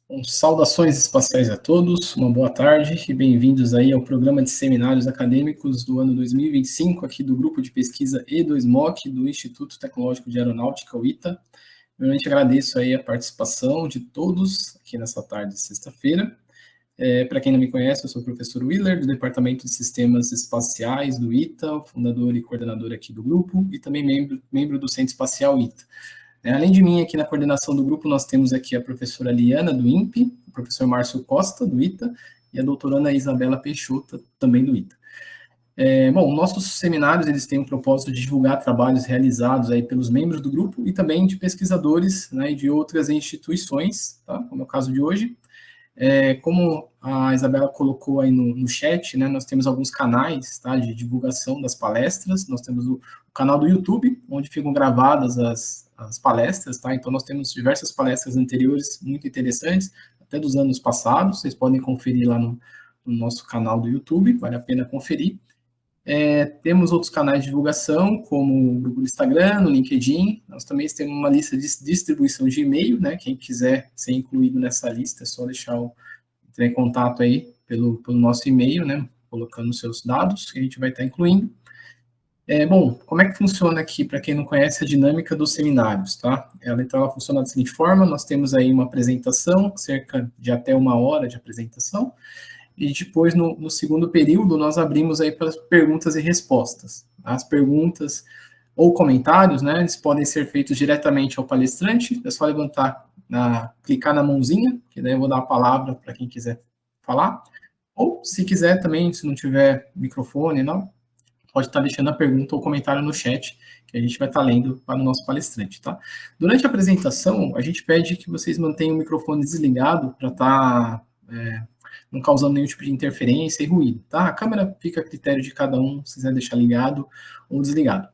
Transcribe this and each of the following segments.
Bom, saudações espaciais a todos, uma boa tarde e bem-vindos aí ao programa de seminários acadêmicos do ano 2025, aqui do Grupo de Pesquisa E2MOC do Instituto Tecnológico de Aeronáutica, o ITA. Primeiramente agradeço aí a participação de todos aqui nessa tarde de sexta-feira. Para quem não me conhece, eu sou o professor Willer, do Departamento de Sistemas Espaciais do ITA, fundador e coordenador aqui do grupo, e também membro do Centro Espacial ITA. Além de mim, aqui na coordenação do grupo, nós temos aqui a professora Liana, do INPE, o professor Márcio Costa, do ITA, e a doutoranda Isabela Peixoto, também do ITA. Bom, nossos seminários, eles têm o propósito de divulgar trabalhos realizados aí pelos membros do grupo e também de pesquisadores, né, e de outras instituições, tá? Como é o caso de hoje. Como a Isabela colocou aí no chat, né, nós temos alguns canais, tá, de divulgação das palestras. Nós temos o canal do YouTube, onde ficam gravadas as palestras, tá? Então, nós temos diversas palestras anteriores muito interessantes, até dos anos passados. Vocês podem conferir lá no nosso canal do YouTube, vale a pena conferir. Temos outros canais de divulgação, como o grupo do Instagram, no LinkedIn. Nós também temos uma lista de distribuição de e-mail, né? Quem quiser ser incluído nessa lista, é só entrar em contato aí pelo nosso e-mail, né? Colocando os seus dados, que a gente vai estar incluindo. Bom, como é que funciona aqui, para quem não conhece, a dinâmica dos seminários, tá? Ela funciona da seguinte forma: nós temos aí uma apresentação, cerca de até 1 hora de apresentação, e depois, no segundo período, nós abrimos aí para perguntas e respostas. As perguntas ou comentários, né, eles podem ser feitos diretamente ao palestrante, é só clicar na mãozinha, que daí eu vou dar a palavra para quem quiser falar, ou se quiser também, se não tiver microfone, não, pode estar deixando a pergunta ou comentário no chat, que a gente vai estar lendo para o nosso palestrante, tá? Durante a apresentação, a gente pede que vocês mantenham o microfone desligado para estar não causando nenhum tipo de interferência e ruído, tá? A câmera fica a critério de cada um, se quiser deixar ligado ou desligado.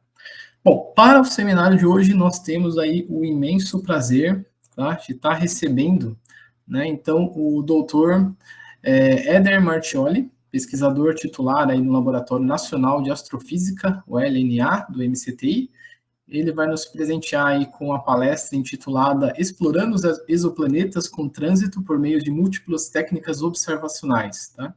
Bom, para o seminário de hoje, nós temos aí o imenso prazer, tá, de estar recebendo, né, então, o doutor Éder Martioli, pesquisador titular aí no Laboratório Nacional de Astrofísica, o LNA, do MCTI. Ele vai nos presentear aí com a palestra intitulada Explorando os Exoplanetas com Trânsito por Meio de Múltiplas Técnicas Observacionais, tá?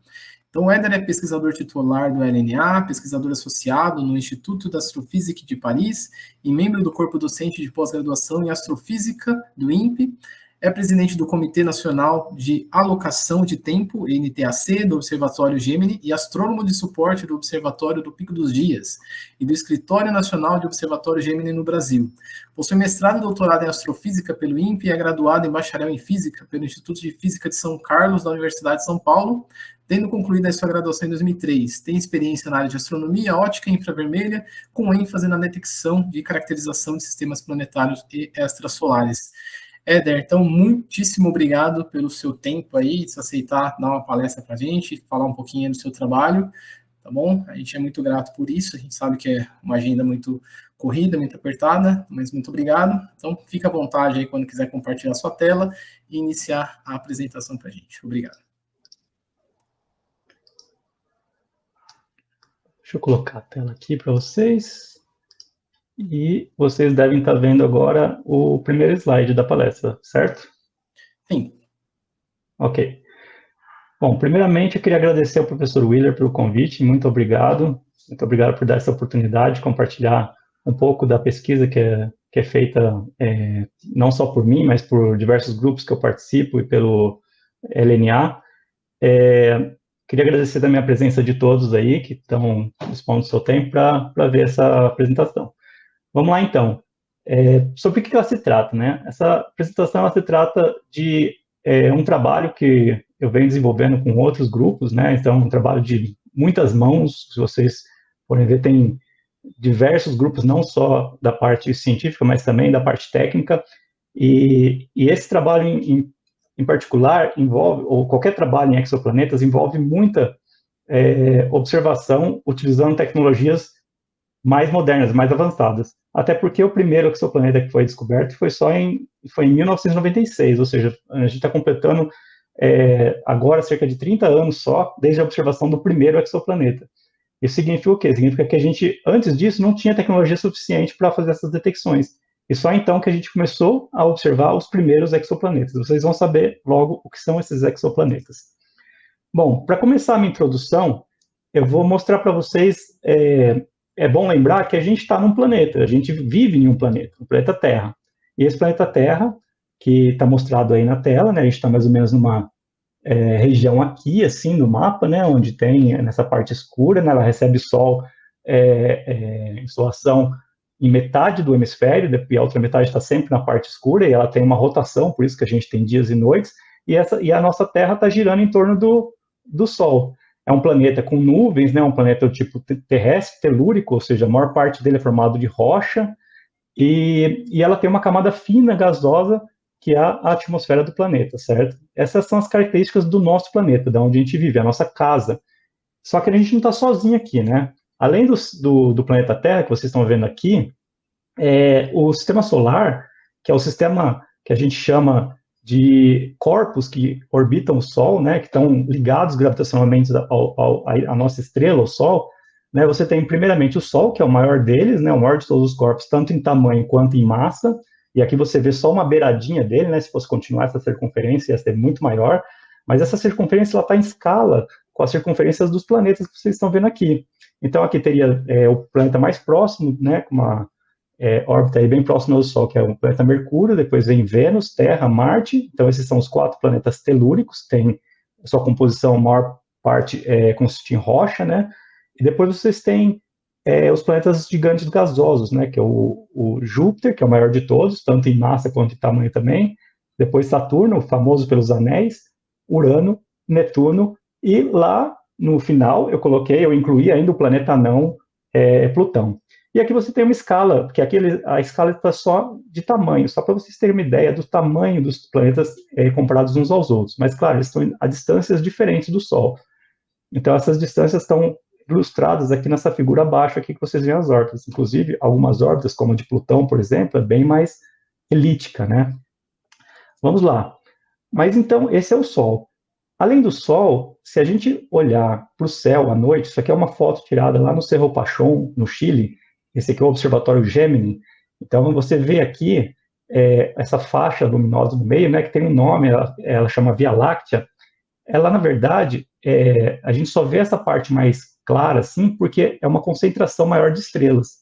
Então, o Éder é pesquisador titular do LNA, pesquisador associado no Instituto de Astrofísica de Paris e membro do corpo docente de pós-graduação em Astrofísica do INPE. É presidente do Comitê Nacional de Alocação de Tempo, NTAC, do Observatório Gemini, e astrônomo de suporte do Observatório do Pico dos Dias e do Escritório Nacional de Observatório Gemini no Brasil. Possui mestrado e doutorado em Astrofísica pelo INPE e é graduado em bacharel em Física pelo Instituto de Física de São Carlos, da Universidade de São Paulo, tendo concluído a sua graduação em 2003. Tem experiência na área de astronomia, ótica e infravermelha, com ênfase na detecção e caracterização de sistemas planetários e extrasolares. Éder, então, muitíssimo obrigado pelo seu tempo aí, de se aceitar dar uma palestra para a gente, falar um pouquinho do seu trabalho, tá bom? A gente é muito grato por isso, a gente sabe que é uma agenda muito corrida, muito apertada, mas muito obrigado. Então, fica à vontade aí quando quiser compartilhar sua tela e iniciar a apresentação para a gente. Obrigado. Deixa eu colocar a tela aqui para vocês. E vocês devem estar vendo agora o primeiro slide da palestra, certo? Sim. Ok. Bom, primeiramente eu queria agradecer ao professor Willer pelo convite, muito obrigado. Muito obrigado por dar essa oportunidade de compartilhar um pouco da pesquisa que é feita não só por mim, mas por diversos grupos que eu participo e pelo LNA. Queria agradecer também a presença de todos aí que estão dispondo do seu tempo para ver essa apresentação. Vamos lá, então. Sobre o que ela se trata, né? Essa apresentação ela se trata de um trabalho que eu venho desenvolvendo com outros grupos, né? Então, um trabalho de muitas mãos. Se vocês forem ver, tem diversos grupos, não só da parte científica, mas também da parte técnica. E esse trabalho em particular envolve, ou qualquer trabalho em exoplanetas, envolve muita observação utilizando tecnologias mais modernas, mais avançadas. Até porque o primeiro exoplaneta que foi descoberto foi em 1996, ou seja, a gente está completando agora cerca de 30 anos só, desde a observação do primeiro exoplaneta. Isso significa o quê? Significa que a gente, antes disso, não tinha tecnologia suficiente para fazer essas detecções. e só então que a gente começou a observar os primeiros exoplanetas. Vocês vão saber logo o que são esses exoplanetas. Bom, para começar a minha introdução, eu vou mostrar para vocês, é bom lembrar que a gente está num planeta, a gente vive em um planeta, o planeta Terra. E esse planeta Terra, que está mostrado aí na tela, né, a gente está mais ou menos numa região aqui, assim, no mapa, né, onde tem nessa parte escura, né, ela recebe sol, insolação em metade do hemisfério, e a outra metade está sempre na parte escura, e ela tem uma rotação, por isso que a gente tem dias e noites, e a nossa Terra está girando em torno do Sol. É um planeta com nuvens, né, um planeta tipo terrestre, telúrico, ou seja, a maior parte dele é formado de rocha, e ela tem uma camada fina, gasosa, que é a atmosfera do planeta, certo? Essas são as características do nosso planeta, da onde a gente vive, a nossa casa. Só que a gente não está sozinho aqui, né? Além do planeta Terra, que vocês estão vendo aqui, o sistema solar, que é o sistema que a gente chama de corpos que orbitam o Sol, né, que estão ligados gravitacionalmente à nossa estrela, o Sol, né, você tem primeiramente o Sol, que é o maior deles, né, o maior de todos os corpos, tanto em tamanho quanto em massa, e aqui você vê só uma beiradinha dele, né, se fosse continuar essa circunferência ia ser muito maior, mas essa circunferência está em escala com as circunferências dos planetas que vocês estão vendo aqui. Então aqui teria o planeta mais próximo, né, com uma órbita aí bem próxima do Sol, que é o planeta Mercúrio, depois vem Vênus, Terra, Marte, então esses são os 4 planetas telúricos, tem sua composição, a maior parte consiste em rocha, né, e depois vocês têm os planetas gigantes gasosos, né, que é o Júpiter, que é o maior de todos, tanto em massa quanto em tamanho também, depois Saturno, famoso pelos anéis, Urano, Netuno, e lá no final eu incluí ainda o planeta anão, Plutão. E aqui você tem uma escala, porque aqui a escala está só de tamanho, só para vocês terem uma ideia do tamanho dos planetas comparados uns aos outros. Mas, claro, eles estão a distâncias diferentes do Sol. Então, essas distâncias estão ilustradas aqui nessa figura abaixo, aqui que vocês veem as órbitas. Inclusive, algumas órbitas, como a de Plutão, por exemplo, é bem mais elíptica, né? Vamos lá. Mas, então, esse é o Sol. Além do Sol, se a gente olhar para o céu à noite, isso aqui é uma foto tirada lá no Cerro Pachón, no Chile. Esse aqui é o Observatório Gemini. Então, você vê aqui essa faixa luminosa no meio, né, que tem um nome, ela chama Via Láctea. Ela, na verdade, a gente só vê essa parte mais clara, assim, porque é uma concentração maior de estrelas.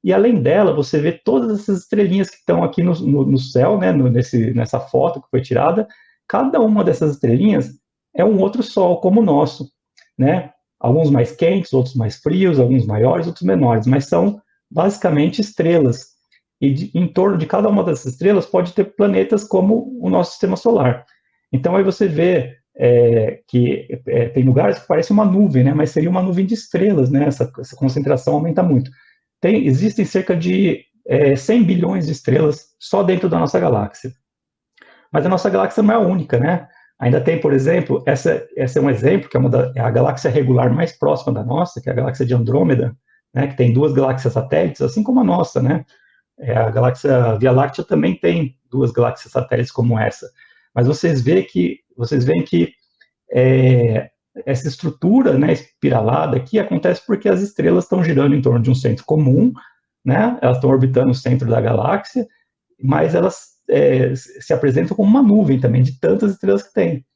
E, além dela, você vê todas essas estrelinhas que estão aqui no céu, né, nessa foto que foi tirada. Cada uma dessas estrelinhas é um outro Sol, como o nosso, né? Alguns mais quentes, outros mais frios, alguns maiores, outros menores, mas são basicamente estrelas. E em torno de cada uma dessas estrelas pode ter planetas como o nosso sistema solar. Então aí você vê que tem lugares que parece uma nuvem, né? Mas seria uma nuvem de estrelas, né? Essa concentração aumenta muito. Existem cerca de 100 bilhões de estrelas só dentro da nossa galáxia. Mas a nossa galáxia não é a única, né? Ainda tem, por exemplo, essa é um exemplo, que é a galáxia regular mais próxima da nossa, que é a galáxia de Andrômeda, né, que tem 2 galáxias satélites, assim como a nossa, né? A galáxia Via Láctea também tem 2 galáxias satélites como essa. Mas vocês veem que essa estrutura, né, espiralada aqui acontece porque as estrelas estão girando em torno de um centro comum, né? Elas estão orbitando o centro da galáxia, mas elas se apresentam como uma nuvem também, de tantas estrelas que tem.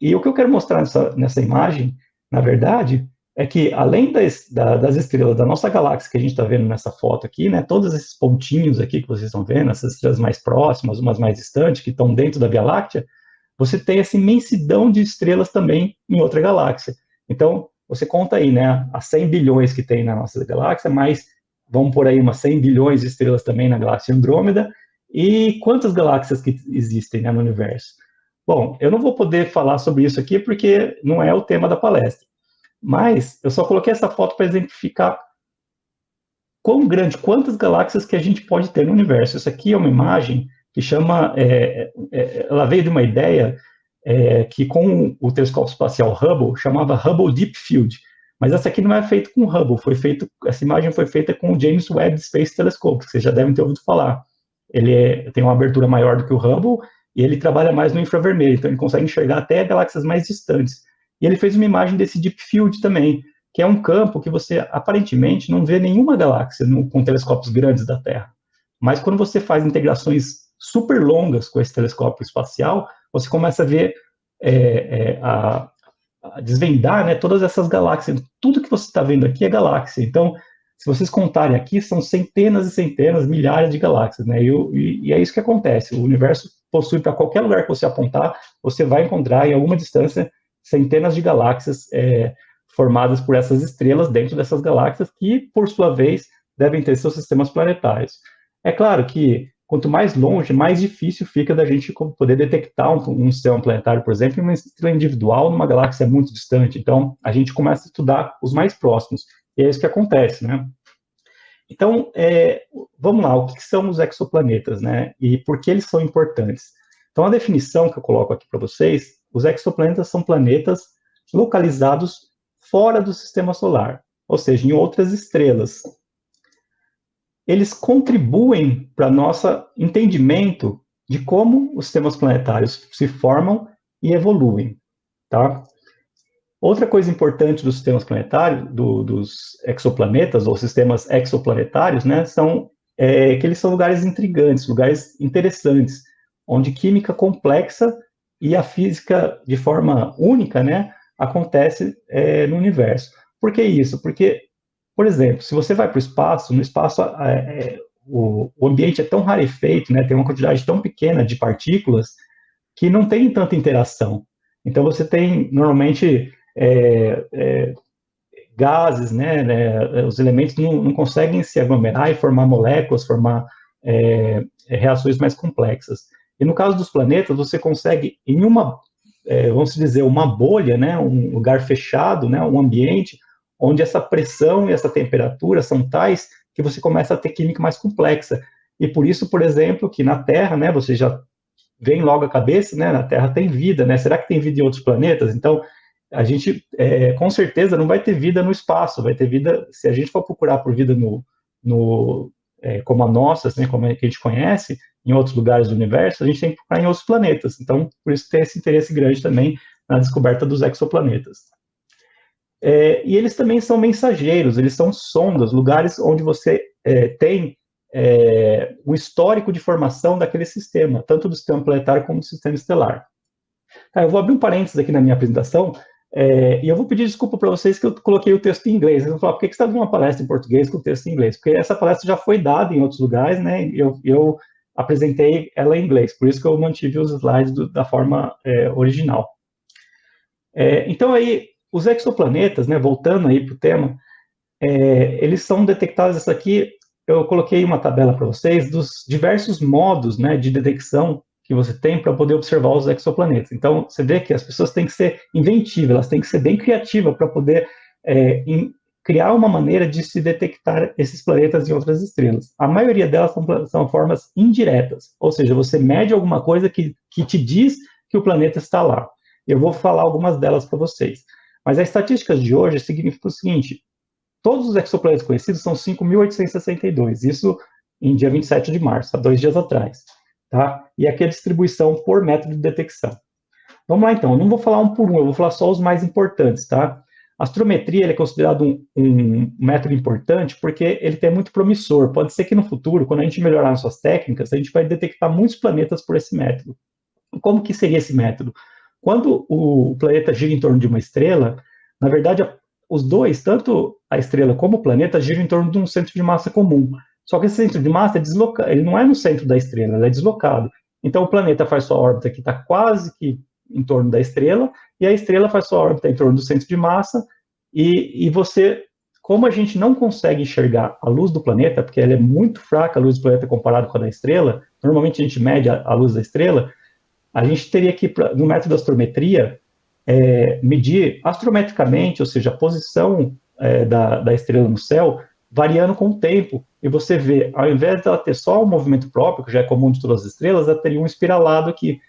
E o que eu quero mostrar nessa imagem, na verdade, é que além das estrelas da nossa galáxia que a gente está vendo nessa foto aqui, né, todos esses pontinhos aqui que vocês estão vendo, essas estrelas mais próximas, umas mais distantes, que estão dentro da Via Láctea, você tem essa imensidão de estrelas também em outra galáxia. Então, você conta aí, né, as 100 bilhões que tem na nossa galáxia, mas vamos por aí umas 100 bilhões de estrelas também na galáxia Andrômeda. E quantas galáxias que existem, né, no universo? Bom, eu não vou poder falar sobre isso aqui porque não é o tema da palestra, mas eu só coloquei essa foto para exemplificar quão grande, quantas galáxias que a gente pode ter no universo. Isso aqui é uma imagem que chama, ela veio de uma ideia que com o telescópio espacial Hubble chamava Hubble Deep Field, mas essa aqui não é feita com Hubble, essa imagem foi feita com o James Webb Space Telescope, que vocês já devem ter ouvido falar. Ele tem uma abertura maior do que o Hubble e ele trabalha mais no infravermelho, então ele consegue enxergar até galáxias mais distantes. E ele fez uma imagem desse Deep Field também, que é um campo que você aparentemente não vê nenhuma galáxia com telescópios grandes da Terra. Mas quando você faz integrações super longas com esse telescópio espacial, você começa a ver, a desvendar, né, todas essas galáxias. Tudo que você está vendo aqui é galáxia. Então, se vocês contarem aqui, são centenas e centenas, milhares de galáxias, né? E é isso que acontece. O universo possui, para qualquer lugar que você apontar, você vai encontrar, em alguma distância, centenas de galáxias formadas por essas estrelas dentro dessas galáxias, que, por sua vez, devem ter seus sistemas planetários. É claro que, quanto mais longe, mais difícil fica da gente poder detectar um sistema planetário, por exemplo, em uma estrela individual numa galáxia muito distante. Então, a gente começa a estudar os mais próximos. E é isso que acontece, né? Então, vamos lá, o que são os exoplanetas, né? E por que eles são importantes? Então, a definição que eu coloco aqui para vocês, os exoplanetas são planetas localizados fora do sistema solar, ou seja, em outras estrelas. Eles contribuem para nosso entendimento de como os sistemas planetários se formam e evoluem, tá? Outra coisa importante dos sistemas planetários, dos exoplanetas ou sistemas exoplanetários, né, que eles são lugares intrigantes, lugares interessantes, onde química complexa e a física de forma única, né, acontece no universo. Por que isso? Porque, por exemplo, se você vai para o espaço, no espaço o ambiente é tão rarefeito, né, tem uma quantidade tão pequena de partículas que não tem tanta interação. Então você tem, normalmente, gases, né, os elementos não conseguem se aglomerar e formar moléculas, formar reações mais complexas. E no caso dos planetas, você consegue, em vamos dizer, uma bolha, né, um lugar fechado, né, um ambiente, onde essa pressão e essa temperatura são tais que você começa a ter química mais complexa. E por isso, por exemplo, que na Terra, né, você já vem logo à cabeça, né, na Terra tem vida, né, será que tem vida em outros planetas? Então, a gente, com certeza, não vai ter vida no espaço, vai ter vida, se a gente for procurar por vida como a nossa, né, como a que a gente conhece, em outros lugares do universo, a gente tem que procurar em outros planetas. Então, por isso tem esse interesse grande também na descoberta dos exoplanetas. E eles também são mensageiros, eles são sondas, lugares onde você tem um histórico de formação daquele sistema, tanto do sistema planetário como do sistema estelar. Eu vou abrir um parênteses aqui na minha apresentação, e eu vou pedir desculpa para vocês que eu coloquei o texto em inglês. Vocês vão falar, por que você está dando uma palestra em português com o texto em inglês? Porque essa palestra já foi dada em outros lugares, né? Eu apresentei ela em inglês, por isso que eu mantive os slides da forma original. Então, aí, os exoplanetas, né, voltando aí para o tema, eles são detectados, essa aqui, eu coloquei uma tabela para vocês, dos diversos modos, né, de detecção que você tem para poder observar os exoplanetas. Então, você vê que as pessoas têm que ser inventivas, elas têm que ser bem criativas para poder criar uma maneira de se detectar esses planetas em outras estrelas. A maioria delas são formas indiretas, ou seja, você mede alguma coisa que te diz que o planeta está lá. Eu vou falar algumas delas para vocês. Mas as estatísticas de hoje significam o seguinte: todos os exoplanetas conhecidos são 5.862, isso em dia 27 de março, há 2 dias atrás. Tá? E aqui a distribuição por método de detecção. Vamos lá, então. Eu não vou falar um por um, eu vou falar só os mais importantes. Tá? A astrometria é considerado um método importante porque ele é muito promissor. Pode ser que no futuro, quando a gente melhorar nossas técnicas, a gente vai detectar muitos planetas por esse método. Como que seria esse método? Quando o planeta gira em torno de uma estrela, na verdade, os dois, tanto a estrela como o planeta, giram em torno de um centro de massa comum. Só que esse centro de massa é deslocado, ele não é no centro da estrela, ele é deslocado. Então o planeta faz sua órbita que está quase que em torno da estrela, e a estrela faz sua órbita em torno do centro de massa, e você, como a gente não consegue enxergar a luz do planeta, porque ela é muito fraca, a luz do planeta comparado com a da estrela, normalmente a gente mede a luz da estrela, a gente teria que, no método da astrometria, medir astrometricamente, ou seja, a posição da estrela no céu, variando com o tempo. E você vê, ao invés dela ter só um movimento próprio, que já é comum de todas as estrelas, ela teria um espiralado que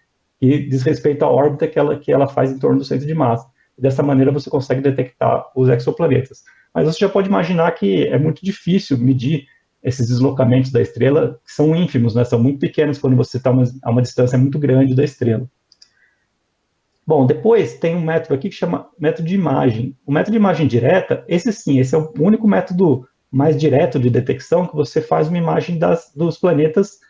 diz respeito à órbita que ela faz em torno do centro de massa. E dessa maneira você consegue detectar os exoplanetas. Mas você já pode imaginar que é muito difícil medir esses deslocamentos da estrela, que são ínfimos, né? São muito pequenos quando você está a uma distância muito grande da estrela. Bom, depois tem um método aqui que chama método de imagem. O método de imagem direta, esse sim, esse é o único método mais direto de detecção, que você faz uma imagem dos planetas,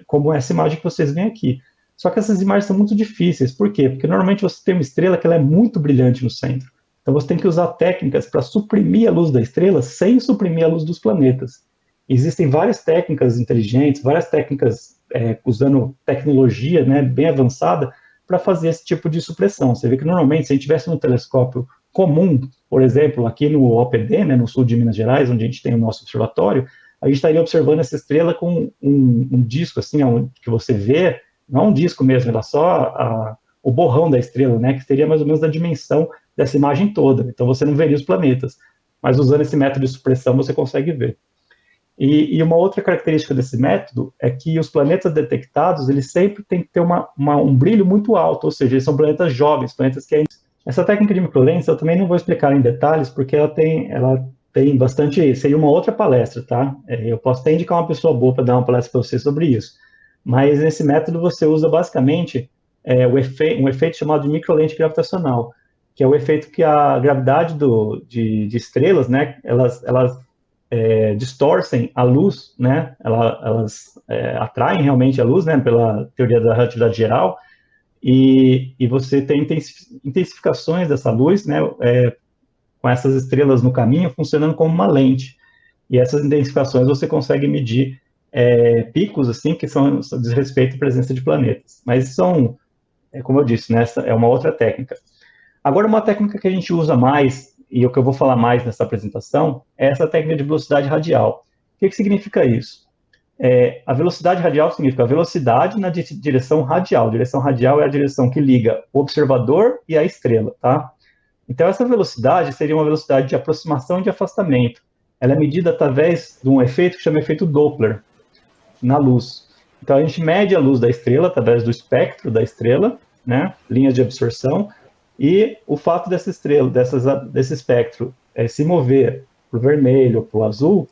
como essa imagem que vocês veem aqui. Só que essas imagens são muito difíceis. Por quê? Porque normalmente você tem uma estrela que ela é muito brilhante no centro. Então você tem que usar técnicas para suprimir a luz da estrela sem suprimir a luz dos planetas. Existem várias técnicas inteligentes, várias técnicas usando tecnologia, né, bem avançada, para fazer esse tipo de supressão. Você vê que normalmente, se a gente tivesse um telescópio comum, por exemplo, aqui no OPD, né, no sul de Minas Gerais, onde a gente tem o nosso observatório, a gente estaria observando essa estrela com um disco, assim, que você vê, não um disco mesmo, era só o borrão da estrela, né, que seria mais ou menos da dimensão dessa imagem toda. Então você não veria os planetas. Mas usando esse método de supressão, você consegue ver. E uma outra característica desse método é que os planetas detectados, eles sempre têm que ter um brilho muito alto, ou seja, eles são planetas jovens, planetas que... Essa técnica de microlentes eu também não vou explicar em detalhes, porque ela tem bastante... Seria uma outra palestra, tá? Eu posso até indicar uma pessoa boa para dar uma palestra para você sobre isso. Mas nesse método você usa basicamente um efeito chamado de microlente gravitacional, que é o efeito que a gravidade de estrelas, né, elas distorcem a luz, né? Elas atraem realmente a luz, né? Pela teoria da relatividade geral, e você tem intensificações dessa luz, né? Com essas estrelas no caminho funcionando como uma lente. E essas intensificações você consegue medir picos assim que diz respeito à presença de planetas. Mas são, como eu disse, né? Essa é uma outra técnica. Agora, uma técnica que a gente usa mais, e o que eu vou falar mais nessa apresentação, é essa técnica de velocidade radial. O que significa isso? A velocidade radial significa a velocidade na direção radial. Direção radial é a direção que liga o observador e a estrela, tá? Então, essa velocidade seria uma velocidade de aproximação e de afastamento. Ela é medida através de um efeito que chama efeito Doppler, na luz. Então, a gente mede a luz da estrela através do espectro da estrela, né? Linhas de absorção, e o fato dessa estrela, desse espectro se mover para o vermelho ou para o azul,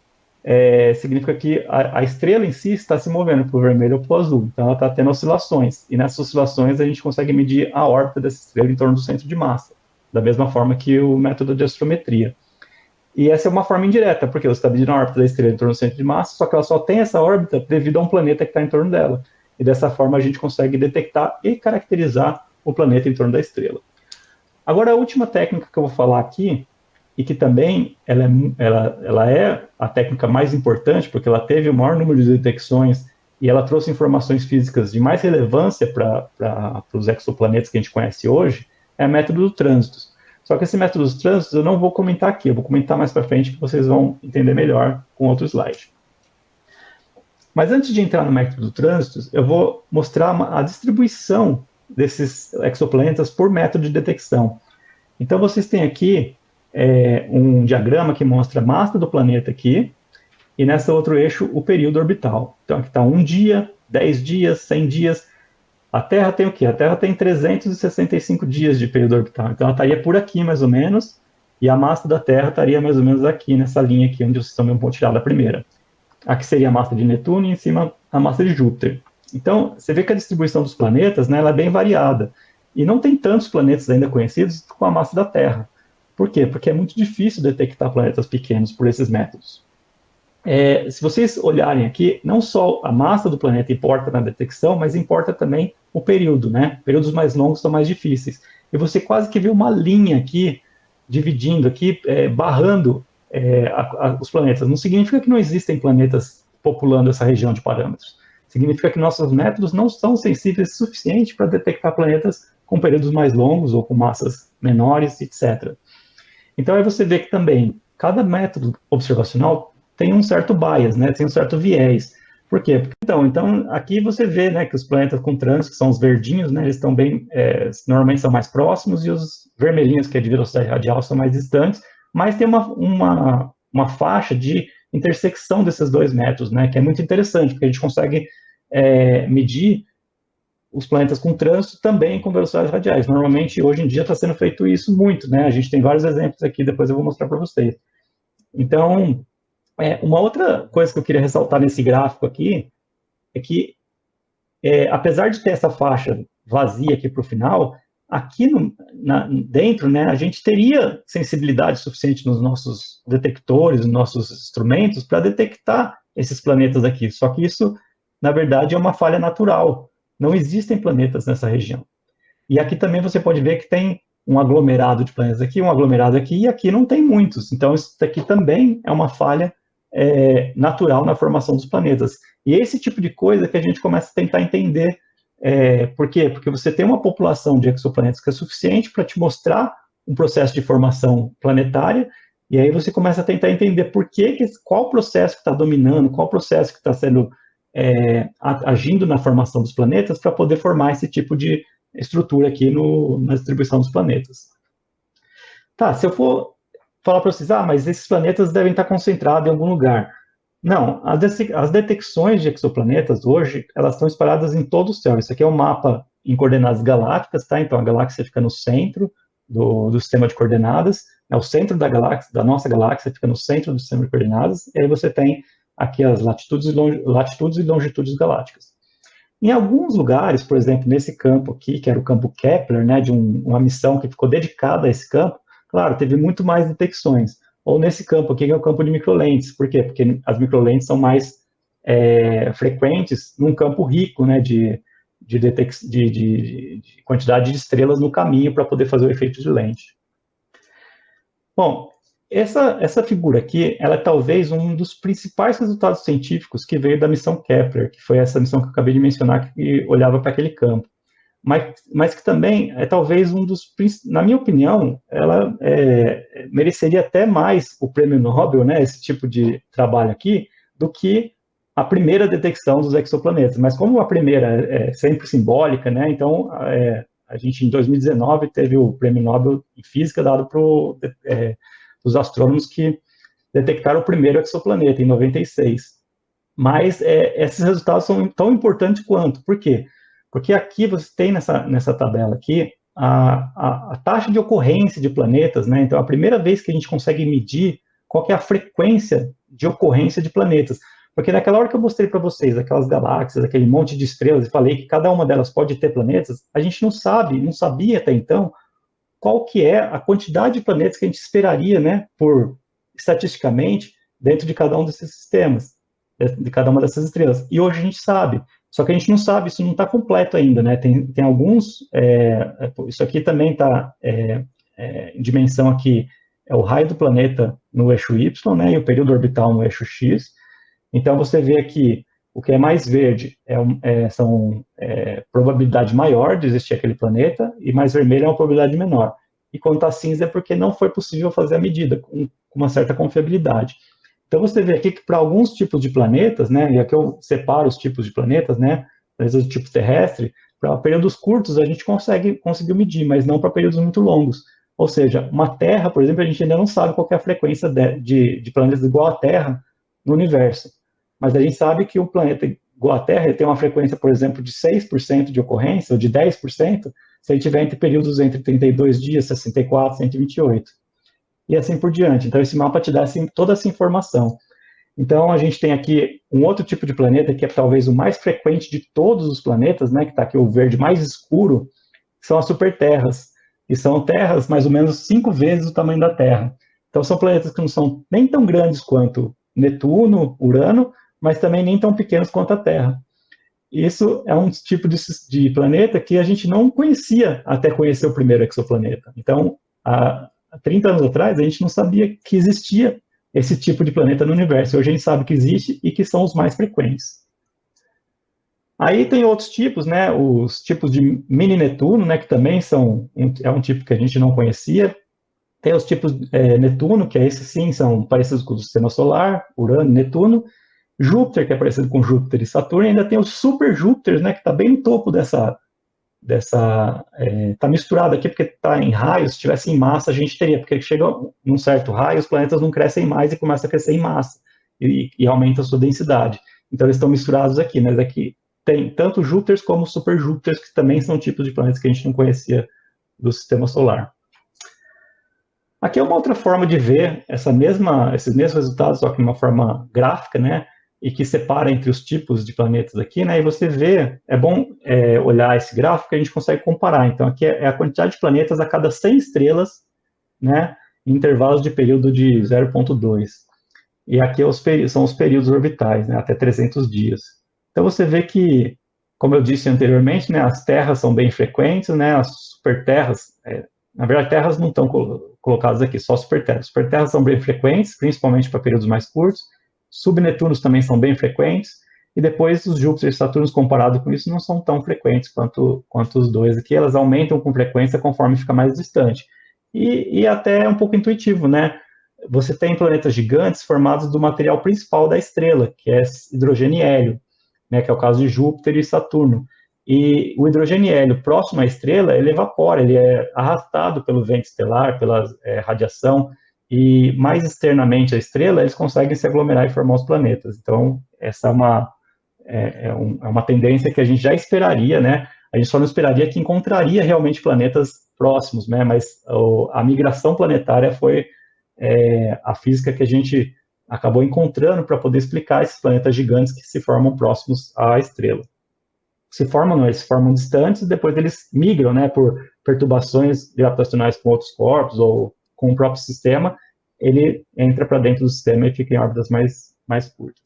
significa que a estrela em si está se movendo para o vermelho ou para o azul. Então ela está tendo oscilações. E nessas oscilações a gente consegue medir a órbita dessa estrela em torno do centro de massa, da mesma forma que o método de astrometria. E essa é uma forma indireta, porque você está medindo a órbita da estrela em torno do centro de massa, só que ela só tem essa órbita devido a um planeta que está em torno dela. E dessa forma a gente consegue detectar e caracterizar o planeta em torno da estrela. Agora, a última técnica que eu vou falar aqui, e que também ela é a técnica mais importante, porque ela teve o maior número de detecções e ela trouxe informações físicas de mais relevância para os exoplanetas que a gente conhece hoje, é o método do trânsito. Só que esse método dos trânsitos eu não vou comentar aqui, eu vou comentar mais para frente, que vocês vão entender melhor com outro slide. Mas antes de entrar no método do trânsito, eu vou mostrar a distribuição desses exoplanetas por método de detecção. Então, vocês têm aqui um diagrama que mostra a massa do planeta aqui, e nesse outro eixo, o período orbital. Então, aqui está 1 dia, 10 dias, 100 dias. A Terra tem o quê? A Terra tem 365 dias de período orbital. Então, ela estaria por aqui, mais ou menos, e a massa da Terra estaria mais ou menos aqui, nessa linha aqui, onde vocês estão vendo pontilhada a primeira. Aqui seria a massa de Netuno e em cima a massa de Júpiter. Então, você vê que a distribuição dos planetas, né, ela é bem variada. E não tem tantos planetas ainda conhecidos com a massa da Terra. Por quê? Porque é muito difícil detectar planetas pequenos por esses métodos. Se vocês olharem aqui, não só a massa do planeta importa na detecção, mas importa também o período, né? Períodos mais longos são mais difíceis. E você quase que vê uma linha aqui, dividindo aqui, barrando os planetas. Não significa que não existem planetas populando essa região de parâmetros. Significa que nossos métodos não são sensíveis o suficiente para detectar planetas com períodos mais longos ou com massas menores, etc. Então, aí você vê que também cada método observacional tem um certo bias, né? Tem um certo viés. Por quê? Então aqui você vê, né, que os planetas com trânsito, que são os verdinhos, né, eles estão bem, normalmente são mais próximos, e os vermelhinhos, que é de velocidade radial, são mais distantes, mas tem uma faixa de intersecção desses dois métodos, né, que é muito interessante, porque a gente consegue medir os planetas com trânsito também com velocidades radiais. Normalmente, hoje em dia, está sendo feito isso muito, né? A gente tem vários exemplos aqui, depois eu vou mostrar para vocês. Então, uma outra coisa que eu queria ressaltar nesse gráfico aqui é que, apesar de ter essa faixa vazia aqui para o final, aqui dentro, né, a gente teria sensibilidade suficiente nos nossos detectores, nos nossos instrumentos, para detectar esses planetas aqui. Só que isso, na verdade, é uma falha natural. Não existem planetas nessa região. E aqui também você pode ver que tem um aglomerado de planetas aqui, um aglomerado aqui, e aqui não tem muitos. Então, isso aqui também é uma falha natural na formação dos planetas. E esse tipo de coisa que a gente começa a tentar entender. Por quê? Porque você tem uma população de exoplanetas que é suficiente para te mostrar um processo de formação planetária, e aí você começa a tentar entender qual processo que está dominando, qual processo que está sendo agindo na formação dos planetas para poder formar esse tipo de estrutura aqui na distribuição dos planetas. Tá, se eu for falar para vocês, mas esses planetas devem estar concentrados em algum lugar. Não, as detecções de exoplanetas hoje, elas estão espalhadas em todo o céu. Isso aqui é um mapa em coordenadas galácticas, tá? Então a galáxia fica no centro do sistema de coordenadas, o centro da galáxia, da nossa galáxia fica no centro do sistema de coordenadas, e aí você tem aqui as latitudes e longitudes galácticas. Em alguns lugares, por exemplo, nesse campo aqui, que era o campo Kepler, né, de uma missão que ficou dedicada a esse campo, claro, teve muito mais detecções. Ou nesse campo aqui, que é o campo de microlentes. Por quê? Porque as microlentes são mais frequentes num campo rico, né, de quantidade de estrelas no caminho para poder fazer o efeito de lente. Bom, essa figura aqui, ela é talvez um dos principais resultados científicos que veio da missão Kepler, que foi essa missão que eu acabei de mencionar, que olhava para aquele campo. Mas que também é talvez na minha opinião, ela mereceria até mais o prêmio Nobel, né, esse tipo de trabalho aqui, do que a primeira detecção dos exoplanetas. Mas como a primeira é sempre simbólica, né, então a gente em 2019 teve o prêmio Nobel em Física dado para os astrônomos que detectaram o primeiro exoplaneta, em 96. Mas esses resultados são tão importantes quanto. Por quê? Porque aqui você tem nessa tabela aqui a taxa de ocorrência de planetas, né? Então, a primeira vez que a gente consegue medir qual que é a frequência de ocorrência de planetas. Porque naquela hora que eu mostrei para vocês aquelas galáxias, aquele monte de estrelas, e falei que cada uma delas pode ter planetas, a gente não sabia até então qual que é a quantidade de planetas que a gente esperaria, né, estatisticamente, dentro de cada um desses sistemas, de cada uma dessas estrelas. E hoje a gente sabe, só que a gente não sabe, isso não está completo ainda, né, tem alguns, isso aqui também está em dimensão aqui, é o raio do planeta no eixo Y, né, e o período orbital no eixo X. Então você vê aqui, o que é mais verde são probabilidade maior de existir aquele planeta, e mais vermelho é uma probabilidade menor. E quando está cinza é porque não foi possível fazer a medida com uma certa confiabilidade. Então você vê aqui que para alguns tipos de planetas, né, e aqui eu separo os tipos de planetas, né, planetas do tipo terrestre, para períodos curtos a gente conseguiu medir, mas não para períodos muito longos. Ou seja, uma Terra, por exemplo, a gente ainda não sabe qual é a frequência de planetas igual à Terra no universo. Mas a gente sabe que um planeta igual à Terra tem uma frequência, por exemplo, de 6% de ocorrência, ou de 10%, se ele tiver entre períodos entre 32 dias, 64, 128. E assim por diante. Então, esse mapa te dá toda essa informação. Então, a gente tem aqui um outro tipo de planeta, que é talvez o mais frequente de todos os planetas, né, que está aqui o verde mais escuro, que são as superterras. E são terras mais ou menos 5 vezes o tamanho da Terra. Então, são planetas que não são nem tão grandes quanto Netuno, Urano, mas também nem tão pequenos quanto a Terra. Isso é um tipo de planeta que a gente não conhecia até conhecer o primeiro exoplaneta. Então, há 30 anos atrás, a gente não sabia que existia esse tipo de planeta no universo. Hoje a gente sabe que existe e que são os mais frequentes. Aí tem outros tipos, né? Os tipos de mini Netuno, né? Que também é um tipo que a gente não conhecia. Tem os tipos Netuno, que esses sim são parecidos com o do Sistema Solar, Urano, Netuno. Júpiter, que é parecido com Júpiter e Saturno, e ainda tem os super Júpiter, né, que está bem no topo tá misturado aqui porque está em raios. Se tivesse em massa a gente teria, porque chega num certo raio, os planetas não crescem mais e começam a crescer em massa, e aumenta a sua densidade. Então eles estão misturados aqui, mas aqui tem tanto Júpiter como super Júpiter, que também são tipos de planetas que a gente não conhecia do Sistema Solar. Aqui é uma outra forma de ver esses mesmos resultados, só que de uma forma gráfica, né? e que separa entre os tipos de planetas aqui, né? E você vê, é bom olhar esse gráfico que a gente consegue comparar. Então, aqui é a quantidade de planetas a cada 100 estrelas, né? Em intervalos de período de 0,2. E aqui são os períodos orbitais, né? Até 300 dias. Então, você vê que, como eu disse anteriormente, né? As terras são bem frequentes, né? As superterras, na verdade, terras não estão colocadas aqui, só superterras. Superterras são bem frequentes, principalmente para períodos mais curtos. Subnetunos também são bem frequentes, e depois os Júpiter e Saturno, comparado com isso, não são tão frequentes quanto os dois aqui, elas aumentam com frequência conforme fica mais distante. E até é um pouco intuitivo, né? Você tem planetas gigantes formados do material principal da estrela, que é hidrogênio e hélio, né, que é o caso de Júpiter e Saturno. E o hidrogênio e hélio próximo à estrela, ele evapora, ele é arrastado pelo vento estelar, pela radiação, e mais externamente à estrela, eles conseguem se aglomerar e formar os planetas. Então, essa é uma tendência que a gente já esperaria, né? A gente só não esperaria que encontraria realmente planetas próximos, né? Mas a migração planetária foi a física que a gente acabou encontrando para poder explicar esses planetas gigantes que se formam próximos à estrela. Se formam, não, eles se formam distantes e depois eles migram, né, por perturbações gravitacionais com outros corpos ou com o próprio sistema, ele entra para dentro do sistema e fica em órbitas mais curtas.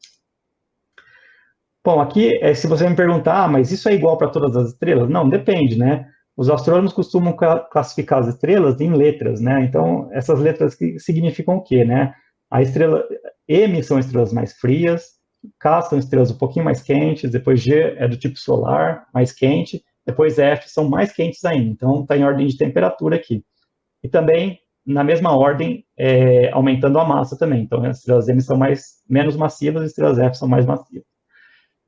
Bom, aqui, se você me perguntar, mas isso é igual para todas as estrelas? Não, depende, né? Os astrônomos costumam classificar as estrelas em letras, né? Então, essas letras que significam o quê, né? A estrela M são estrelas mais frias, K são estrelas um pouquinho mais quentes, depois G é do tipo solar, mais quente, depois F são mais quentes ainda. Então, está em ordem de temperatura aqui. E também, na mesma ordem, aumentando a massa também. Então, as estrelas M são menos massivas, as estrelas F são mais massivas.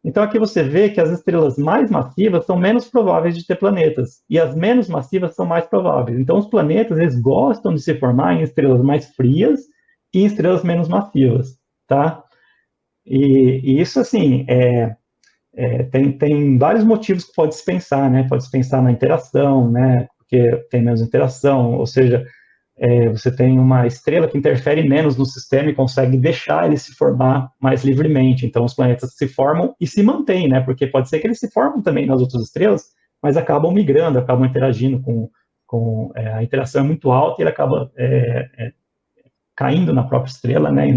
Então, aqui você vê que as estrelas mais massivas são menos prováveis de ter planetas, e as menos massivas são mais prováveis. Então, os planetas, eles gostam de se formar em estrelas mais frias e em estrelas menos massivas, tá? E isso, assim, tem vários motivos que pode se pensar, né? Pode se pensar na interação, né? Porque tem menos interação, ou seja, você tem uma estrela que interfere menos no sistema e consegue deixar ele se formar mais livremente. Então, os planetas se formam e se mantêm, né? Porque pode ser que eles se formam também nas outras estrelas, mas acabam migrando, acabam interagindo a interação é muito alta e ele acaba caindo na própria estrela, né? E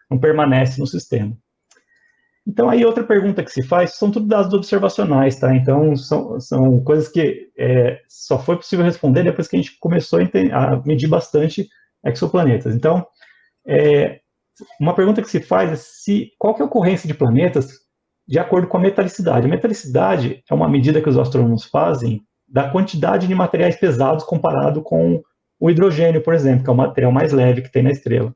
não permanece no sistema. Então, aí outra pergunta que se faz, são tudo dados observacionais, tá? Então, são coisas que só foi possível responder depois que a gente começou a medir bastante exoplanetas. Então, uma pergunta que se faz é qual que é a ocorrência de planetas de acordo com a metalicidade. A metalicidade é uma medida que os astrônomos fazem da quantidade de materiais pesados comparado com o hidrogênio, por exemplo, que é o material mais leve que tem na estrela.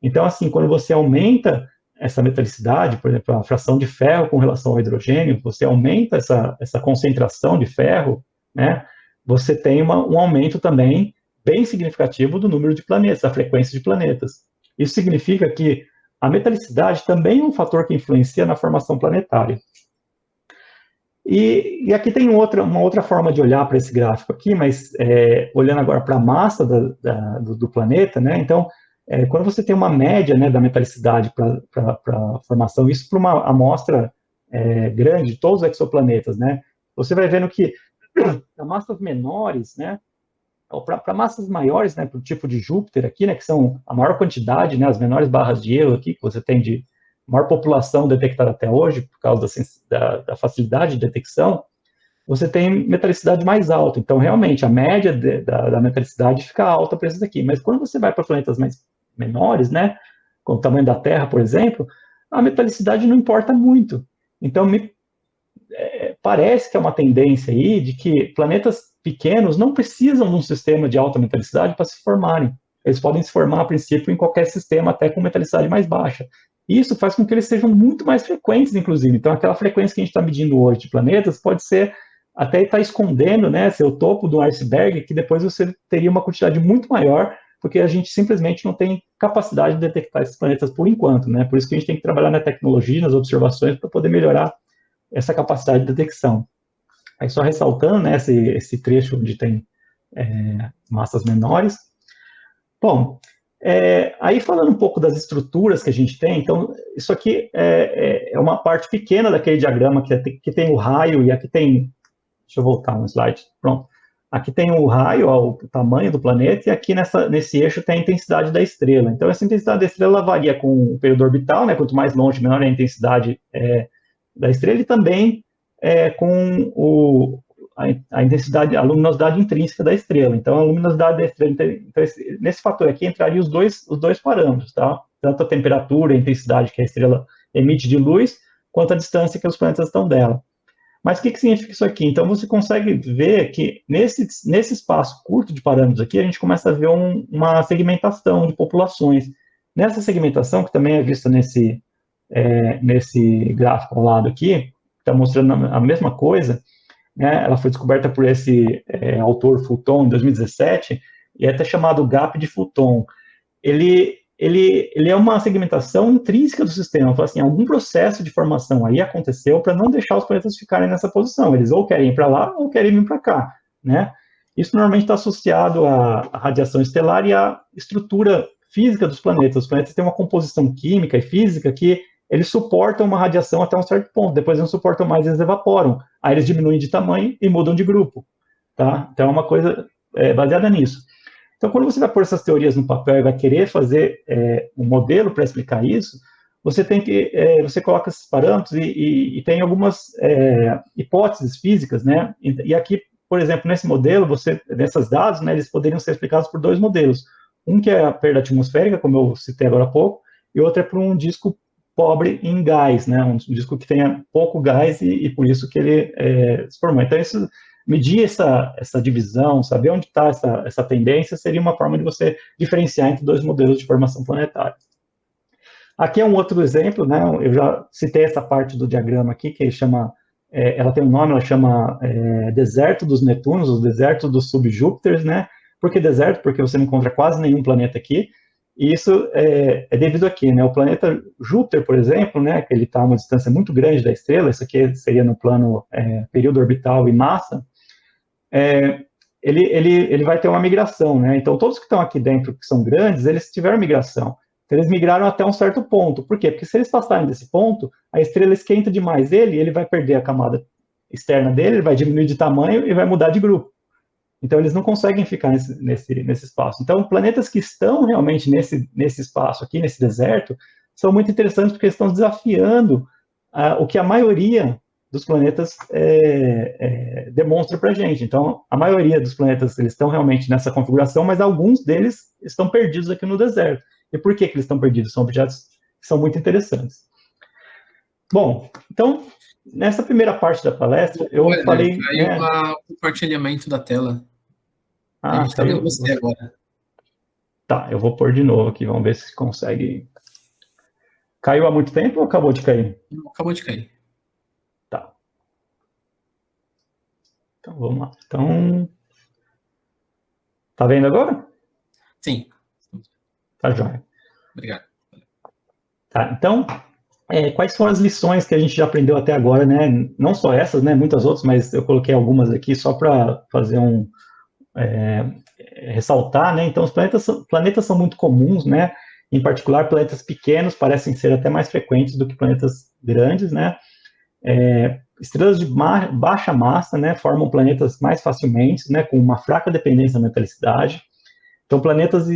Então, assim, quando você aumenta essa metalicidade, por exemplo, a fração de ferro com relação ao hidrogênio, você aumenta essa concentração de ferro, né? Você tem um aumento também bem significativo do número de planetas, da frequência de planetas. Isso significa que a metalicidade também é um fator que influencia na formação planetária. E aqui tem uma outra forma de olhar para esse gráfico aqui, mas olhando agora para a massa do planeta, né? Então, quando você tem uma média, né, da metalicidade para a formação, isso para uma amostra grande de todos os exoplanetas, né, você vai vendo que para massas menores, né, para massas maiores, né, para o tipo de Júpiter aqui, né, que são a maior quantidade, né, as menores barras de erro aqui que você tem de maior população detectada até hoje, por causa da facilidade de detecção, você tem metalicidade mais alta. Então, realmente, a média da metalicidade fica alta para esses aqui. Mas quando você vai para planetas menores, né, com o tamanho da Terra, por exemplo, a metalicidade não importa muito. Então, parece que é uma tendência aí de que planetas pequenos não precisam de um sistema de alta metalicidade para se formarem. Eles podem se formar, a princípio, em qualquer sistema, até com metalicidade mais baixa. Isso faz com que eles sejam muito mais frequentes, inclusive. Então, aquela frequência que a gente está medindo hoje de planetas pode ser até estar escondendo, né, seu topo do iceberg, que depois você teria uma quantidade muito maior, porque a gente simplesmente não tem capacidade de detectar esses planetas por enquanto, né? Por isso que a gente tem que trabalhar na tecnologia, nas observações, para poder melhorar essa capacidade de detecção. Aí só ressaltando, né, esse trecho onde tem massas menores. Bom, Aí falando um pouco das estruturas que a gente tem, então isso aqui é uma parte pequena daquele diagrama que tem o raio, e aqui tem, deixa eu voltar no slide, pronto. Aqui tem o raio, ó, o tamanho do planeta, e aqui nesse eixo tem a intensidade da estrela. Então essa intensidade da estrela varia com o período orbital, né? Quanto mais longe, menor é a intensidade da estrela, e também com a intensidade, a luminosidade intrínseca da estrela. Então, a luminosidade da estrela, então, nesse fator aqui entraria os dois parâmetros, tá? Tanto a temperatura, a intensidade que a estrela emite de luz, quanto a distância que os planetas estão dela. Mas o que significa isso aqui? Então, você consegue ver que nesse espaço curto de parâmetros aqui, a gente começa a ver uma segmentação de populações. Nessa segmentação, que também é vista nesse gráfico ao lado aqui, está mostrando a mesma coisa, né? Ela foi descoberta por esse autor Fulton em 2017, e é até chamado gap de Fulton. Ele é uma segmentação intrínseca do sistema. Fala assim, algum processo de formação aí aconteceu para não deixar os planetas ficarem nessa posição. Eles ou querem ir para lá ou querem vir para cá, né? Isso normalmente está associado à radiação estelar e à estrutura física dos planetas. Os planetas têm uma composição química e física que eles suportam uma radiação até um certo ponto, depois não suportam mais, eles evaporam. Aí eles diminuem de tamanho e mudam de grupo, tá? Então é uma coisa baseada nisso. Então, quando você vai pôr essas teorias no papel e vai querer fazer um modelo para explicar isso, você coloca esses parâmetros e tem algumas hipóteses físicas, né? E aqui, por exemplo, nesse modelo, nesses dados, né, eles poderiam ser explicados por dois modelos. Um que é a perda atmosférica, como eu citei agora há pouco, e outro é por um disco pobre em gás, né? Um disco que tenha pouco gás e por isso que ele se formou. Então, medir essa divisão, saber onde está essa tendência, seria uma forma de você diferenciar entre dois modelos de formação planetária. Aqui é um outro exemplo, né? Eu já citei essa parte do diagrama aqui, que ela tem um nome, ela chama deserto dos Netunos, o deserto dos subjúpiters, né? Por que deserto? Porque você não encontra quase nenhum planeta aqui, e isso é devido aqui, né? O planeta Júpiter, por exemplo, né? Que ele está a uma distância muito grande da estrela, isso aqui seria no plano período orbital e massa, ele vai ter uma migração, né? Então, todos que estão aqui dentro, que são grandes, eles tiveram migração. Então, eles migraram até um certo ponto. Por quê? Porque se eles passarem desse ponto, a estrela esquenta demais ele vai perder a camada externa dele, ele vai diminuir de tamanho e vai mudar de grupo. Então, eles não conseguem ficar nesse espaço. Então, planetas que estão realmente nesse espaço aqui, nesse deserto, são muito interessantes porque eles estão desafiando o que a maioria dos planetas demonstra para a gente. Então, a maioria dos planetas eles estão realmente nessa configuração, mas alguns deles estão perdidos aqui no deserto. E por que eles estão perdidos? São objetos que são muito interessantes. Bom, então, nessa primeira parte da palestra, eu falei... Caiu o compartilhamento da tela. A gente está vendo você agora. Tá, eu vou pôr de novo aqui, vamos ver se consegue... Caiu há muito tempo ou acabou de cair? Acabou de cair. Tá. Então, vamos lá. Então... Tá vendo agora? Sim. Tá joia. Obrigado. Tá, então, quais foram as lições que a gente já aprendeu até agora, né? Não só essas, né? Muitas outras, mas eu coloquei algumas aqui só para fazer ressaltar, né? Então, os planetas são muito comuns, né? Em particular, planetas pequenos parecem ser até mais frequentes do que planetas grandes, né? Estrelas de baixa massa, né? Formam planetas mais facilmente, né? Com uma fraca dependência da metalicidade. Então, planetas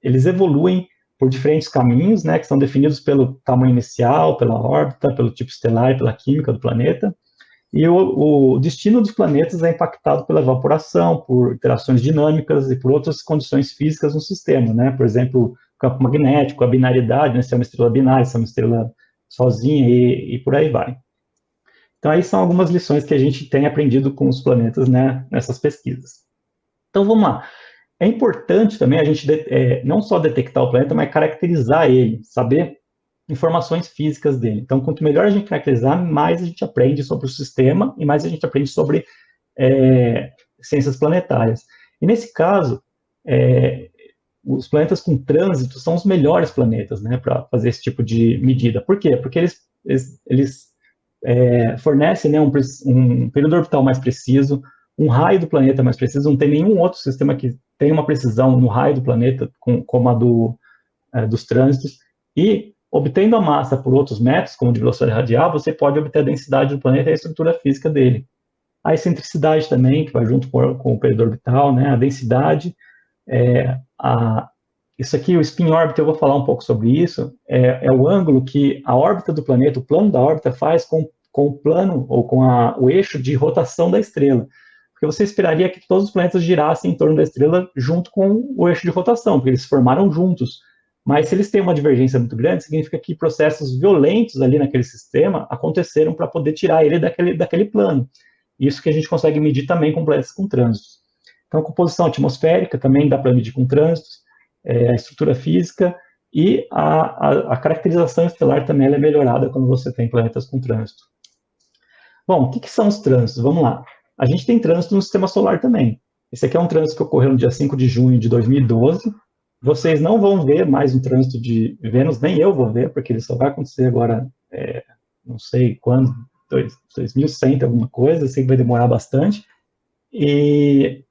eles evoluem por diferentes caminhos, né, que são definidos pelo tamanho inicial, pela órbita, pelo tipo estelar e pela química do planeta. E o destino dos planetas é impactado pela evaporação, por interações dinâmicas e por outras condições físicas no sistema, né? Por exemplo, o campo magnético, a binariedade, né? Se é uma estrela binária, se é uma estrela sozinha e por aí vai. Então, aí são algumas lições que a gente tem aprendido com os planetas, né, nessas pesquisas. Então, vamos lá. É importante também a gente não só detectar o planeta, mas caracterizar ele, saber informações físicas dele. Então, quanto melhor a gente caracterizar, mais a gente aprende sobre o sistema e mais a gente aprende sobre ciências planetárias. E nesse caso, os planetas com trânsito são os melhores planetas, né, para fazer esse tipo de medida. Por quê? Porque eles fornecem, né, um período orbital mais preciso, um raio do planeta mais preciso. Não tem nenhum outro sistema que tenha uma precisão no raio do planeta como a dos trânsitos, e obtendo a massa por outros métodos, como de velocidade radial, você pode obter a densidade do planeta e a estrutura física dele. A excentricidade também, que vai junto com o período orbital, né? A densidade, isso aqui, o spin orbit, eu vou falar um pouco sobre isso, é o ângulo que a órbita do planeta, o plano da órbita faz com o plano, ou com o eixo de rotação da estrela. Porque você esperaria que todos os planetas girassem em torno da estrela junto com o eixo de rotação, porque eles se formaram juntos. Mas se eles têm uma divergência muito grande, significa que processos violentos ali naquele sistema aconteceram para poder tirar ele daquele plano. Isso que a gente consegue medir também com planetas com trânsitos. Então, a composição atmosférica também dá para medir com trânsitos, a estrutura física e a caracterização estelar também é melhorada quando você tem planetas com trânsito. Bom, o que são os trânsitos? Vamos lá. A gente tem trânsito no sistema solar também. Esse aqui é um trânsito que ocorreu no dia 5 de junho de 2012. Vocês não vão ver mais um trânsito de Vênus, nem eu vou ver, porque ele só vai acontecer agora, não sei quando, 2100, alguma coisa, sei que vai demorar bastante. E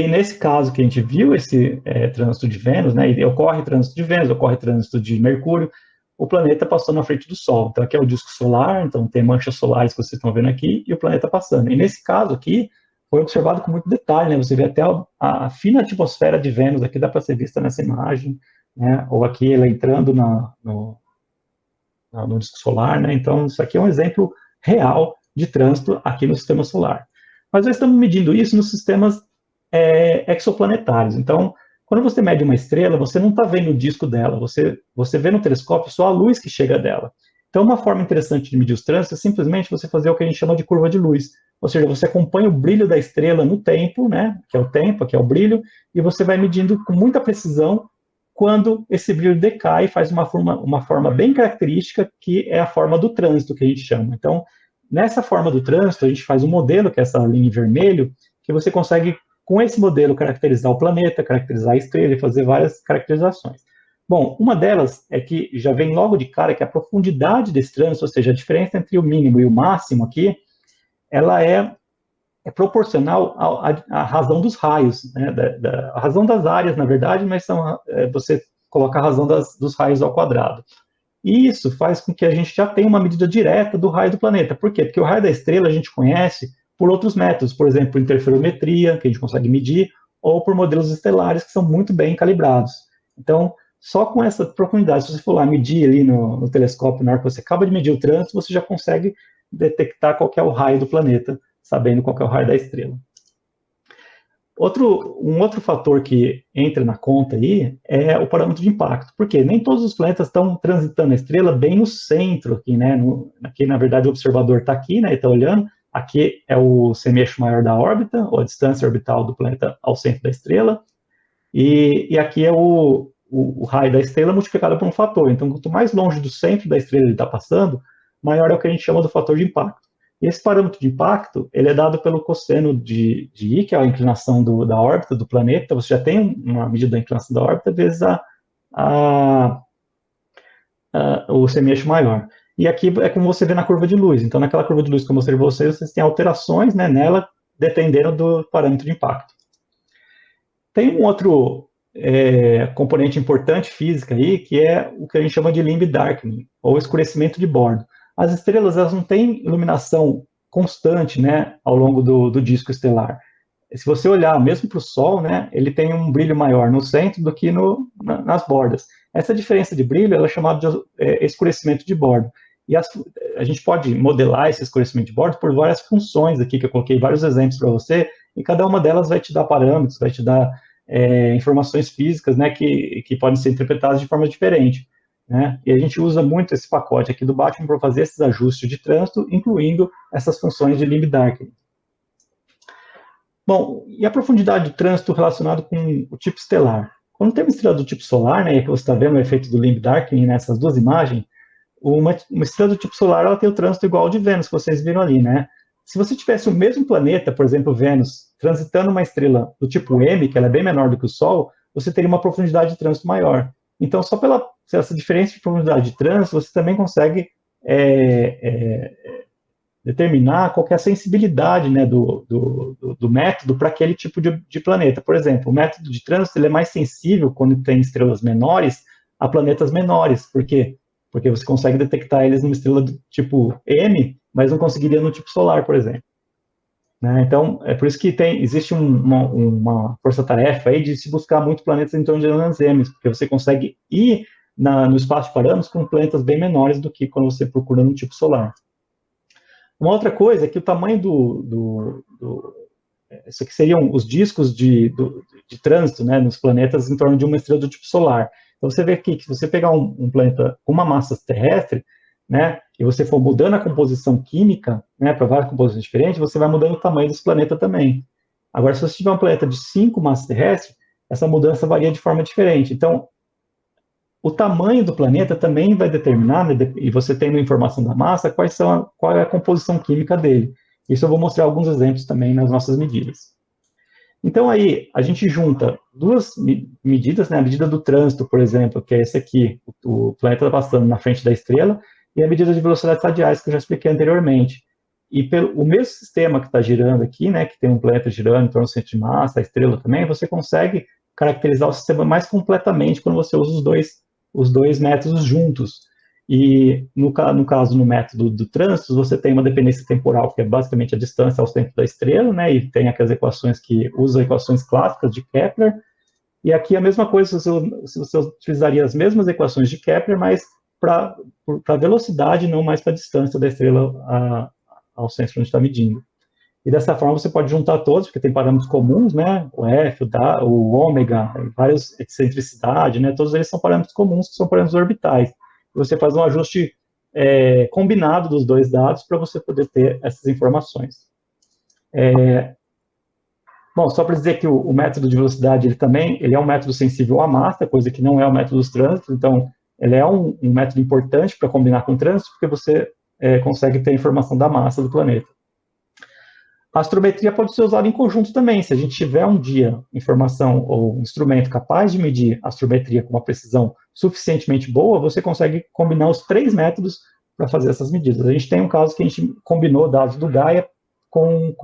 nesse caso que a gente viu esse trânsito de Vênus, né, e ocorre trânsito de Vênus, ocorre trânsito de Mercúrio, o planeta passou na frente do Sol. Então aqui é o disco solar, então tem manchas solares que vocês estão vendo aqui, e o planeta passando. E nesse caso aqui, foi observado com muito detalhe, né, você vê até a fina atmosfera de Vênus, aqui dá para ser vista nessa imagem, né, ou aqui ela entrando no disco solar, né, então isso aqui é um exemplo real de trânsito aqui no sistema solar. Mas nós estamos medindo isso nos sistemas exoplanetários. Então, quando você mede uma estrela, você não está vendo o disco dela, você vê no telescópio só a luz que chega dela. Então, uma forma interessante de medir os trânsitos é simplesmente você fazer o que a gente chama de curva de luz. Ou seja, você acompanha o brilho da estrela no tempo, né, que é o tempo, que é o brilho, e você vai medindo com muita precisão quando esse brilho decai e faz uma forma bem característica, que é a forma do trânsito, que a gente chama. Então, nessa forma do trânsito, a gente faz um modelo, que é essa linha em vermelho, que você consegue, com esse modelo, caracterizar o planeta, caracterizar a estrela e fazer várias caracterizações. Bom, uma delas é que já vem logo de cara que a profundidade desse trânsito, ou seja, a diferença entre o mínimo e o máximo aqui, ela é proporcional à razão dos raios, né, a razão das áreas, na verdade, mas você coloca a razão dos raios ao quadrado. E isso faz com que a gente já tenha uma medida direta do raio do planeta. Por quê? Porque o raio da estrela a gente conhece por outros métodos, por exemplo, interferometria, que a gente consegue medir, ou por modelos estelares que são muito bem calibrados. Então, só com essa profundidade, se você for lá medir ali no telescópio, na hora que você acaba de medir o trânsito, você já consegue detectar qual que é o raio do planeta, sabendo qual que é o raio da estrela. Um outro fator que entra na conta aí é o parâmetro de impacto, porque nem todos os planetas estão transitando a estrela bem no centro, aqui, né? Aqui, na verdade, o observador está aqui, né? Está olhando. Aqui é o semi-eixo maior da órbita, ou a distância orbital do planeta ao centro da estrela, e aqui é o raio da estrela multiplicado por um fator. Então, quanto mais longe do centro da estrela ele está passando, maior é o que a gente chama do fator de impacto. E esse parâmetro de impacto, ele é dado pelo cosseno de I, que é a inclinação da órbita do planeta. Você já tem uma medida da inclinação da órbita vezes o semi-eixo maior. E aqui é como você vê na curva de luz. Então, naquela curva de luz que eu mostrei para vocês, vocês têm alterações, né, nela, dependendo do parâmetro de impacto. Tem um outro componente importante física aí, que é o que a gente chama de limb darkening, ou escurecimento de bordo. As estrelas, elas não têm iluminação constante, né, ao longo do disco estelar. Se você olhar mesmo para o Sol, né, ele tem um brilho maior no centro do que nas bordas. Essa diferença de brilho ela é chamada de escurecimento de bordo. E a gente pode modelar esse escurecimento de bordo por várias funções aqui, que eu coloquei vários exemplos para você, e cada uma delas vai te dar parâmetros, vai te dar informações físicas, né, que podem ser interpretadas de forma diferente. Né? E a gente usa muito esse pacote aqui do Batman para fazer esses ajustes de trânsito, incluindo essas funções de limb darkening. Bom, e a profundidade de trânsito relacionado com o tipo estelar? Quando tem uma estrela do tipo solar, né, que você está vendo o efeito do limb darkening nessas duas imagens, uma estrela do tipo solar ela tem o trânsito igual ao de Vênus, que vocês viram ali, né? Se você tivesse o mesmo planeta, por exemplo, Vênus, transitando uma estrela do tipo M, que ela é bem menor do que o Sol, você teria uma profundidade de trânsito maior. Então, só pela essa diferença de profundidade de trânsito, você também consegue determinar qual que é a sensibilidade, né, do método para aquele tipo de planeta. Por exemplo, o método de trânsito ele é mais sensível quando tem estrelas menores a planetas menores. Por quê? Porque você consegue detectar eles numa estrela do tipo M, mas não conseguiria no tipo solar, por exemplo. Né? Então, é por isso que existe uma força-tarefa aí de se buscar muitos planetas em torno de anões M, porque você consegue ir no espaço de parâmetros com planetas bem menores do que quando você procura no tipo solar. Uma outra coisa é que o tamanho isso aqui seriam os discos de trânsito, né, nos planetas em torno de uma estrela do tipo solar. Então você vê aqui que se você pegar um planeta com uma massa terrestre, né, e você for mudando a composição química, né, para várias composições diferentes, você vai mudando o tamanho desse planeta também. Agora, se você tiver um planeta de 5 massas terrestres, essa mudança varia de forma diferente. Então, o tamanho do planeta também vai determinar, né, e você tendo informação da massa, qual é a composição química dele. Isso eu vou mostrar alguns exemplos também nas nossas medidas. Então aí, a gente junta duas medidas, né, a medida do trânsito, por exemplo, que é esse aqui, o planeta está passando na frente da estrela, e a medida de velocidades radiais, que eu já expliquei anteriormente. E o mesmo sistema que está girando aqui, né, que tem um planeta girando em torno do centro de massa, a estrela também, você consegue caracterizar o sistema mais completamente quando você usa os dois métodos juntos. E no caso, no método do trânsito, você tem uma dependência temporal, que é basicamente a distância ao centro da estrela, né, e tem aquelas equações que usam equações clássicas de Kepler, e aqui a mesma coisa, se você utilizaria as mesmas equações de Kepler, mas para a velocidade, não mais para a distância da estrela ao centro onde está medindo. E dessa forma você pode juntar todos, porque tem parâmetros comuns, né? O F, o ômega, várias excentricidade, né? Todos eles são parâmetros comuns, que são parâmetros orbitais. E você faz um ajuste combinado dos dois dados para você poder ter essas informações. Bom, só para dizer que o método de velocidade ele é um método sensível à massa, coisa que não é o método dos trânsitos, então ele é um método importante para combinar com o trânsito, porque você consegue ter a informação da massa do planeta. A astrometria pode ser usada em conjunto também. Se a gente tiver um dia informação ou um instrumento capaz de medir a astrometria com uma precisão suficientemente boa, você consegue combinar os três métodos para fazer essas medidas. A gente tem um caso que a gente combinou dados do Gaia com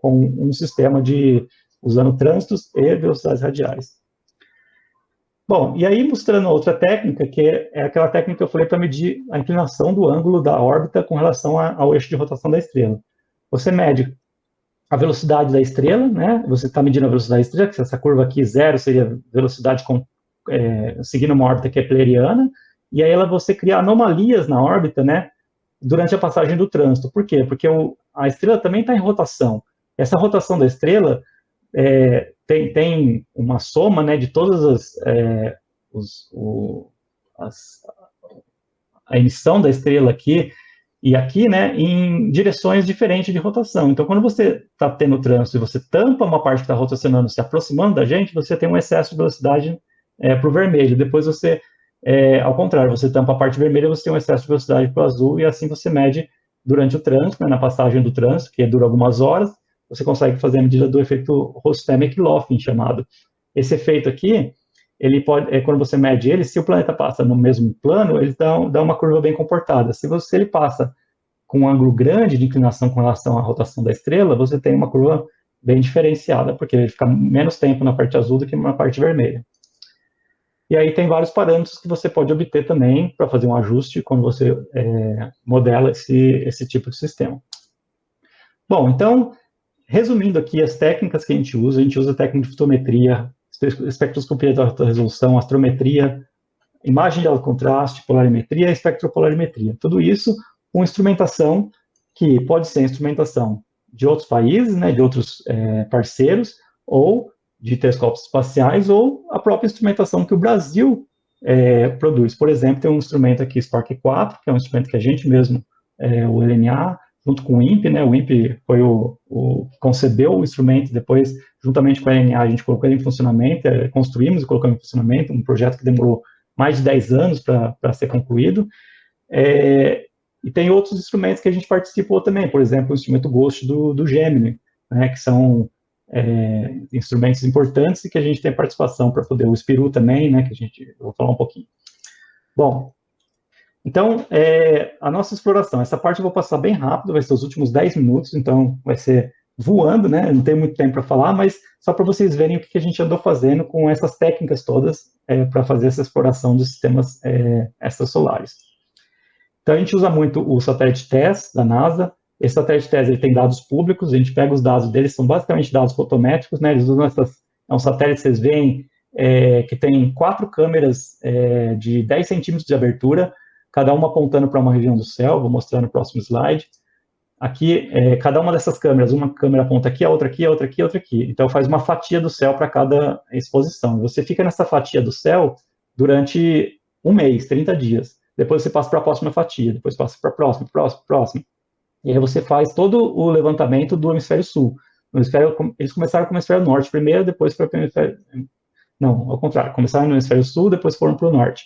um sistema usando trânsitos e velocidades radiais. Bom, e aí mostrando outra técnica, que é aquela técnica que eu falei para medir a inclinação do ângulo da órbita com relação ao eixo de rotação da estrela. Você mede a velocidade da estrela, né? Você está medindo a velocidade da estrela, que essa curva aqui, 0, seria velocidade seguindo uma órbita kepleriana, e aí você cria anomalias na órbita, né? Durante a passagem do trânsito. Por quê? Porque a estrela também está em rotação. Essa rotação da estrela tem uma soma, né, de todas a emissão da estrela aqui, e aqui, né, em direções diferentes de rotação. Então, quando você está tendo trânsito e você tampa uma parte que está rotacionando, se aproximando da gente, você tem um excesso de velocidade para o vermelho. Depois você, ao contrário, você tampa a parte vermelha, você tem um excesso de velocidade para o azul, e assim você mede durante o trânsito, né, na passagem do trânsito, que dura algumas horas, você consegue fazer a medida do efeito Rostemi-Loeffler, chamado. Esse efeito aqui, ele pode, quando você mede ele, se o planeta passa no mesmo plano, ele dá uma curva bem comportada. Se ele passa com um ângulo grande de inclinação com relação à rotação da estrela, você tem uma curva bem diferenciada, porque ele fica menos tempo na parte azul do que na parte vermelha. E aí tem vários parâmetros que você pode obter também para fazer um ajuste quando você modela esse tipo de sistema. Bom, então, resumindo aqui as técnicas que a gente usa a técnica de fotometria, espectroscopia de alta resolução, astrometria, imagem de alto contraste, polarimetria e espectropolarimetria. Tudo isso com instrumentação que pode ser instrumentação de outros países, né, de outros parceiros, ou de telescópios espaciais, ou a própria instrumentação que o Brasil produz. Por exemplo, tem um instrumento aqui, Spark 4, que é um instrumento que a gente mesmo, o LNA, junto com o INPE, né? O INPE foi o que concebeu o instrumento, depois, juntamente com a LNA, a gente colocou ele em funcionamento, construímos e colocamos em funcionamento, um projeto que demorou mais de 10 anos para ser concluído. E tem outros instrumentos que a gente participou também, por exemplo, o instrumento GHOST do Gemini, né? Que são instrumentos importantes e que a gente tem participação para poder, o Spiru também, né? Que eu vou falar um pouquinho. Bom, Então, a nossa exploração, essa parte eu vou passar bem rápido, vai ser os últimos 10 minutos, então vai ser voando, né? Não tem muito tempo para falar, mas só para vocês verem o que a gente andou fazendo com essas técnicas todas para fazer essa exploração dos sistemas extrasolares. Então, a gente usa muito o satélite TESS, da NASA. Esse satélite TESS ele tem dados públicos, a gente pega os dados deles, são basicamente dados fotométricos, né? Eles usam é um satélite, vocês veem, que tem 4 câmeras de 10 centímetros de abertura, cada uma apontando para uma região do céu, vou mostrar no próximo slide. Aqui, cada uma dessas câmeras, uma câmera aponta aqui, a outra aqui, a outra aqui, a outra aqui. Então, faz uma fatia do céu para cada exposição. Você fica nessa fatia do céu durante um mês, 30 dias. Depois você passa para a próxima fatia, depois passa para a próxima, próxima. E aí você faz todo o levantamento do hemisfério sul. Eles começaram com o hemisfério norte primeiro, depois foi para o hemisfério... Não, ao contrário, começaram no hemisfério sul, depois foram para o norte.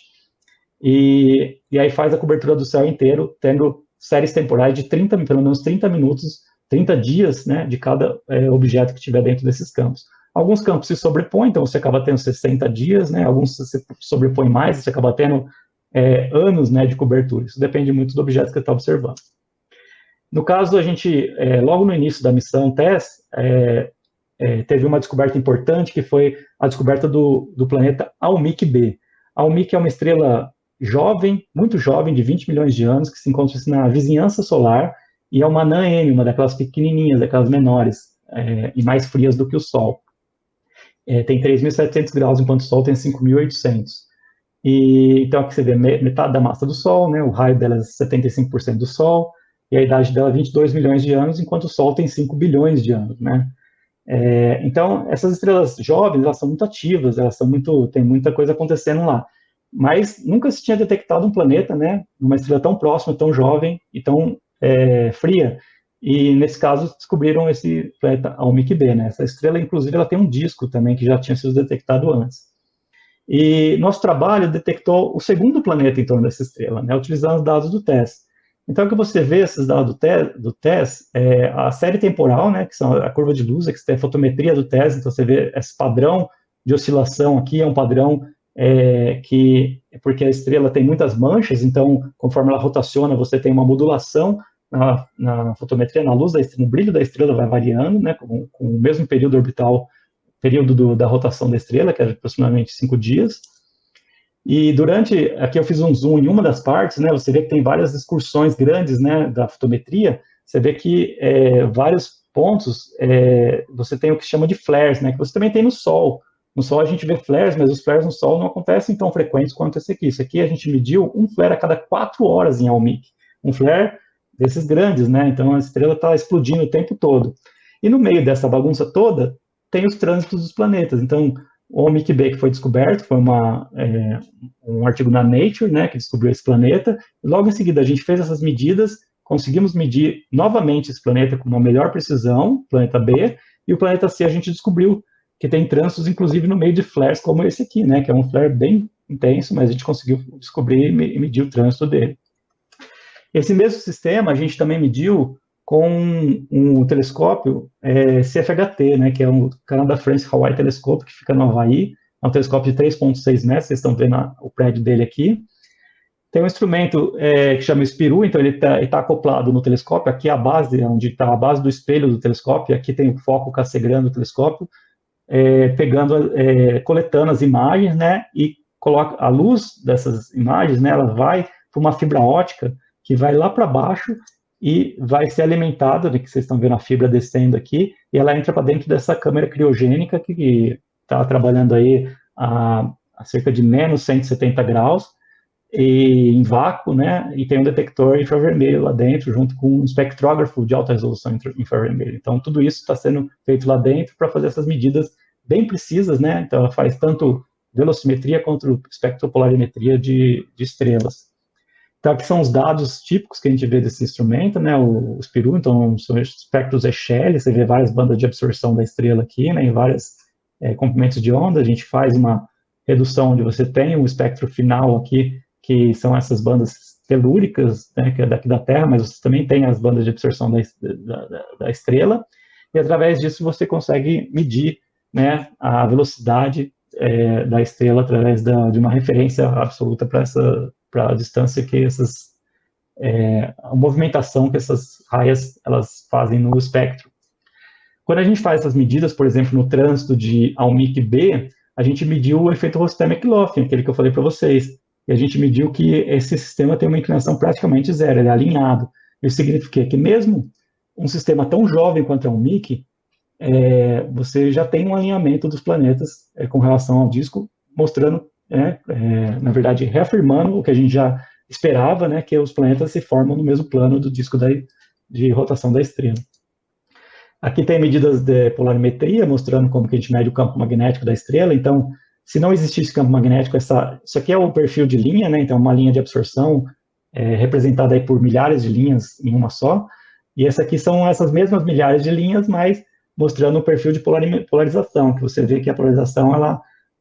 E aí faz a cobertura do céu inteiro, tendo séries temporais de pelo menos 30 minutos, 30 dias, né, de cada objeto que tiver dentro desses campos. Alguns campos se sobrepõem, então você acaba tendo 60 dias, né, alguns se sobrepõem mais, você acaba tendo anos, né, de cobertura. Isso depende muito do objeto que você está observando. No caso, a gente, logo no início da missão TESS, teve uma descoberta importante, que foi a descoberta do planeta Almik B. Almik é uma estrela jovem, muito jovem, de 20 milhões de anos, que se encontra na vizinhança solar, e é uma anã M, uma daquelas pequenininhas, daquelas menores, e mais frias do que o Sol. Tem 3.700 graus, enquanto o Sol tem 5.800. Então, aqui você vê metade da massa do Sol, né, o raio dela é 75% do Sol, e a idade dela é 22 milhões de anos, enquanto o Sol tem 5 bilhões de anos, né? Então, essas estrelas jovens, elas são muito ativas, tem muita coisa acontecendo lá. Mas nunca se tinha detectado um planeta, né, uma estrela tão próxima, tão jovem e tão fria. E, nesse caso, descobriram esse planeta Almik B, né? Essa estrela, inclusive, ela tem um disco também que já tinha sido detectado antes. E nosso trabalho detectou o segundo planeta em torno dessa estrela, né, utilizando os dados do TESS. Então, que você vê esses dados do TESS, a série temporal, né, que são a curva de luz, que tem a fotometria do TESS, então você vê esse padrão de oscilação aqui, é um padrão porque a estrela tem muitas manchas, então, conforme ela rotaciona, você tem uma modulação na fotometria, na luz da estrela, no brilho da estrela vai variando, né, com o mesmo período orbital, da rotação da estrela, que é aproximadamente 5 dias. E aqui eu fiz um zoom em uma das partes, né, você vê que tem várias excursões grandes, né, da fotometria, você vê que vários pontos, você tem o que se chama de flares, né, que você também tem no Sol. No Sol a gente vê flares, mas os flares no Sol não acontecem tão frequentes quanto esse aqui. Isso aqui a gente mediu um flare a cada 4 horas em Almik. Um flare desses grandes, né, então a estrela está explodindo o tempo todo. E no meio dessa bagunça toda, tem os trânsitos dos planetas. Então, o Almik B, que foi descoberto, foi um artigo na Nature, né, que descobriu esse planeta. E logo em seguida, a gente fez essas medidas, conseguimos medir novamente esse planeta com uma melhor precisão, planeta B, e o planeta C a gente descobriu que tem trânsitos, inclusive, no meio de flares como esse aqui, né, que é um flare bem intenso, mas a gente conseguiu descobrir e medir o trânsito dele. Esse mesmo sistema a gente também mediu com um telescópio CFHT, né, que é o Canada France Hawaii Telescope, que fica no Havaí. É um telescópio de 3,6 metros, vocês estão vendo o prédio dele aqui. Tem um instrumento que chama Spiru, então ele tá acoplado no telescópio. Aqui é a base, onde está a base do espelho do telescópio, e aqui tem o foco Cassegrain do telescópio, coletando as imagens, né, e coloca a luz dessas imagens, né, ela vai para uma fibra ótica que vai lá para baixo e vai ser alimentada, né, que vocês estão vendo a fibra descendo aqui, e ela entra para dentro dessa câmera criogênica que está trabalhando aí a cerca de menos 170 graus, e em vácuo, né, e tem um detector infravermelho lá dentro, junto com um espectrógrafo de alta resolução infravermelho. Então, tudo isso está sendo feito lá dentro para fazer essas medidas bem precisas, né, então ela faz tanto velocimetria quanto espectropolarimetria de estrelas. Então, aqui são os dados típicos que a gente vê desse instrumento, né, o Spiru, então são espectros Echelle, você vê várias bandas de absorção da estrela aqui, né, em vários comprimentos de onda, a gente faz uma redução onde você tem um espectro final aqui, que são essas bandas telúricas, né, que é daqui da Terra, mas você também tem as bandas de absorção da estrela, e através disso você consegue medir, né, a velocidade da estrela através de uma referência absoluta para para a distância que a movimentação que essas raias elas fazem no espectro. Quando a gente faz essas medidas, por exemplo, no trânsito de Almec B, a gente mediu o efeito Rosset-McLaughlin, aquele que eu falei para vocês, e a gente mediu que esse sistema tem uma inclinação praticamente zero, ele é alinhado. Isso significa que mesmo um sistema tão jovem quanto a Almec, você já tem um alinhamento dos planetas com relação ao disco, mostrando, na verdade, reafirmando o que a gente já esperava, né, que os planetas se formam no mesmo plano do disco de rotação da estrela. Aqui tem medidas de polarimetria, mostrando como que a gente mede o campo magnético da estrela. Então, se não existisse campo magnético, isso aqui é o perfil de linha, né? Então, uma linha de absorção representada aí por milhares de linhas em uma só. E essa aqui são essas mesmas milhares de linhas, mas mostrando o perfil de polarização, que você vê que a polarização,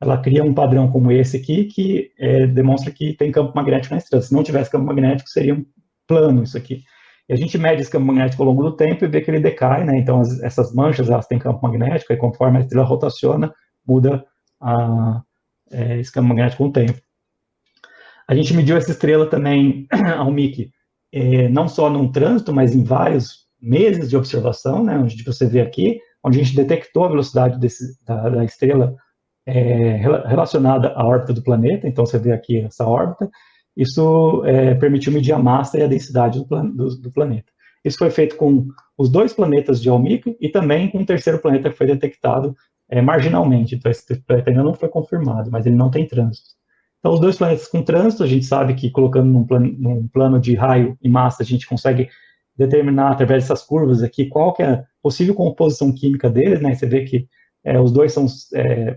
ela cria um padrão como esse aqui, que demonstra que tem campo magnético na estrela. Se não tivesse campo magnético, seria um plano isso aqui. E a gente mede esse campo magnético ao longo do tempo e vê que ele decai, né? Então, essas manchas, elas têm campo magnético, e conforme a estrela rotaciona, muda esse campo magnético com o tempo. A gente mediu essa estrela também, Almec, não só num trânsito, mas em vários meses de observação, né? Onde você vê aqui, onde a gente detectou a velocidade da estrela relacionada à órbita do planeta. Então, você vê aqui essa órbita. Isso permitiu medir a massa e a densidade do planeta. Isso foi feito com os 2 planetas de Almec e também com o terceiro planeta que foi detectado marginalmente. Então, esse planeta ainda não foi confirmado, mas ele não tem trânsito. Então, os 2 planetas com trânsito, a gente sabe que colocando num plano de raio e massa, a gente consegue determinar, através dessas curvas aqui, qual que é a possível composição química deles, né? Você vê que os 2 são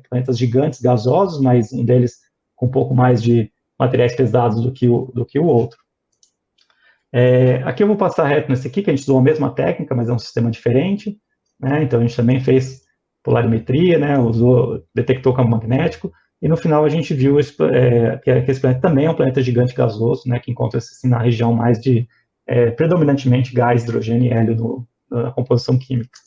planetas gigantes, gasosos, mas um deles com um pouco mais de materiais pesados do que o outro. Aqui eu vou passar reto nesse aqui, que a gente usou a mesma técnica, mas é um sistema diferente, né? Então a gente também fez polarimetria, né? Detectou campo magnético, e no final a gente viu que esse planeta também é um planeta gigante gasoso, né? Que encontra-se na região mais de predominantemente gás, hidrogênio e hélio na composição química.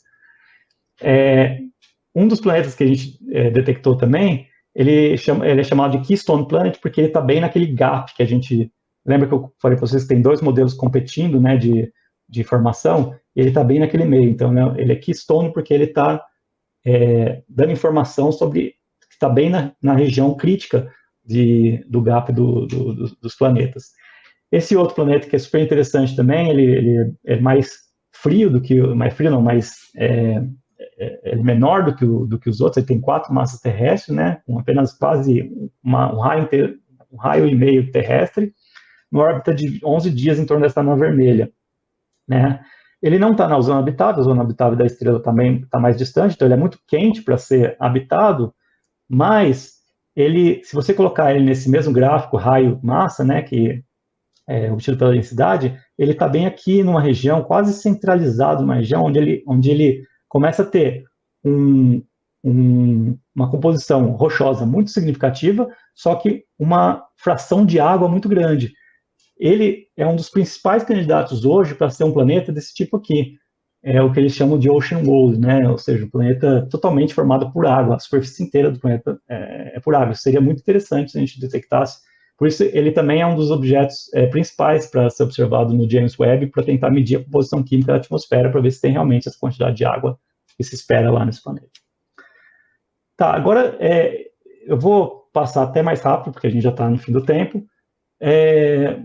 Um dos planetas que a gente detectou também, ele é chamado de Keystone Planet porque ele está bem naquele gap que a gente... Lembra que eu falei para vocês que tem 2 modelos competindo, né, de formação, e ele está bem naquele meio. Então, né, ele é Keystone porque ele está dando informação sobre... Está bem na região crítica do gap dos planetas. Esse outro planeta que é super interessante também, ele é mais frio do que... Mais frio não, mais... é menor do que os outros, ele tem 4 massas terrestres, né, com apenas quase um raio e meio terrestre, numa órbita de 11 dias em torno dessa anã vermelha, né. Ele não está na zona habitável, a zona habitável da estrela também está mais distante, então ele é muito quente para ser habitado, mas se você colocar ele nesse mesmo gráfico, raio-massa, né, que obtido pela densidade, ele está bem aqui numa região quase centralizado, uma região onde ele começa a ter uma composição rochosa muito significativa, só que uma fração de água muito grande. Ele é um dos principais candidatos hoje para ser um planeta desse tipo aqui. É o que eles chamam de Ocean World, né? Ou seja, um planeta totalmente formado por água. A superfície inteira do planeta é por água. Isso seria muito interessante se a gente detectasse. Por isso, ele também é um dos objetos principais para ser observado no James Webb, para tentar medir a composição química da atmosfera, para ver se tem realmente essa quantidade de água que se espera lá nesse planeta. Tá, agora eu vou passar até mais rápido, porque a gente já está no fim do tempo.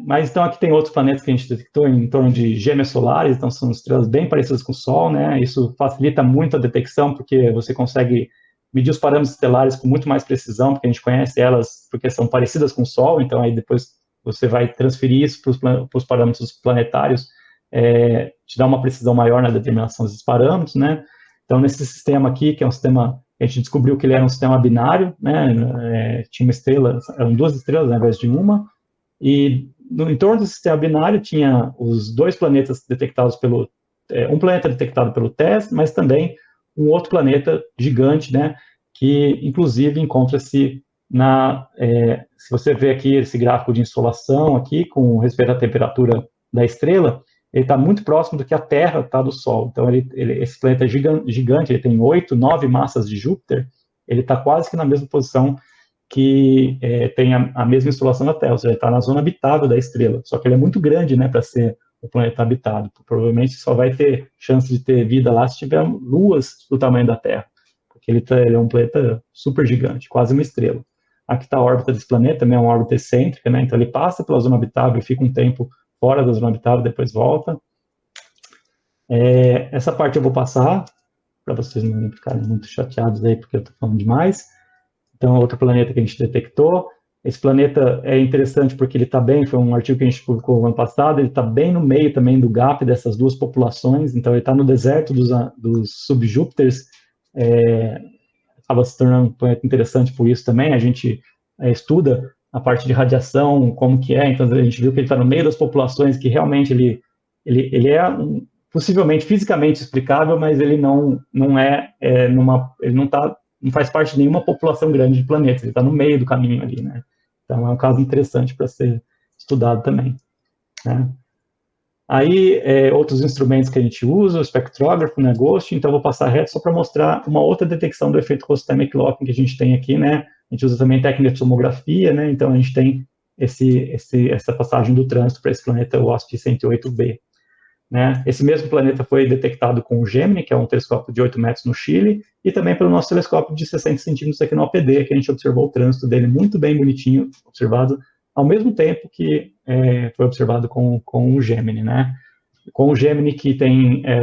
Mas então aqui tem outros planetas que a gente detectou em torno de gêmeas solares, então são estrelas bem parecidas com o Sol, né? Isso facilita muito a detecção, porque você consegue medir os parâmetros estelares com muito mais precisão, porque a gente conhece elas porque são parecidas com o Sol, então aí depois você vai transferir isso para os parâmetros planetários, te dá uma precisão maior na determinação desses parâmetros, né? Então nesse sistema aqui, que é um sistema, a gente descobriu que ele era um sistema binário, né? Tinha uma estrela, eram 2 estrelas ao invés de uma, e no entorno do sistema binário tinha os 2 planetas detectados um planeta detectado pelo TESS, mas também um outro planeta gigante, né, que inclusive encontra-se se você vê aqui esse gráfico de insolação aqui, com respeito à temperatura da estrela, ele está muito próximo do que a Terra está do Sol. Então, esse planeta é gigante, ele tem 8, 9 massas de Júpiter, ele está quase que na mesma posição que tem a mesma instalação da Terra, ou seja, está na zona habitável da estrela, só que ele é muito grande, né, para ser um planeta habitado. Provavelmente só vai ter chance de ter vida lá se tiver luas do tamanho da Terra, porque ele é um planeta super gigante, quase uma estrela. Aqui está a órbita desse planeta, também é uma órbita excêntrica, né, então ele passa pela zona habitável, fica um tempo fora da zona habitável, depois volta. Essa parte eu vou passar, para vocês não ficarem muito chateados aí, porque eu estou falando demais. Então, é outro planeta que a gente detectou. Esse planeta é interessante porque ele está bem, foi um artigo que a gente publicou no ano passado, ele está bem no meio também do gap dessas duas populações, então ele está no deserto dos subjúpiters, acaba se tornando um planeta interessante por isso também. A gente estuda a parte de radiação, como que é, então a gente viu que ele está no meio das populações, que realmente ele é possivelmente fisicamente explicável, mas ele não ele não faz parte de nenhuma população grande de planetas, ele está no meio do caminho ali, né? Então é um caso interessante para ser estudado também, né? Aí, outros instrumentos que a gente usa, o espectrógrafo, né, GHOST, então eu vou passar reto só para mostrar uma outra detecção do efeito Cosmic Locking que a gente tem aqui, né? A gente usa também técnica de tomografia, né? Então a gente tem essa passagem do trânsito para esse planeta WASP-108b. Né? Esse mesmo planeta foi detectado com o Gemini, que é um telescópio de 8 metros no Chile, e também pelo nosso telescópio de 60 centímetros aqui no OPD, que a gente observou o trânsito dele muito bem bonitinho, observado ao mesmo tempo que foi observado com o Gemini. Né? Com o Gemini, que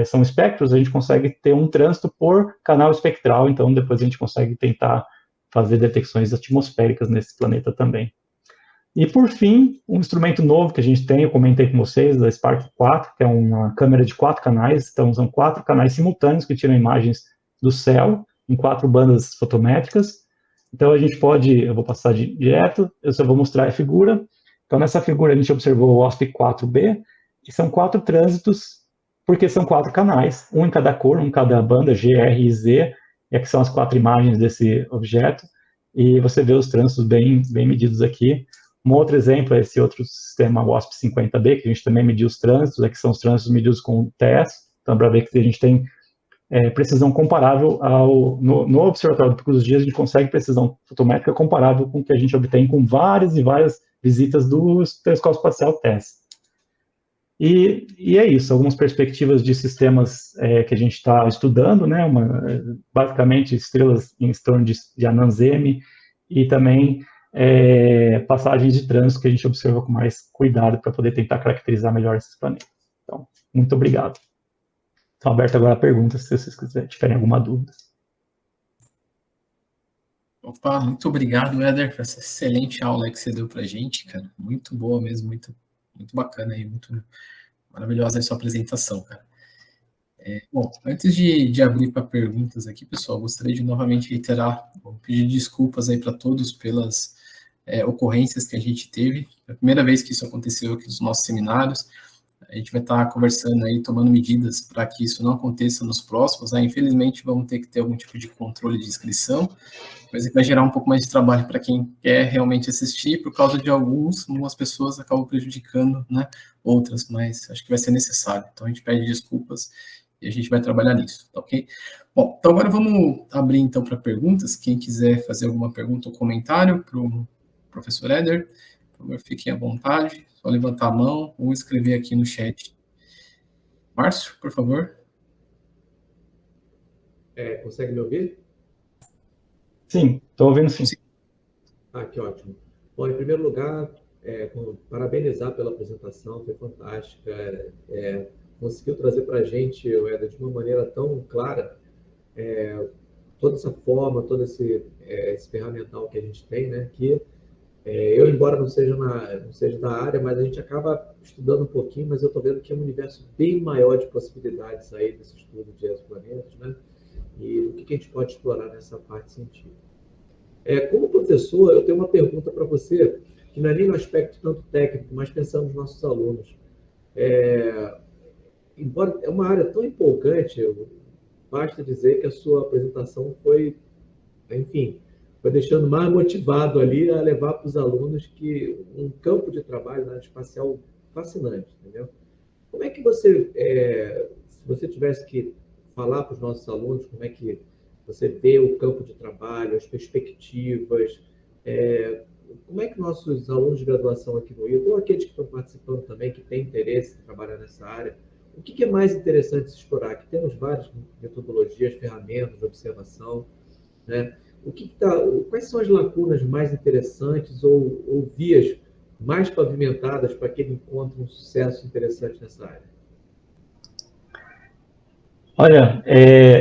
são espectros, a gente consegue ter um trânsito por canal espectral, então depois a gente consegue tentar fazer detecções atmosféricas nesse planeta também. E, por fim, um instrumento novo que a gente tem, eu comentei com vocês, da Spark 4, que é uma câmera de 4 canais, então são 4 canais simultâneos que tiram imagens do céu, em 4 bandas fotométricas. Então a gente pode, eu vou passar direto, eu só vou mostrar a figura. Então nessa figura a gente observou o OSP-4b, que são 4 trânsitos, porque são 4 canais, um em cada cor, um em cada banda, G, R e Z, e aqui são as 4 imagens desse objeto, e você vê os trânsitos bem medidos aqui. Um outro exemplo é esse outro sistema WASP-50b, que a gente também mediu os trânsitos, aqui são os trânsitos medidos com o TESS, então para ver que a gente tem precisão comparável no Observatório do Pico dos Dias, a gente consegue precisão fotométrica comparável com o que a gente obtém com várias e várias visitas do telescópio espacial TESS. E é isso, algumas perspectivas de sistemas que a gente está estudando, né, basicamente estrelas em torno de anãs M, e também passagens de trânsito que a gente observa com mais cuidado para poder tentar caracterizar melhor esses planetas. Então, muito obrigado. Estou aberto agora a perguntas, se vocês tiverem alguma dúvida. Opa, muito obrigado, Éder, por essa excelente aula que você deu para a gente, cara. Muito boa mesmo, muito bacana aí, muito maravilhosa a sua apresentação, cara. Bom, antes de abrir para perguntas aqui, pessoal, gostaria de novamente reiterar, pedir desculpas aí para todos pelas ocorrências que a gente teve. É a primeira vez que isso aconteceu aqui nos nossos seminários. A gente vai estar conversando aí, tomando medidas para que isso não aconteça nos próximos, né? Infelizmente, vamos ter que ter algum tipo de controle de inscrição, coisa que vai gerar um pouco mais de trabalho para quem quer realmente assistir, por causa de algumas pessoas acabam prejudicando, né, outras, mas acho que vai ser necessário. Então, a gente pede desculpas e a gente vai trabalhar nisso, tá ok? Bom, então agora vamos abrir então para perguntas. Quem quiser fazer alguma pergunta ou comentário para o professor Éder, por favor, fiquem à vontade, só levantar a mão ou escrever aqui no chat. Márcio, por favor. Consegue me ouvir? Sim, estou ouvindo sim. Que ótimo. Bom, em primeiro lugar, parabenizar pela apresentação, foi fantástica. Conseguiu trazer para a gente, Éder, de uma maneira tão clara, toda essa forma, todo esse ferramental que a gente tem, né? Que eu, embora não seja da área, mas a gente acaba estudando um pouquinho, mas eu estou vendo que é um universo bem maior de possibilidades aí desse estudo de exoplanetas, né? E o que a gente pode explorar nessa parte científica. Como professor, eu tenho uma pergunta para você, que não é nem no aspecto tanto técnico, mas pensando nos nossos alunos. Embora é uma área tão empolgante, basta dizer que a sua apresentação foi, enfim, foi deixando mais motivado ali a levar para os alunos que um campo de trabalho na área espacial fascinante, entendeu? Como é que você, se você tivesse que falar para os nossos alunos, como é que você vê o campo de trabalho, as perspectivas, Como é que nossos alunos de graduação aqui no IU, ou aqueles que estão participando também, que têm interesse em trabalhar nessa área, o que é mais interessante se explorar? Aqui temos várias metodologias, ferramentas de observação, né? Quais são as lacunas mais interessantes ou vias mais pavimentadas para que ele encontre um sucesso interessante nessa área? Olha,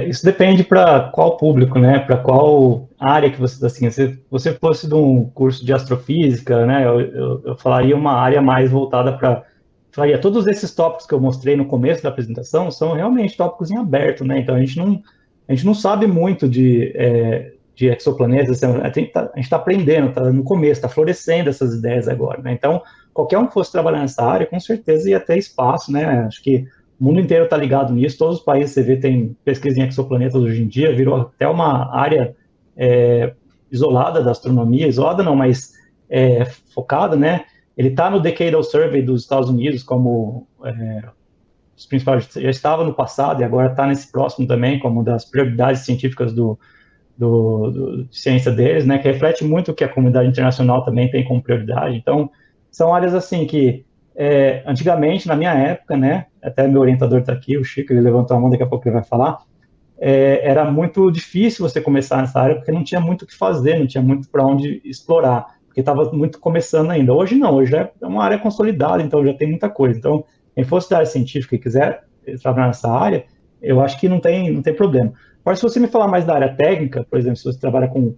isso depende para qual público, né? Para qual área que você está assim. Se você fosse de um curso de astrofísica, né? Eu falaria uma área mais voltada para. Falaria, todos esses tópicos que eu mostrei no começo da apresentação são realmente tópicos em aberto, né? Então a gente não sabe muito de exoplanetas. Assim, a gente está aprendendo, está no começo, está florescendo essas ideias agora, né? Então, qualquer um que fosse trabalhar nessa área, com certeza ia ter espaço, né? Acho que o mundo inteiro está ligado nisso, todos os países, você vê, tem pesquisa em exoplanetas hoje em dia, virou até uma área isolada da astronomia, isolada não, mas focada, né? Ele está no Decadal Survey dos Estados Unidos como os principais, já estava no passado e agora está nesse próximo também, como das prioridades científicas de ciência deles, né? Que reflete muito o que a comunidade internacional também tem como prioridade. Então, são áreas assim que antigamente, na minha época, né, até meu orientador está aqui, o Chico, ele levantou a mão, daqui a pouco ele vai falar, era muito difícil você começar nessa área, porque não tinha muito o que fazer, não tinha muito para onde explorar, porque estava muito começando ainda. Hoje não, hoje é uma área consolidada, então já tem muita coisa. Então, quem fosse da área científica e quiser trabalhar nessa área, eu acho que não tem problema. Agora, se você me falar mais da área técnica, por exemplo, se você trabalha com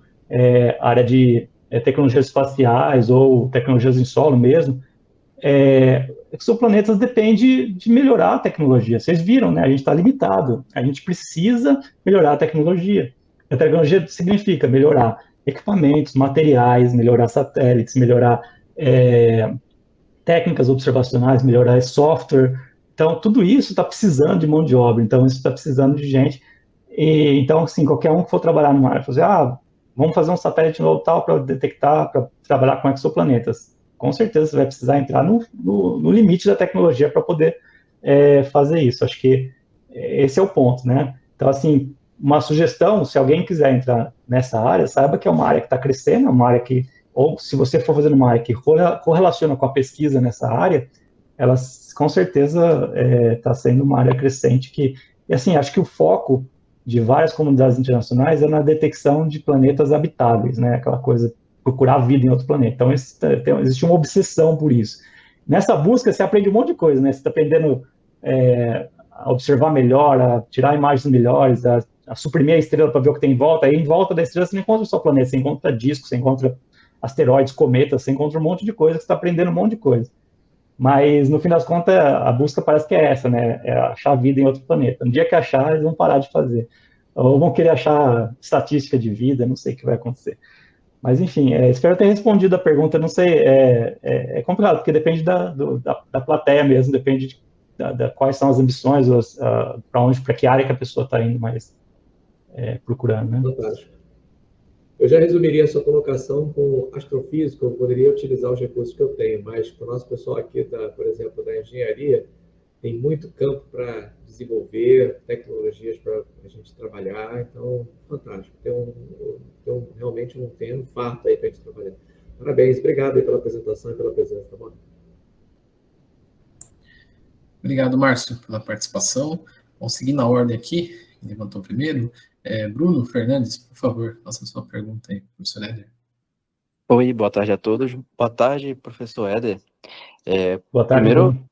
área de tecnologias espaciais ou tecnologias em solo mesmo, exoplanetas depende de melhorar a tecnologia. Vocês viram, né? A gente está limitado. A gente precisa melhorar a tecnologia. A tecnologia significa melhorar equipamentos, materiais, melhorar satélites, melhorar técnicas observacionais, melhorar software. Então, tudo isso está precisando de mão de obra. Então, isso está precisando de gente. Então, assim, qualquer um que for trabalhar numa área, fazer, vamos fazer um satélite novo tal para detectar, para trabalhar com exoplanetas. Com certeza você vai precisar entrar no limite da tecnologia para poder fazer isso. Acho que esse é o ponto, né? Então, assim, uma sugestão, se alguém quiser entrar nessa área, saiba que é uma área que está crescendo, é uma área que, ou se você for fazendo uma área que correlaciona com a pesquisa nessa área, ela com certeza está sendo uma área crescente que, e assim, acho que o foco de várias comunidades internacionais é na detecção de planetas habitáveis, né? Aquela coisa, procurar vida em outro planeta. Então, existe uma obsessão por isso. Nessa busca, você aprende um monte de coisa, né? Você está aprendendo a observar melhor, a tirar imagens melhores, a suprimir a estrela para ver o que tem em volta. Aí, em volta da estrela, você não encontra só planeta, você encontra discos, você encontra asteroides, cometas, você encontra um monte de coisa, você está aprendendo um monte de coisa. Mas, no fim das contas, a busca parece que é essa, né? É achar vida em outro planeta. No dia que achar, eles vão parar de fazer. Ou vão querer achar estatística de vida, não sei o que vai acontecer. Mas, enfim, espero ter respondido a pergunta. Não sei, é complicado, porque depende da plateia mesmo, depende quais são as ambições, para que área que a pessoa está indo mais procurando, né? Fantástico. Eu já resumiria a sua colocação com astrofísico, eu poderia utilizar os recursos que eu tenho, mas para o nosso pessoal aqui, por exemplo, da engenharia, tem muito campo para desenvolver, tecnologias para a gente trabalhar, então, fantástico. Realmente tem um farto aí para a gente trabalhar. Parabéns, obrigado aí pela apresentação e pela presença, tá bom? Obrigado, Márcio, pela participação. Vamos seguir na ordem aqui, quem levantou primeiro. Bruno Fernandes, por favor, faça a sua pergunta aí, professor Éder. Oi, boa tarde a todos. Boa tarde, professor Éder. Boa tarde, Primeiro, Bruno.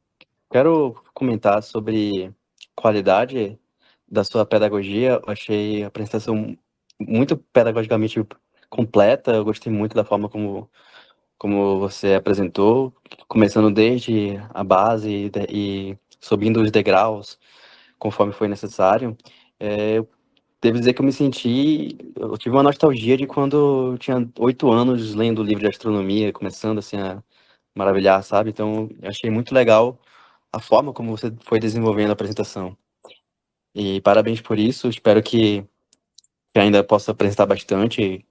quero comentar sobre qualidade da sua pedagogia. Eu achei a apresentação muito pedagogicamente completa. Eu gostei muito da forma como você apresentou, começando desde a base e subindo os degraus, conforme foi necessário. Devo dizer que eu tive uma nostalgia de quando eu tinha 8 anos lendo livro de astronomia, começando assim a maravilhar, sabe? Então, eu achei muito legal a forma como você foi desenvolvendo a apresentação. E parabéns por isso, espero que ainda possa apresentar bastante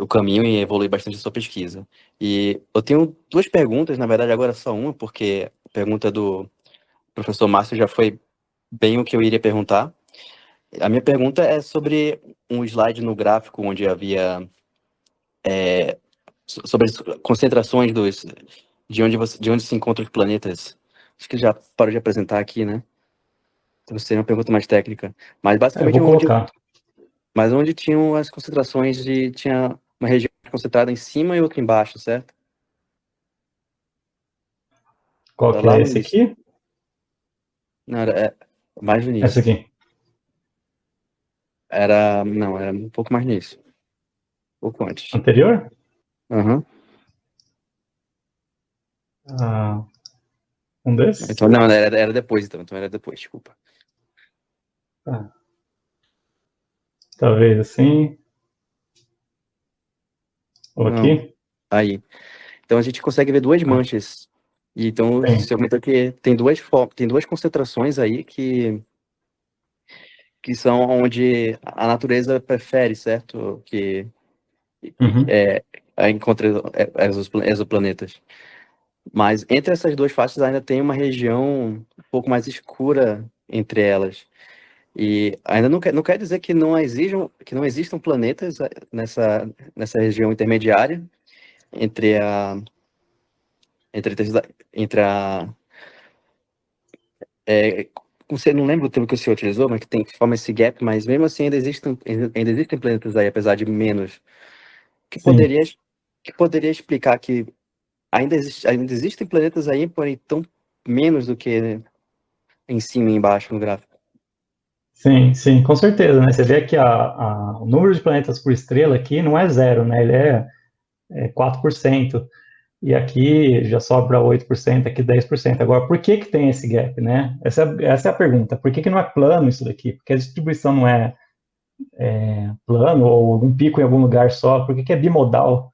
o caminho e evoluir bastante a sua pesquisa. E eu tenho 2 perguntas, na verdade agora só uma, porque a pergunta do professor Márcio já foi bem o que eu iria perguntar. A minha pergunta é sobre um slide no gráfico onde havia sobre as concentrações de onde se encontram os planetas. Acho que já parou de apresentar aqui, né? Então seria uma pergunta mais técnica. Mas Eu basicamente vou colocar. onde tinham as concentrações tinha uma região concentrada em cima e outra embaixo, certo? Qual Era que lá é no esse início. aqui? Não, era mais no Esse início. aqui. Não, era um pouco mais no início. Um pouco antes. Anterior? Aham. Ah, um desses? Então, não, era depois, então. Então era depois, desculpa. Tá. Talvez assim. Ou Não, aqui? aí. Então a gente consegue ver duas Ah, manchas. E então tem. se aumenta que tem duas concentrações aí que são onde a natureza prefere, certo? Que Uhum. encontra exoplanetas. Mas entre essas duas faixas ainda tem uma região um pouco mais escura entre elas. E ainda não quer dizer que não existam planetas nessa região intermediária entre a entre, entre a é, você não lembra o termo que o senhor utilizou, mas que forma esse gap, mas mesmo assim ainda existem planetas aí, apesar de menos, que Sim. poderia que poderia explicar que ainda existem planetas aí, porém tão menos do que em cima e embaixo no gráfico. Sim, sim, com certeza, né? Você vê que o número de planetas por estrela aqui não é zero, né? Ele é 4%. E aqui já sobra 8%, aqui 10%. Agora, por que que tem esse gap, né? Essa é a pergunta. Por que que não é plano isso daqui? Porque a distribuição não é plano ou algum pico em algum lugar só? Por que que é bimodal?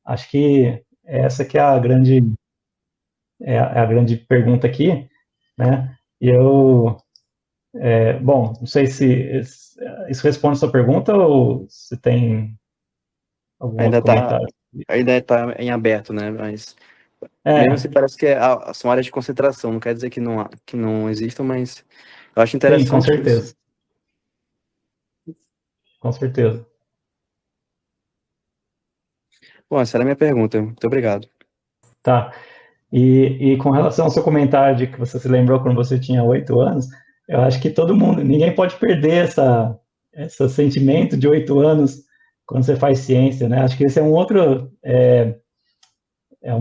Acho que essa que é a grande pergunta aqui, né? E bom, não sei se isso responde a sua pergunta ou se tem algum outro Ainda está comentário. ainda tá em aberto, né? Mas mesmo assim É, parece que são áreas de concentração, não quer dizer que não existam, mas eu acho sim, com interessante isso. certeza, com certeza. Bom, essa era a minha pergunta. Muito obrigado. Tá. E com relação ao seu comentário de que você se lembrou quando você tinha 8 anos, eu acho que todo mundo, ninguém pode perder esse sentimento de 8 anos quando você faz ciência, né? Acho que esse é uma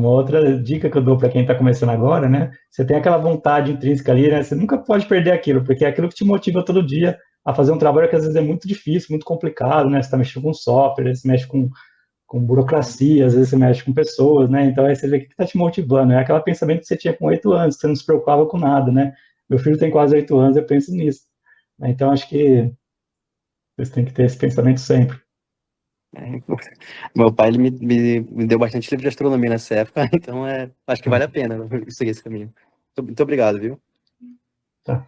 outra dica que eu dou para quem está começando agora, né? Você tem aquela vontade intrínseca ali, né? Você nunca pode perder aquilo, porque é aquilo que te motiva todo dia a fazer um trabalho que às vezes é muito difícil, muito complicado, né? Você está mexendo com software, você mexe com burocracia, às vezes você mexe com pessoas, né? Então aí você vê o que está te motivando. É aquele pensamento que você tinha com 8 anos, que você não se preocupava com nada, né? Meu filho tem quase 8 anos, eu penso nisso. Então acho que vocês têm que ter esse pensamento sempre. É, meu pai ele me deu bastante livro de astronomia nessa época, então acho que vale a pena seguir esse caminho. Muito obrigado, viu? Tá.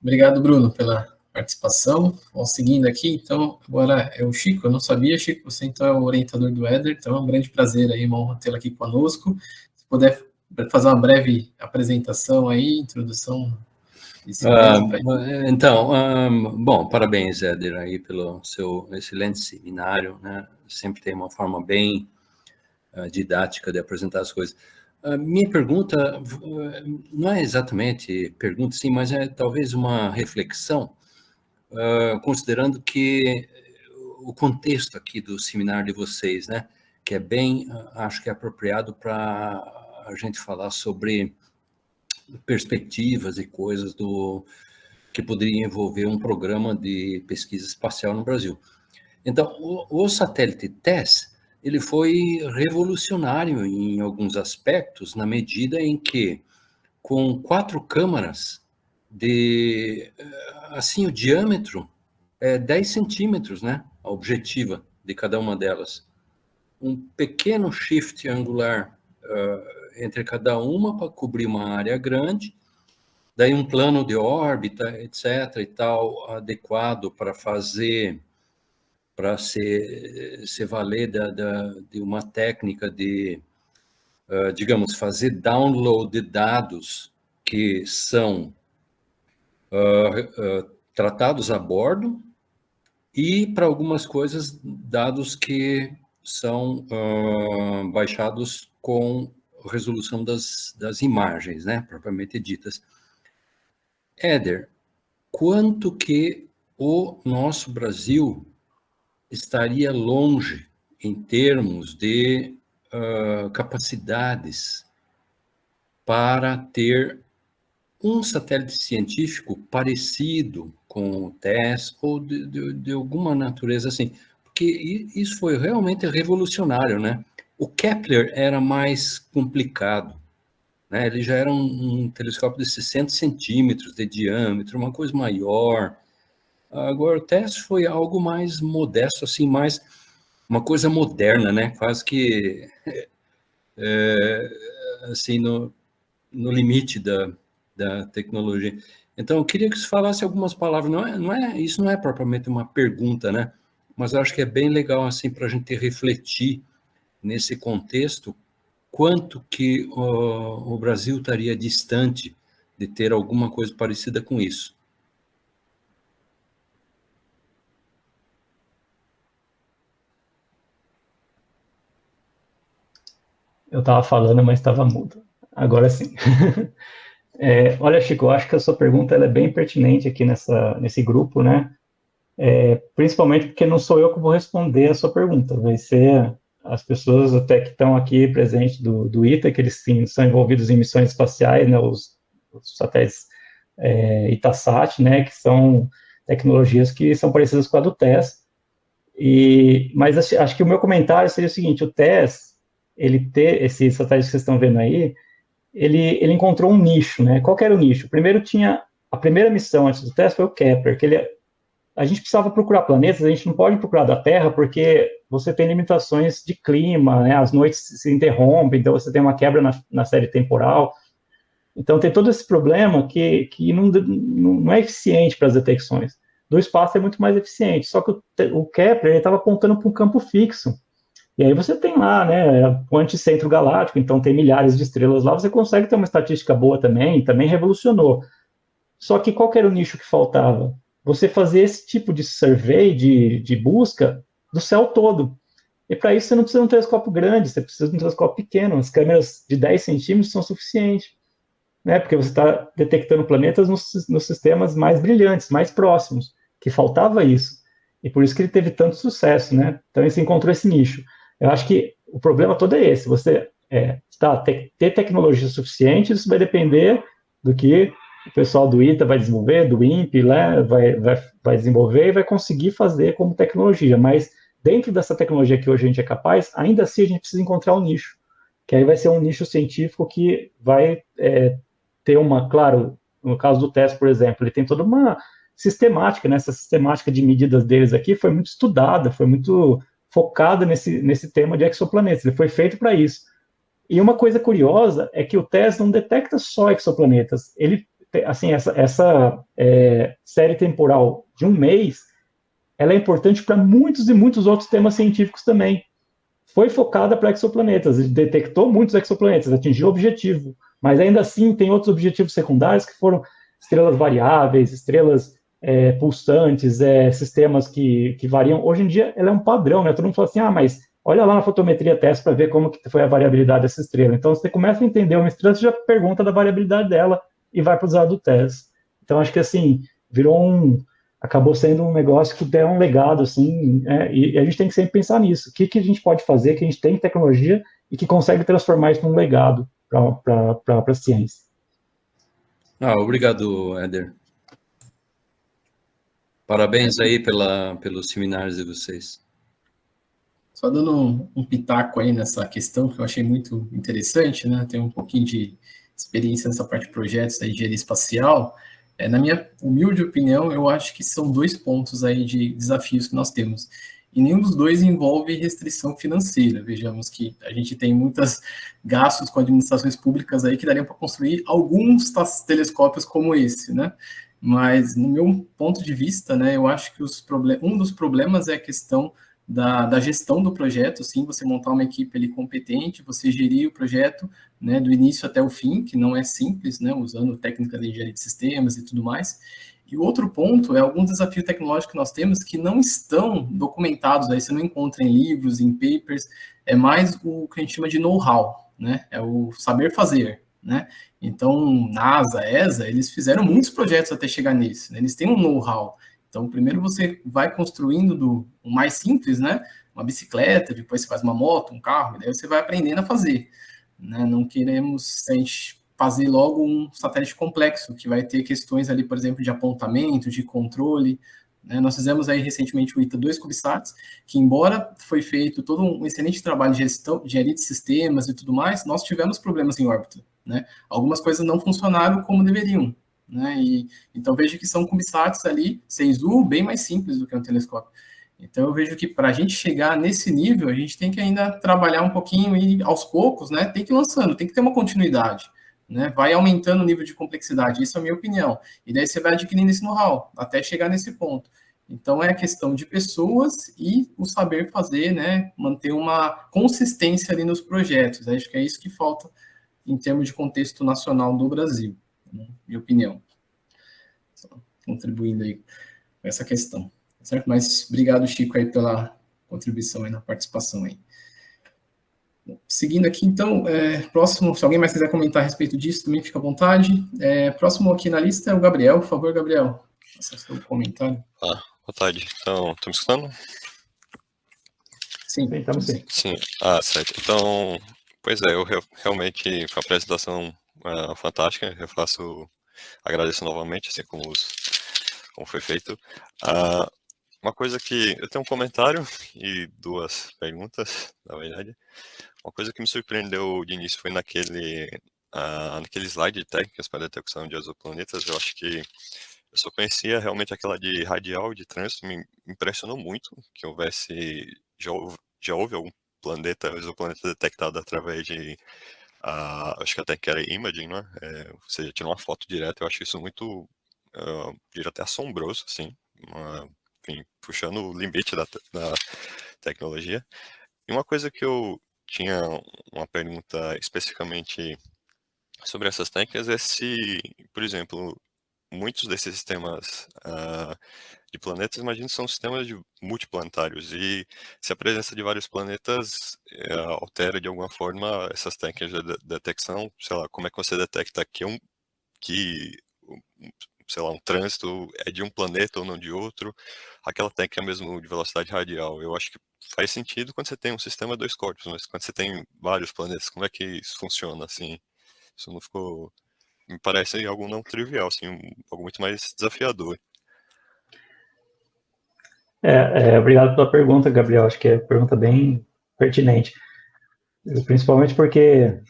Obrigado, Bruno, pela participação. Vamos seguindo aqui, então, agora é o Chico. Eu não sabia, Chico, você então é o orientador do Éder, então é um grande prazer aí, uma honra tê-lo aqui conosco. Se puder fazer uma breve apresentação aí, introdução de si mesmo. Bom, parabéns, Éder, aí pelo seu excelente seminário, né? Sempre tem uma forma bem didática de apresentar as coisas. Minha pergunta não é exatamente pergunta, sim, mas é talvez uma reflexão, considerando que o contexto aqui do seminário de vocês, né, que é bem, acho que é apropriado para a gente falar sobre perspectivas e coisas que poderia envolver um programa de pesquisa espacial no Brasil. Então, o satélite TESS, ele foi revolucionário em alguns aspectos, na medida em que, com 4 câmaras, assim, o diâmetro é 10 centímetros, né? A objetiva de cada uma delas. Um pequeno shift angular entre cada uma para cobrir uma área grande, daí um plano de órbita, etc. e tal, adequado para se valer de uma técnica de, digamos, fazer download de dados que são tratados a bordo e, para algumas coisas, dados que são baixados com resolução das imagens, né, propriamente ditas. Éder, quanto que o nosso Brasil estaria longe em termos de capacidades para ter um satélite científico parecido com o TESS ou de alguma natureza assim? Porque isso foi realmente revolucionário, né? O Kepler era mais complicado, né? Ele já era um telescópio de 60 centímetros de diâmetro, uma coisa maior. Agora, o TESS foi algo mais modesto, assim, mais uma coisa moderna, né? Quase que assim, no limite da tecnologia. Então, eu queria que você falasse algumas palavras. Isso não é propriamente uma pergunta, né? Mas eu acho que é bem legal, assim, para a gente refletir nesse contexto, quanto que o Brasil estaria distante de ter alguma coisa parecida com isso. Eu estava falando, mas estava mudo. Agora sim. Olha, Chico, eu acho que a sua pergunta ela é bem pertinente aqui nesse grupo, né? Principalmente porque não sou eu que vou responder a sua pergunta, vai ser as pessoas até que estão aqui presentes do ITA, que eles sim, são envolvidos em missões espaciais, né, os satélites Itasat, né, que são tecnologias que são parecidas com a do TESS, mas acho que o meu comentário seria o seguinte: o TESS, esse satélite que vocês estão vendo aí, ele encontrou um nicho, né? Qual que era o nicho? Primeiro a primeira missão antes do TESS foi o Kepler, a gente precisava procurar planetas, a gente não pode procurar da Terra porque você tem limitações de clima, né? As noites se interrompem, então você tem uma quebra na série temporal. Então tem todo esse problema que não é eficiente para as detecções. Do espaço é muito mais eficiente, só que o Kepler estava apontando para um campo fixo. E aí você tem lá, né, o anticentro galáctico, então tem milhares de estrelas lá, você consegue ter uma estatística boa também revolucionou. Só que qual que era o nicho que faltava? Você fazer esse tipo de survey, de busca do céu todo. E para isso você não precisa de um telescópio grande, você precisa de um telescópio pequeno. As câmeras de 10 centímetros são suficientes, né? Porque você está detectando planetas nos sistemas mais brilhantes, mais próximos, que faltava isso. E por isso que ele teve tanto sucesso, né? Então ele se encontrou esse nicho. Eu acho que o problema todo é esse. Você ter tecnologia suficiente, isso vai depender do que o pessoal do ITA vai desenvolver, do INPE, né, vai desenvolver e vai conseguir fazer como tecnologia. Mas dentro dessa tecnologia que hoje a gente é capaz, ainda assim a gente precisa encontrar um nicho, que aí vai ser um nicho científico que vai ter claro, no caso do TESS, por exemplo, ele tem toda uma sistemática, né? Essa sistemática de medidas deles aqui foi muito estudada, foi muito focada nesse tema de exoplanetas, ele foi feito para isso. E uma coisa curiosa é que o TESS não detecta só exoplanetas, ele assim, essa série temporal de um mês, ela é importante para muitos e muitos outros temas científicos também. Foi focada para exoplanetas, ele detectou muitos exoplanetas, atingiu o objetivo, mas ainda assim tem outros objetivos secundários que foram estrelas variáveis, estrelas pulsantes, sistemas que variam. Hoje em dia, ela é um padrão, né? Todo mundo fala assim, mas olha lá na fotometria TESS para ver como que foi a variabilidade dessa estrela. Então, você começa a entender uma estrela, você já pergunta da variabilidade dela, e vai para usar do TESS. Então, acho que, assim, acabou sendo um negócio que deu um legado, assim, e a gente tem que sempre pensar nisso. O que a gente pode fazer, que a gente tem tecnologia e que consegue transformar isso num legado para a ciência. Obrigado, Éder. Parabéns aí pelos seminários de vocês. Só dando um pitaco aí nessa questão, que eu achei muito interessante, né? Tem um pouquinho de experiência nessa parte de projetos da engenharia espacial. Na minha humilde opinião, eu acho que são 2 pontos aí de desafios que nós temos. E nenhum dos dois envolve restrição financeira. Vejamos que a gente tem muitos gastos com administrações públicas aí que dariam para construir alguns telescópios como esse, né? Mas, no meu ponto de vista, né, eu acho que um dos problemas é a questão da gestão do projeto, sim, você montar uma equipe ali competente, você gerir o projeto, né, do início até o fim, que não é simples, né, usando técnicas de engenharia de sistemas e tudo mais. E o outro ponto é algum desafio tecnológico que nós temos que não estão documentados, aí você não encontra em livros, em papers, é mais o que a gente chama de know-how, né? É o saber fazer, né? Então, NASA, ESA, eles fizeram muitos projetos até chegar nesse, né? Eles têm um know-how. Então, primeiro você vai construindo do mais simples, né? Uma bicicleta, depois você faz uma moto, um carro, daí você vai aprendendo a fazer, né? Não queremos a gente fazer logo um satélite complexo, que vai ter questões ali, por exemplo, de apontamento, de controle, né? Nós fizemos aí recentemente o ITA-2 CubeSats, que embora foi feito todo um excelente trabalho de gestão, de engenharia de sistemas e tudo mais, nós tivemos problemas em órbita, né? Algumas coisas não funcionaram como deveriam, né? E então veja que são CubeSats ali, 6U, bem mais simples do que um telescópio. Então eu vejo que para a gente chegar nesse nível, a gente tem que ainda trabalhar um pouquinho e aos poucos, né? Tem que ir lançando, tem que ter uma continuidade, né? Vai aumentando o nível de complexidade, isso é a minha opinião. E daí você vai adquirindo esse know-how até chegar nesse ponto. Então é a questão de pessoas e o saber fazer, né? Manter uma consistência ali nos projetos. Acho que é isso que falta em termos de contexto nacional do Brasil, né? Minha opinião. Só contribuindo aí com essa questão, certo? Mas obrigado, Chico, aí pela contribuição aí na participação aí. Seguindo aqui, então, próximo, se alguém mais quiser comentar a respeito disso, também fica à vontade. Próximo aqui na lista é o Gabriel. Por favor, Gabriel, faça seu comentário. Boa tarde. Então, estão me escutando? Sim, estamos sim. Sim. Certo. Então, pois é, eu realmente foi uma apresentação fantástica. Eu agradeço novamente, assim como foi feito. Uma coisa que eu tenho um comentário e duas perguntas, na verdade. Uma coisa que me surpreendeu de início foi naquele slide de técnicas para detecção de exoplanetas. Eu acho que eu só conhecia realmente aquela de radial de trânsito. Me impressionou muito que já houve algum exoplaneta detectado através de acho que até que era imaging, né? Ou seja, tirar uma foto direta. Eu acho isso muito diria até assombroso, assim, enfim, puxando o limite da tecnologia. E uma coisa que eu tinha uma pergunta especificamente sobre essas técnicas é se, por exemplo, muitos desses sistemas de planetas, imagino, são sistemas multiplanetários, e se a presença de vários planetas altera de alguma forma essas técnicas de detecção, sei lá, como é que você detecta sei lá, um trânsito é de um planeta ou não de outro, aquela técnica mesmo de velocidade radial. Eu acho que faz sentido quando você tem um sistema dois corpos, mas quando você tem vários planetas, como é que isso funciona, assim? Isso não ficou... Me parece algo não trivial, assim, algo muito mais desafiador. Obrigado pela pergunta, Gabriel. Acho que é uma pergunta bem pertinente. Principalmente porque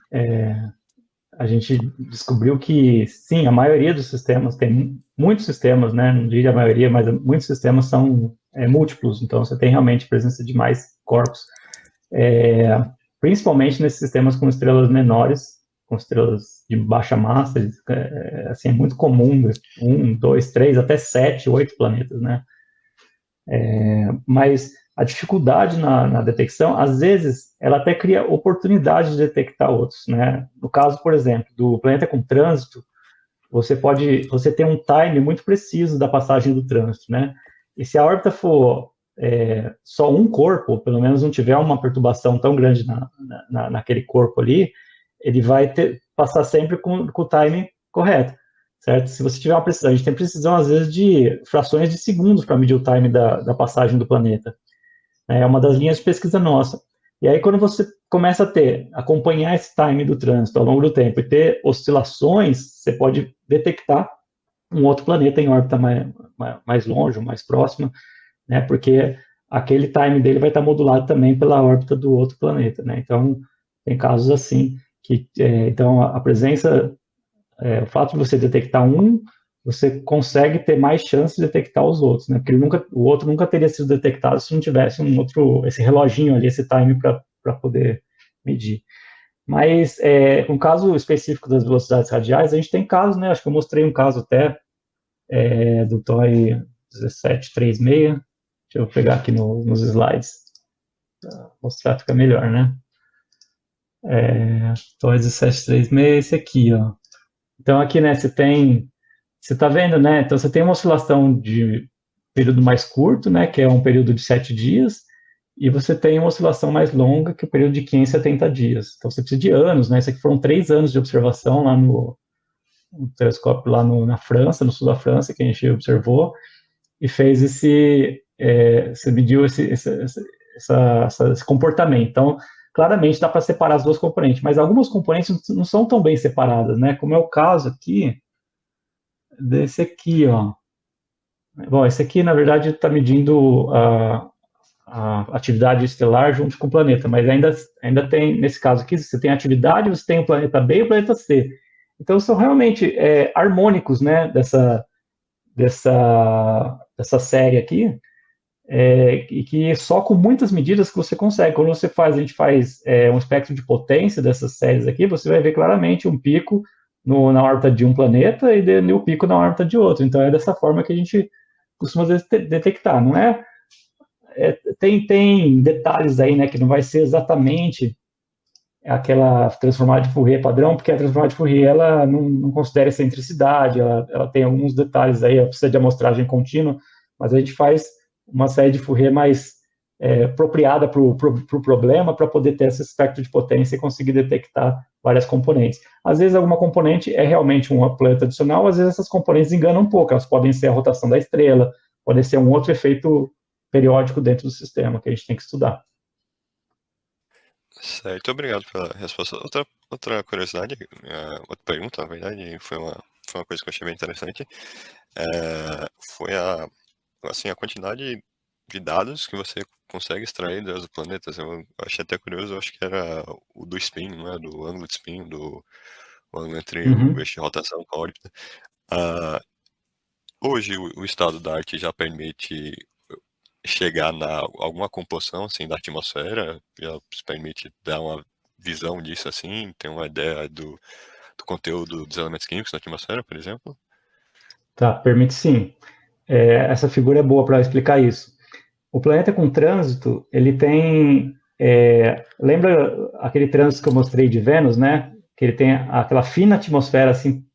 a gente descobriu que, sim, a maioria dos sistemas, tem muitos sistemas, né? Não diria a maioria, mas muitos sistemas são múltiplos, então você tem realmente presença de mais corpos. Principalmente nesses sistemas com estrelas menores, com estrelas de baixa massa, assim, é muito comum, 1, 2, 3, até 7, 8 planetas, né? Mas a dificuldade na detecção, às vezes, ela até cria oportunidade de detectar outros, né? No caso, por exemplo, do planeta com trânsito, você tem um time muito preciso da passagem do trânsito, né? E se a órbita for só um corpo, pelo menos não tiver uma perturbação tão grande naquele corpo ali, ele vai passar sempre com o timing correto, certo? Se você tiver uma precisão, a gente tem precisão, às vezes, de frações de segundos para medir o time da passagem do planeta. É uma das linhas de pesquisa nossa. E aí, quando você começa a acompanhar esse time do trânsito ao longo do tempo e ter oscilações, você pode detectar um outro planeta em órbita mais longe, mais próxima, né? Porque aquele time dele vai estar modulado também pela órbita do outro planeta, né? Então, tem casos assim, então a presença, o fato de você detectar você consegue ter mais chance de detectar os outros, né? Porque o outro nunca teria sido detectado se não tivesse esse reloginho ali, esse time para poder medir. Mas, um caso específico das velocidades radiais, a gente tem casos, né? Acho que eu mostrei um caso até do TOI 1736. Deixa eu pegar aqui nos slides para mostrar, fica melhor, né? TOI 1736, esse aqui, ó. Então, aqui, né, você tem você está vendo, né? Então você tem uma oscilação de período mais curto, né? Que é um período de 7 dias, e você tem uma oscilação mais longa, que é o período de 570 dias. Então você precisa de anos, né? Isso aqui foram 3 anos de observação lá no telescópio lá na França, no sul da França, que a gente observou, e fez você mediu esse comportamento. Então, claramente dá para separar as duas componentes, mas algumas componentes não são tão bem separadas, né? Como é o caso aqui desse aqui, ó. Bom, esse aqui, na verdade, está medindo a atividade estelar junto com o planeta, mas ainda tem, nesse caso aqui, você tem a atividade, você tem o planeta B e o planeta C. Então, são realmente harmônicos, né, dessa série aqui, e que só com muitas medidas que você consegue. Quando a gente faz um espectro de potência dessas séries aqui, você vai ver claramente um pico na órbita de um planeta e o pico na órbita de outro. Então, é dessa forma que a gente costuma detectar. Não tem detalhes aí, né, que não vai ser exatamente aquela transformada de Fourier padrão, porque a transformada de Fourier ela não considera excentricidade, ela tem alguns detalhes aí, ela precisa de amostragem contínua, mas a gente faz uma série de Fourier mais apropriada para o problema, para poder ter esse espectro de potência e conseguir detectar várias componentes. Às vezes alguma componente é realmente um planeta adicional, às vezes essas componentes enganam um pouco, elas podem ser a rotação da estrela, pode ser um outro efeito periódico dentro do sistema que a gente tem que estudar. Certo, obrigado pela resposta. Outra curiosidade, outra pergunta, na verdade, foi uma coisa que eu achei bem interessante, foi a quantidade de dados que você consegue extrair dos planetas. Eu achei até curioso, eu acho que era o do spin, não é? Do ângulo de spin, o ângulo entre o eixo de rotação com a órbita. Hoje, o estado da arte já permite chegar alguma composição assim, da atmosfera, já permite dar uma visão disso assim, ter uma ideia do conteúdo dos elementos químicos na atmosfera, por exemplo? Tá, permite sim. Essa figura é boa para explicar isso. O planeta com trânsito, ele tem... lembra aquele trânsito que eu mostrei de Vênus, né? Que ele tem aquela fina atmosfera assim,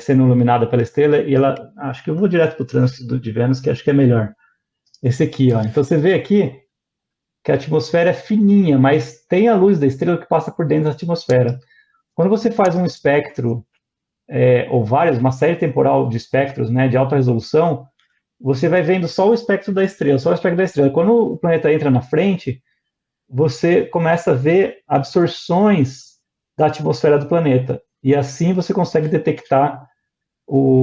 sendo iluminada pela estrela, e ela... Acho que eu vou direto para o trânsito de Vênus, que acho que é melhor. Esse aqui, ó. Então você vê aqui que a atmosfera é fininha, mas tem a luz da estrela que passa por dentro da atmosfera. Quando você faz um espectro, ou uma série temporal de espectros, né, de alta resolução, você vai vendo só o espectro da estrela, só o espectro da estrela. Quando o planeta entra na frente, você começa a ver absorções da atmosfera do planeta. E assim você consegue detectar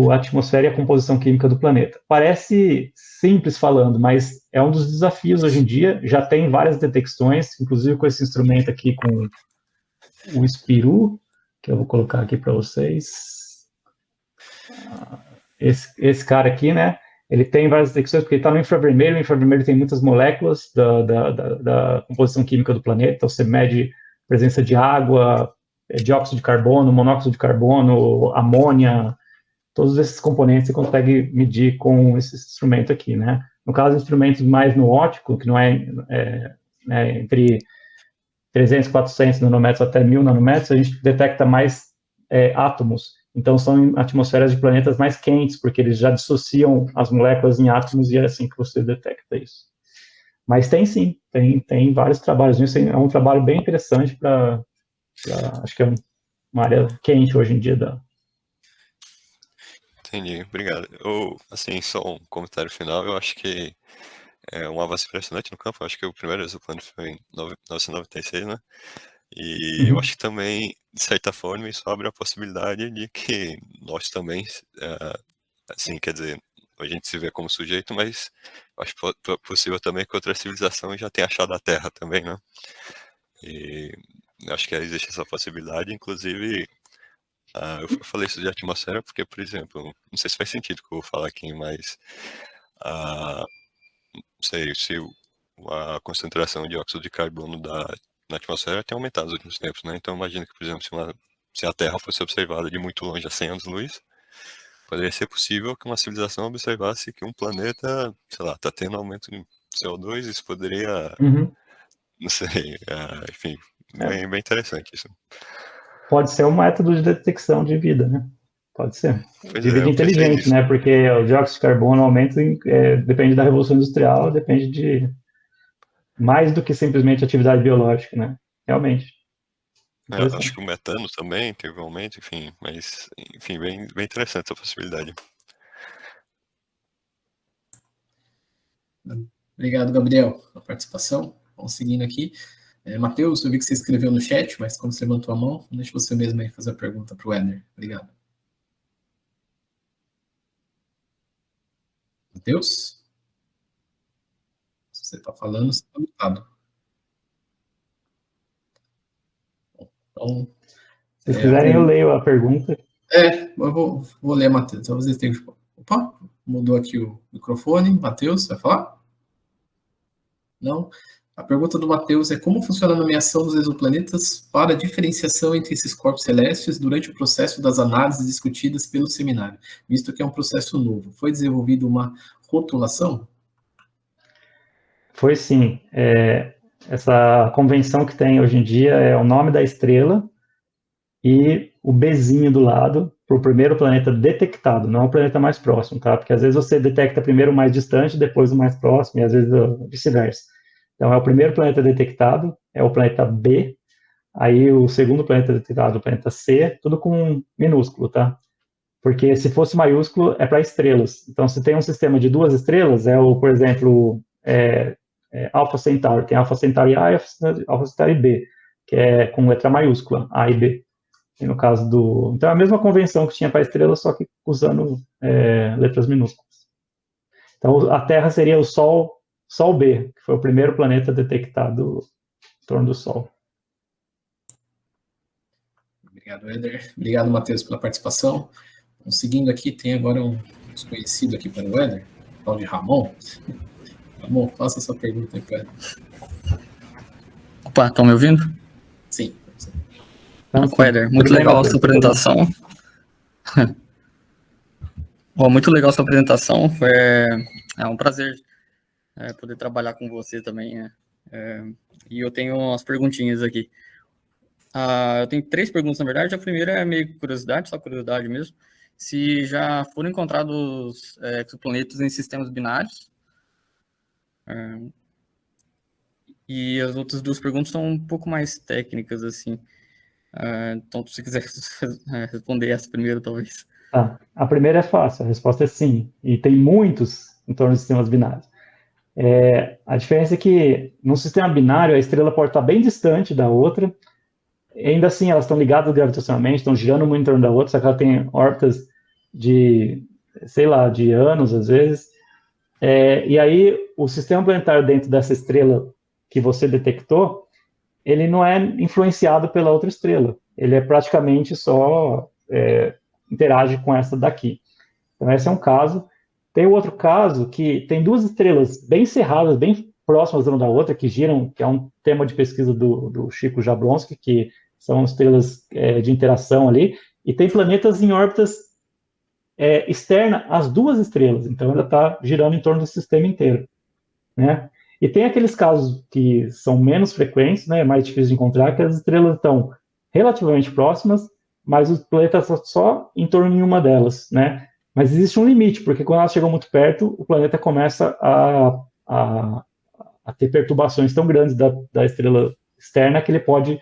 a atmosfera e a composição química do planeta. Parece simples falando, mas é um dos desafios hoje em dia. Já tem várias detecções, inclusive com esse instrumento aqui, com o Spiru, que eu vou colocar aqui para vocês. Esse cara aqui, né? Ele tem várias detecções, porque ele está no infravermelho. O infravermelho tem muitas moléculas da composição química do planeta. Então, você mede a presença de água, dióxido de carbono, monóxido de carbono, amônia. Todos esses componentes você consegue medir com esse instrumento aqui, né? No caso, instrumentos mais no óptico, que não entre 300, 400 nanômetros até 1000 nanômetros, a gente detecta mais átomos. Então, são atmosferas de planetas mais quentes, porque eles já dissociam as moléculas em átomos e é assim que você detecta isso. Mas tem sim, tem vários trabalhos nisso. É um trabalho bem interessante acho que é uma área quente hoje em dia Entendi, obrigado. Assim, só um comentário final, eu acho que é um avanço impressionante no campo. Eu acho que o primeiro exoplano foi em 1996, né? E eu acho que também, de certa forma, isso abre a possibilidade de que nós também, assim, quer dizer, a gente se vê como sujeito, mas acho possível também que outra civilização já tenha achado a Terra também, né? E eu acho que existe essa possibilidade, inclusive... eu falei isso de atmosfera porque, por exemplo, não sei se faz sentido o que eu vou falar aqui, mas não sei se a concentração de dióxido de carbono na atmosfera tem aumentado nos últimos tempos, né? Então imagina que, por exemplo, se a Terra fosse observada de muito longe, a 100 anos-luz, poderia ser possível que uma civilização observasse que um planeta, sei lá, está tendo aumento de CO2, isso poderia, não sei, enfim, bem interessante isso. Pode ser um método de detecção de vida, né? Pode ser. Pois Vida eu pensei inteligente, nisso. né? Porque o dióxido de carbono aumenta, depende da Revolução Industrial, depende de mais do que simplesmente atividade biológica, né? Realmente. Acho que o metano também teve um aumento, enfim, mas, enfim, bem interessante essa possibilidade. Obrigado, Gabriel, pela participação. Vamos seguindo aqui. Matheus, eu vi que você escreveu no chat, mas como você levantou a mão, deixa você mesmo aí fazer a pergunta para o Éder. Obrigado. Matheus? Se você está falando, você está mutado. Então, se quiserem, eu leio a pergunta. Eu vou ler, Matheus. Talvez eles tenham... Opa, mudou aqui o microfone. Matheus, vai falar? Não? A pergunta do Matheus é como funciona a nomeação dos exoplanetas para a diferenciação entre esses corpos celestes durante o processo das análises discutidas pelo seminário, visto que é um processo novo. Foi desenvolvida uma rotulação? Foi sim. Essa convenção que tem hoje em dia é o nome da estrela e o Bzinho do lado para o primeiro planeta detectado, não o planeta mais próximo, tá? Porque às vezes você detecta primeiro o mais distante, depois o mais próximo, e às vezes vice-versa. Então, é o primeiro planeta detectado, é o planeta B, aí o segundo planeta detectado, o planeta C, tudo com minúsculo, tá? Porque se fosse maiúsculo, é para estrelas. Então, se tem um sistema de 2 estrelas, por exemplo, Alpha Centauri, tem Alpha Centauri A e Alpha Centauri B, que é com letra maiúscula, A e B. E no caso do... Então, é a mesma convenção que tinha para estrelas, só que usando letras minúsculas. Então, a Terra seria o Sol B, que foi o primeiro planeta detectado em torno do Sol. Obrigado, Éder. Obrigado, Matheus, pela participação. Então, seguindo aqui, tem agora um desconhecido aqui para o Éder, o tal de Ramon. Ramon, faça a sua pergunta aí para o Éder. Opa, estão me ouvindo? Sim. Éder, muito legal a sua apresentação. Muito legal a sua apresentação. É um prazer poder trabalhar com você também. E eu tenho umas perguntinhas aqui. Eu tenho 3 perguntas, na verdade. A primeira é meio curiosidade, só curiosidade mesmo. Se já foram encontrados exoplanetas em sistemas binários. E as outras 2 perguntas são um pouco mais técnicas, assim. Então, se você quiser responder essa primeiro, talvez. A primeira é fácil, a resposta é sim. E tem muitos em torno de sistemas binários. A diferença é que no sistema binário a estrela pode estar bem distante da outra, e ainda assim elas estão ligadas gravitacionalmente, estão girando muito em torno da outra, só que ela tem órbitas de, sei lá, de anos às vezes. E aí o sistema planetário dentro dessa estrela que você detectou, ele não é influenciado pela outra estrela, ele é praticamente só interage com essa daqui. Então esse é um caso. Tem o outro caso que tem 2 estrelas bem cerradas, bem próximas uma da outra, que giram, que é um tema de pesquisa do Chico Jablonski, que são estrelas de interação ali, e tem planetas em órbitas externa às 2 estrelas, então ela está girando em torno do sistema inteiro, né? E tem aqueles casos que são menos frequentes, né, mais difíceis de encontrar, que as estrelas estão relativamente próximas, mas os planetas estão só em torno de uma delas, né? Mas existe um limite, porque quando elas chegam muito perto, o planeta começa a ter perturbações tão grandes da estrela externa que ele pode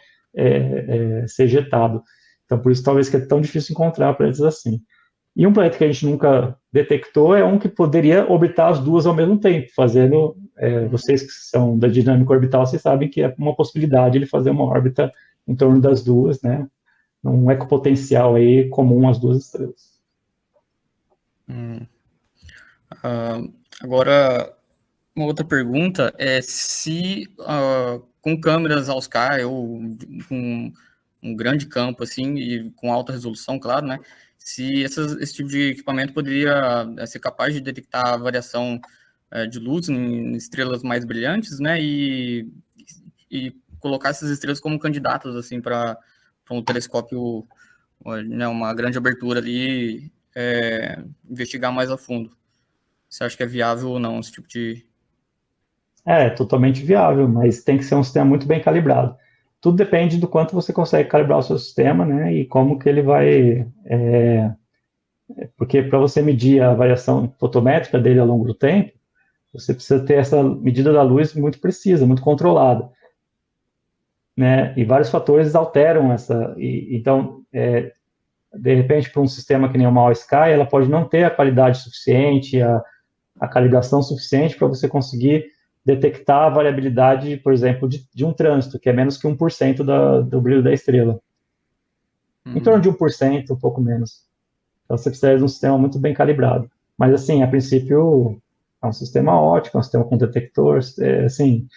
ser ejetado. Então, por isso, talvez que é tão difícil encontrar planetas assim. E um planeta que a gente nunca detectou é um que poderia orbitar as 2 ao mesmo tempo, fazendo... vocês que são da dinâmica orbital, vocês sabem que é uma possibilidade ele fazer uma órbita em torno das 2, né? Um ecopotencial aí comum às 2 estrelas. Agora, uma outra pergunta é se com câmeras ao sky ou com um grande campo assim e com alta resolução, claro, né? Se esse tipo de equipamento poderia ser capaz de detectar a variação de luz em estrelas mais brilhantes, né? E colocar essas estrelas como candidatas assim para um telescópio, né, uma grande abertura ali, investigar mais a fundo. Você acha que é viável ou não esse tipo de... É totalmente viável, mas tem que ser um sistema muito bem calibrado. Tudo depende do quanto você consegue calibrar o seu sistema, né, e como que ele vai Porque para você medir a variação fotométrica dele ao longo do tempo, você precisa ter essa medida da luz muito precisa, muito controlada, né? E vários fatores alteram essa. Então, de repente, para um sistema que nem o Mao Sky, ela pode não ter a qualidade suficiente, a calibração suficiente para você conseguir detectar a variabilidade, por exemplo, de um trânsito, que é menos que 1% do brilho da estrela. Em torno de 1%, um pouco menos. Então, você precisa de um sistema muito bem calibrado. Mas, assim, a princípio, é um sistema ótimo, é um sistema com detector, assim,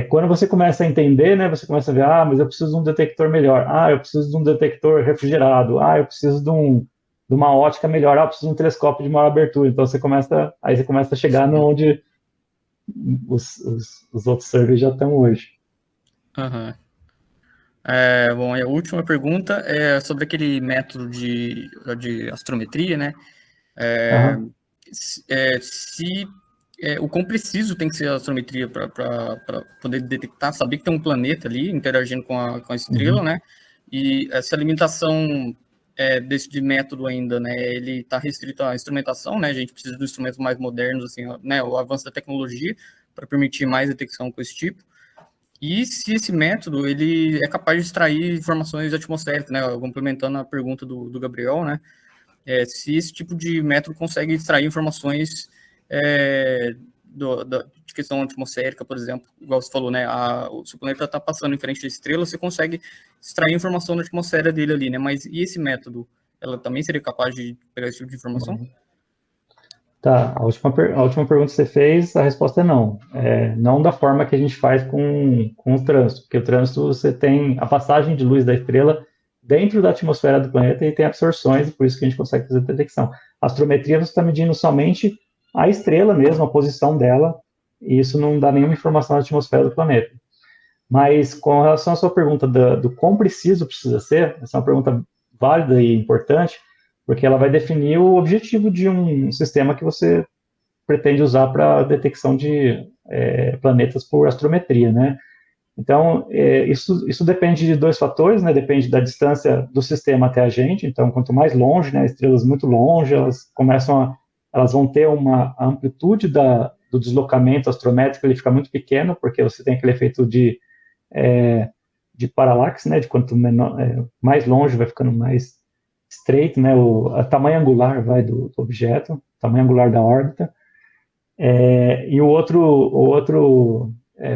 quando você começa a entender, né, você começa a ver, mas eu preciso de um detector melhor, eu preciso de um detector refrigerado, eu preciso de uma ótica melhor, eu preciso de um telescópio de maior abertura. Então, você começa a chegar onde os outros servers já estão hoje. Uhum. Bom, e a última pergunta é sobre aquele método de astrometria, né? O quão preciso tem que ser a astrometria para poder detectar, saber que tem um planeta ali interagindo com a estrela, né? E essa limitação desse método ainda, né? Ele está restrito à instrumentação, né? A gente precisa de instrumentos mais modernos, assim, né? O avanço da tecnologia para permitir mais detecção com esse tipo. E se esse método ele é capaz de extrair informações atmosféricas, né? Complementando a pergunta do Gabriel, né? Se esse tipo de método consegue extrair informações de questão atmosférica, por exemplo, igual você falou, né? Se o planeta está passando em frente da estrela, você consegue extrair informação da atmosfera dele ali, né? Mas e esse método? Ela também seria capaz de pegar esse tipo de informação? Tá, a última pergunta que você fez, a resposta é não. Não da forma que a gente faz com o trânsito, porque o trânsito você tem a passagem de luz da estrela dentro da atmosfera do planeta e tem absorções, e por isso que a gente consegue fazer detecção. A astrometria você está medindo somente a estrela mesmo, a posição dela, e isso não dá nenhuma informação da atmosfera do planeta. Mas com relação à sua pergunta do quão preciso precisa ser, essa é uma pergunta válida e importante, porque ela vai definir o objetivo de um sistema que você pretende usar para detecção de planetas por astrometria, né? Então, isso depende de dois fatores, né? Depende da distância do sistema até a gente. Então, quanto mais longe, né, estrelas muito longe, elas vão ter a amplitude do deslocamento astrométrico, ele fica muito pequeno, porque você tem aquele efeito de paralaxe, né? De quanto menor, mais longe vai ficando mais estreito, né? O tamanho angular do objeto, tamanho angular da órbita. E o outro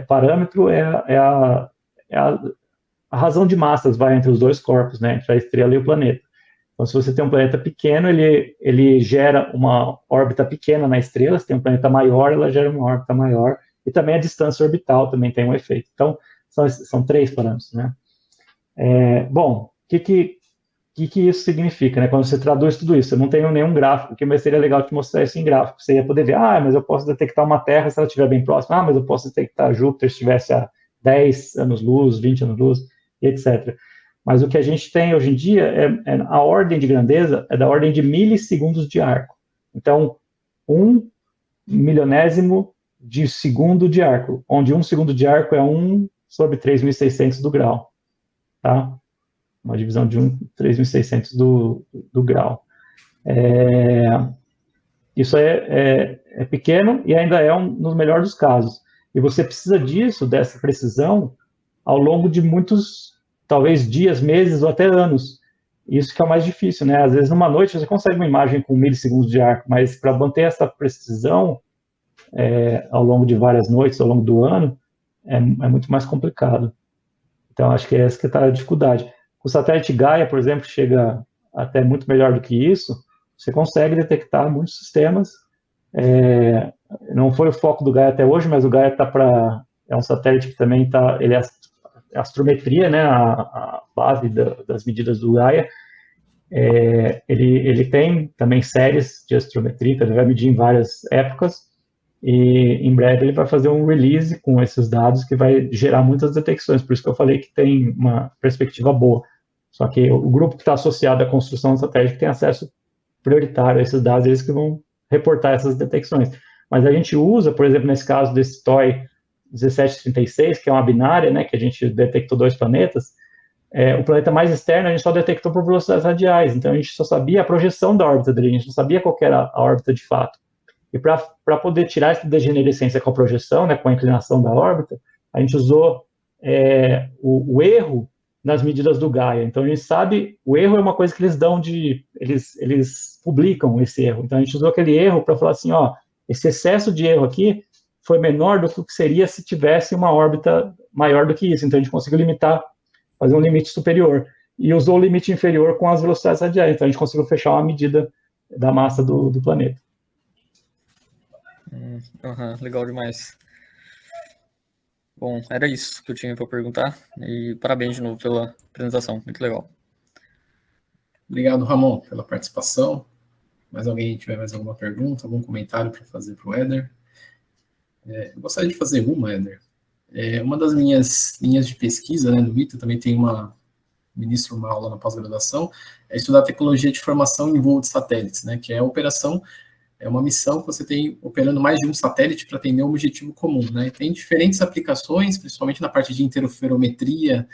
parâmetro é a razão de massas vai entre os dois corpos, né? Entre a estrela e o planeta. Então, se você tem um planeta pequeno, ele gera uma órbita pequena na estrela. Se tem um planeta maior, ela gera uma órbita maior. E também a distância orbital também tem um efeito. Então, são três parâmetros, né? Bom, o que isso significa, né? Quando você traduz tudo isso, eu não tenho nenhum gráfico, que seria legal te mostrar isso em gráfico. Você ia poder ver, mas eu posso detectar uma Terra se ela estiver bem próxima, mas eu posso detectar Júpiter se estivesse a 10 anos-luz, 20 anos-luz, e etc. Mas o que a gente tem hoje em dia a ordem de grandeza é da ordem de milissegundos de arco. Então, 1 milionésimo de segundo de arco, onde 1 segundo de arco é 1 sobre 3.600 do grau, tá? Uma divisão de 3.600 do grau. Isso é pequeno e ainda é no melhor dos casos. E você precisa dessa precisão, ao longo de muitos, talvez dias, meses ou até anos. Isso que é o mais difícil, né? Às vezes, numa noite, você consegue uma imagem com milissegundos de arco, mas para manter essa precisão ao longo de várias noites, ao longo do ano, é muito mais complicado. Então, acho que é essa que está a dificuldade. O satélite Gaia, por exemplo, chega até muito melhor do que isso. Você consegue detectar muitos sistemas. Não foi o foco do Gaia até hoje, mas o Gaia é um satélite que também ele é astrometria, né? A base das medidas do Gaia. Ele tem também séries de astrometria, então ele vai medir em várias épocas. E em breve ele vai fazer um release com esses dados que vai gerar muitas detecções. Por isso que eu falei que tem uma perspectiva boa. Só que o grupo que está associado à construção do satélite tem acesso prioritário a esses dados, eles que vão reportar essas detecções. Mas a gente usa, por exemplo, nesse caso desse TOI 1736, que é uma binária, né, que a gente detectou 2 planetas, o planeta mais externo a gente só detectou por velocidades radiais, então a gente só sabia a projeção da órbita dele, a gente não sabia qual que era a órbita de fato. E para poder tirar essa degenerescência com a projeção, né, com a inclinação da órbita, a gente usou o erro nas medidas do Gaia. Então a gente sabe, o erro é uma coisa que eles dão eles publicam esse erro. Então a gente usou aquele erro para falar assim, ó, esse excesso de erro aqui foi menor do que seria se tivesse uma órbita maior do que isso. Então a gente conseguiu limitar, fazer um limite superior. E usou o limite inferior com as velocidades radiais. Então a gente conseguiu fechar uma medida da massa do planeta. Legal demais. Bom, era isso que eu tinha para perguntar. E parabéns de novo pela apresentação. Muito legal. Obrigado, Ramon, pela participação. Mais alguém tiver mais alguma pergunta, algum comentário para fazer para o Éder? Eu gostaria de fazer uma, Éder. Uma das minhas linhas de pesquisa, né, do ITA, também tem ministro uma aula na pós-graduação, é estudar tecnologia de formação em voo de satélites, né, que é a operação, é uma missão que você tem operando mais de um satélite para atender um objetivo comum, né, e tem diferentes aplicações, principalmente na parte de interferometria,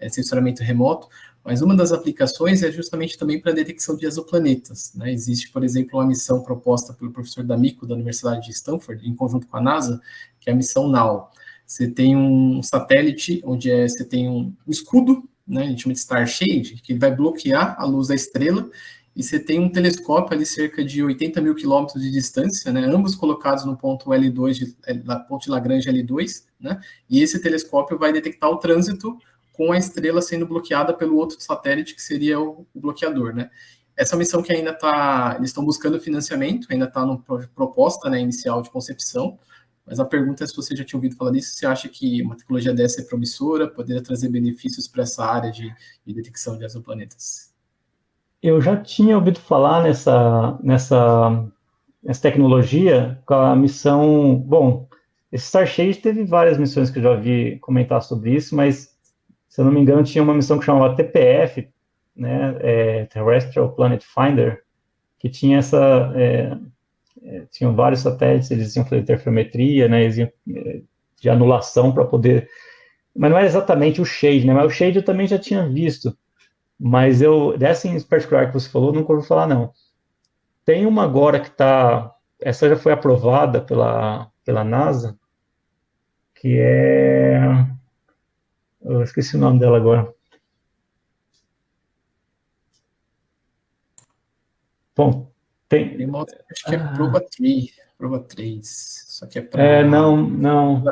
sensoramento remoto, mas uma das aplicações é justamente também para a detecção de exoplanetas, né, existe, por exemplo, uma missão proposta pelo professor D'Amico, da Universidade de Stanford, em conjunto com a NASA, que é a missão NAO. Você tem um satélite onde você tem um escudo, né, a gente chama de Star Shade, que vai bloquear a luz da estrela, e você tem um telescópio ali cerca de 80 mil quilômetros de distância, né, ambos colocados no ponto L2, ponto de Lagrange L2, né, e esse telescópio vai detectar o trânsito com a estrela sendo bloqueada pelo outro satélite, que seria o bloqueador, né. Essa missão que ainda eles estão buscando financiamento, ainda está numa proposta, né, inicial de concepção, mas a pergunta é se você já tinha ouvido falar disso, se acha que uma tecnologia dessa é promissora, poderia trazer benefícios para essa área de detecção de exoplanetas? Eu já tinha ouvido falar nessa tecnologia com a missão... Bom, esse Starshade teve várias missões que eu já vi comentar sobre isso, mas, se eu não me engano, tinha uma missão que chamava TPF, né, Terrestrial Planet Finder, que tinha tinham vários satélites, eles iam fazer interferometria, né, eles iam, de anulação para poder... Mas não é exatamente o Shade, né, mas o Shade eu também já tinha visto, mas dessa em particular que você falou, nunca ouvi falar, não. Tem uma agora que essa já foi aprovada pela NASA, que eu esqueci o nome dela agora. Bom, tem uma outra, acho que é Proba 3, só que é para... não.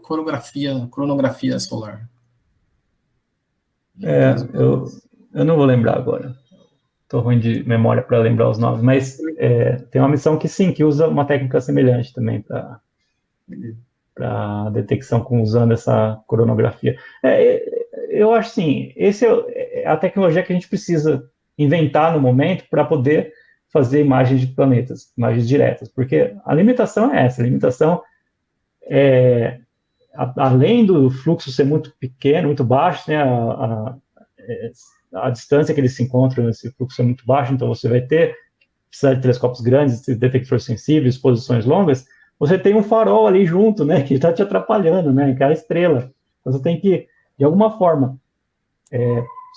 Cronografia solar. Eu não vou lembrar agora. Estou ruim de memória para lembrar os nomes, mas tem uma missão que sim, que usa uma técnica semelhante também para detecção usando essa cronografia. Eu acho assim, essa é a tecnologia que a gente precisa inventar no momento para poder fazer imagens de planetas, imagens diretas, porque a limitação é essa, a limitação é, além do fluxo ser muito pequeno, muito baixo, né, a distância que eles se encontram nesse fluxo é muito baixo, então você vai precisar de telescópios grandes, detectores sensíveis, posições longas, você tem um farol ali junto, né, que está te atrapalhando, né, que é a estrela. Então, você tem que, de alguma forma,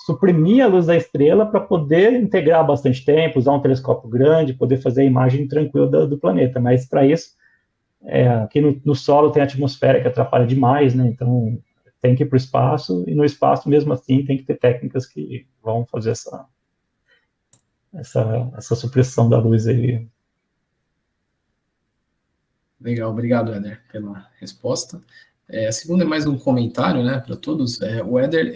suprimir a luz da estrela para poder integrar bastante tempo, usar um telescópio grande, poder fazer a imagem tranquila do planeta. Mas, para isso, aqui no solo tem a atmosfera que atrapalha demais, né, então tem que ir para o espaço, e no espaço, mesmo assim, tem que ter técnicas que vão fazer essa supressão da luz aí. Legal, obrigado, Éder, pela resposta. A segunda é mais um comentário, né, para todos. O Éder,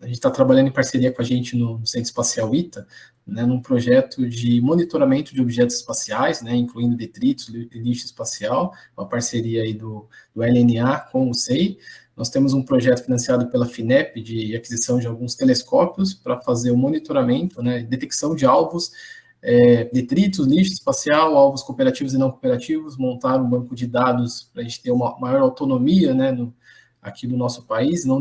a gente está trabalhando em parceria com a gente no Centro Espacial ITA, né, num projeto de monitoramento de objetos espaciais, né, incluindo detritos, lixo espacial, uma parceria aí do LNA com o SEI. Nós temos um projeto financiado pela FINEP de aquisição de alguns telescópios para fazer o monitoramento, né, detecção de alvos, detritos, lixo espacial, alvos cooperativos e não cooperativos, montar um banco de dados para a gente ter uma maior autonomia, né, aqui do nosso país, não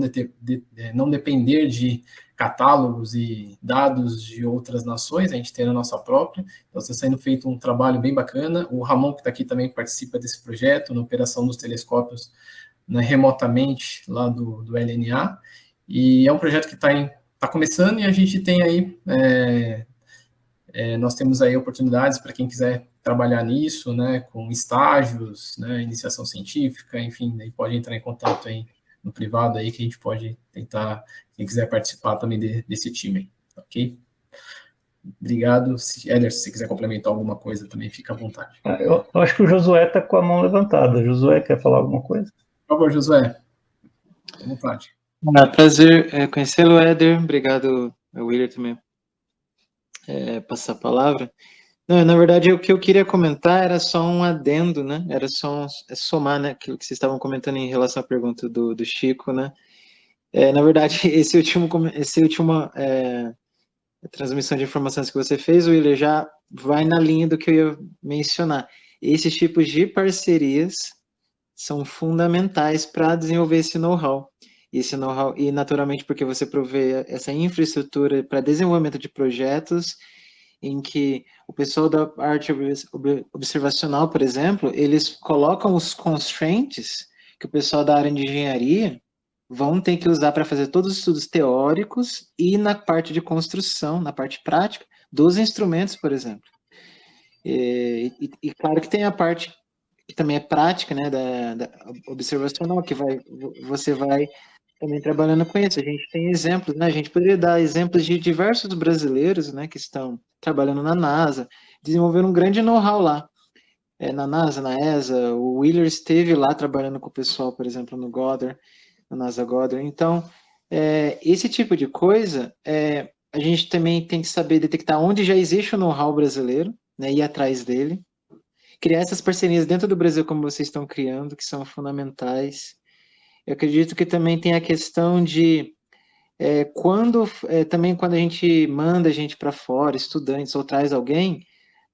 depender de catálogos e dados de outras nações, a gente tem a nossa própria. Então, está sendo feito um trabalho bem bacana. O Ramon, que está aqui, também participa desse projeto, na operação dos telescópios, né, remotamente lá do LNA. E é um projeto que está começando e a gente tem aí, nós temos aí oportunidades para quem quiser trabalhar nisso, né, com estágios, né, iniciação científica, enfim, aí pode entrar em contato aí no privado aí que a gente pode tentar, quem quiser participar também desse time aí, ok? Obrigado. Éder, se você quiser complementar alguma coisa também, fica à vontade. Eu acho que o Josué está com a mão levantada. Josué, quer falar alguma coisa? Por favor, Josué, à vontade. Prazer conhecê-lo, Éder. Obrigado, Willer, também passar a palavra. Não, na verdade, o que eu queria comentar era só um adendo, né? Era só somar, né, aquilo que vocês estavam comentando em relação à pergunta do Chico, né? Na verdade, esse último transmissão de informações que você fez, Willer, já vai na linha do que eu ia mencionar. Esses tipos de parcerias são fundamentais para desenvolver esse know-how. E naturalmente porque você provê essa infraestrutura para desenvolvimento de projetos em que o pessoal da arte observacional, por exemplo, eles colocam os constraints que o pessoal da área de engenharia vão ter que usar para fazer todos os estudos teóricos e na parte de construção, na parte prática, dos instrumentos, por exemplo. E claro que tem a parte que também é prática, né, da observacional, que você vai também trabalhando com isso. A gente tem exemplos, né, a gente poderia dar exemplos de diversos brasileiros, né, que estão trabalhando na NASA, desenvolveram um grande know-how lá. Na NASA, na ESA, o Willer esteve lá trabalhando com o pessoal, por exemplo, no Goddard, no NASA Goddard. Então, esse tipo de coisa, a gente também tem que saber detectar onde já existe o know-how brasileiro, né, ir atrás dele, criar essas parcerias dentro do Brasil como vocês estão criando, que são fundamentais. Eu acredito que também tem a questão de também quando a gente manda a gente para fora, estudantes, ou traz alguém,